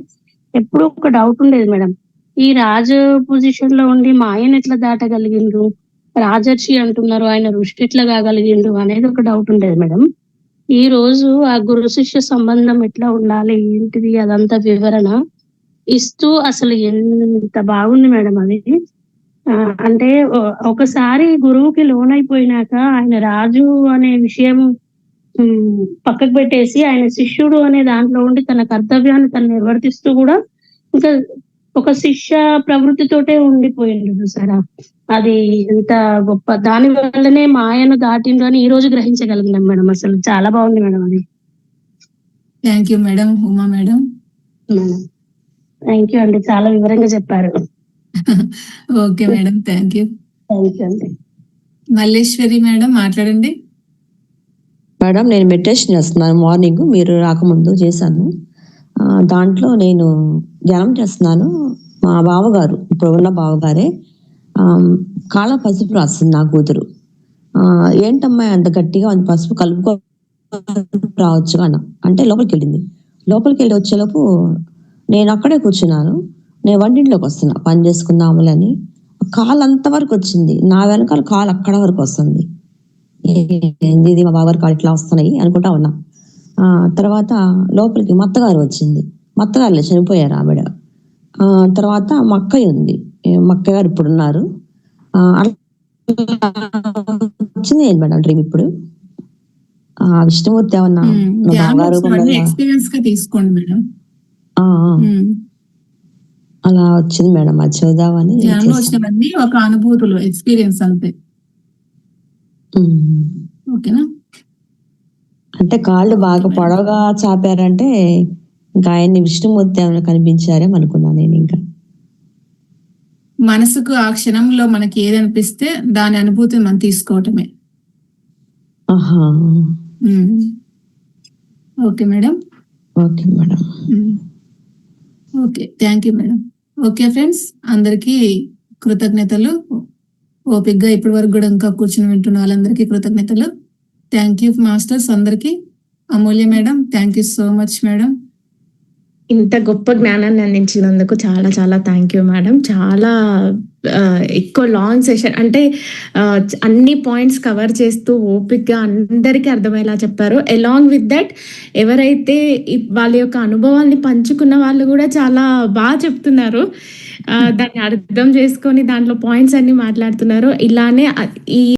ఎప్పుడు ఒక డౌట్ ఉండేది మేడం. ఈ రాజు పొజిషన్ లో ఉండి మాయను ఎట్లా దాటగలిగిండ్రు, రాజర్షి అంటున్నారు, ఆయన ఋషి ఎట్లా కాగలిగిండ్రు అనేది ఒక డౌట్ ఉండేది మేడం. ఈ రోజు ఆ గురు శిష్య సంబంధం ఎట్లా ఉండాలి ఏంటిది అదంతా వివరణ ఇస్తూ అసలు ఎంత బాగుంది మేడం అది. అంటే ఒకసారి గురువుకి లోనైపోయినాక ఆయన రాజు అనే విషయం పక్కకు పెట్టేసి ఆయన శిష్యుడు అనే దాంట్లో ఉండి తన కర్తవ్యాన్ని తను నిర్వర్తిస్తూ కూడా ఇంకా ఒక శిష్య ప్రవృత్తితోటే ఉండిపోయింది చూసారా. అది ఎంత గొప్ప, దాని వల్లనే మాయను దాటిండ్రు అని ఈ రోజు గ్రహించగలిగినాం మేడం. అసలు చాలా బాగుంది మేడం అది. Thank you madam. Uma madam thank you అండి, చాలా వివరంగా చెప్పారు. Okay madam thank you. Thank you అండి. మల్లేశ్వరి మేడం మాట్లాడండి. మేడం నేను మెడిటేషన్ చేస్తున్నాను. మార్నింగ్ మీరు రాకముందు చేశాను. దాంట్లో నేను ధ్యానం చేస్తున్నాను. మా బావగారు, ఇప్పుడు ఉన్న బావగారే కాళ్ళ పసుపు రాస్తుంది నా కూతురు. ఏంటమ్మా అంత గట్టిగా అంత పసుపు కలుపుకో రావచ్చు అన్న అంటే లోపలికి వెళ్ళింది. లోపలికి వెళ్ళి వచ్చేలోపు నేను అక్కడే కూర్చున్నాను. నేను వంటింట్లోకి వస్తున్నా పని చేసుకుందాములని. కాలు అంతవరకు వచ్చింది, నా వెనకాల కాలు అక్కడ వరకు వస్తుంది. ఇది మా బావగారు కాళ్ళు ఇట్లా వస్తున్నాయి అనుకుంటా ఉన్నా. తర్వాత లోపలికి మత్తగారు వచ్చింది. మత్తగారులే చనిపోయారు ఆవిడ. తర్వాత మా అక్కయ్య ఉంది, మా అక్కయ్య గారు ఇప్పుడు ఉన్నారు. వచ్చింది ఏంటి మేడం డ్రీమ్ ఇప్పుడు? విష్ణుమూర్తి ఏమన్నా ఎక్స్పీరియన్స్ గా తీసుకోండి మేడం. అలా వచ్చింది మేడం, అది చూద్దామని. వచ్చినవన్నీ ఒక అనుభూతులు, ఎక్స్పీరియన్స్ అంతే. ఓకేనా? అంటే కాళ్ళు బాగా పొడవుగా చాపారంటే ఇంకా ఆయన్ని విష్ణుమూర్తి ఏమైనా కనిపించారేమో అనుకున్నా నేను. ఇంకా మనసుకు ఆ క్షణంలో మనకి ఏది అనిపిస్తే దాని అనుభూతిని మనం తీసుకోవటమే. Okay madam. Okay madam. Okay thank you madam. Okay friends, అందరికీ కృతజ్ఞతలు. ఓపిక్గా ఇప్పటి వరకు కూడా ఇంకా కూర్చుని వింటున్న వాళ్ళందరికీ కృతజ్ఞతలు. థ్యాంక్ యూ మాస్టర్స్ అందరికి. Amulya madam thank you so much madam. ఇంత గొప్ప జ్ఞానాన్ని అందించినందుకు చాలా చాలా థ్యాంక్ యూ మేడం. చాలా ఎక్కువ లాంగ్ సెషన్ అంటే అన్ని పాయింట్స్ కవర్ చేస్తూ ఓపిక్గా అందరికీ అర్థమయ్యేలా చెప్పారు. అలాంగ్ విత్ దట్ ఎవరైతే వాళ్ళ యొక్క అనుభవాల్ని పంచుకున్న వాళ్ళు కూడా చాలా బాగా చెప్తున్నారు. దాన్ని అర్థం చేసుకొని దాంట్లో పాయింట్స్ అన్ని మాట్లాడుతున్నారు. ఇలానే ఈ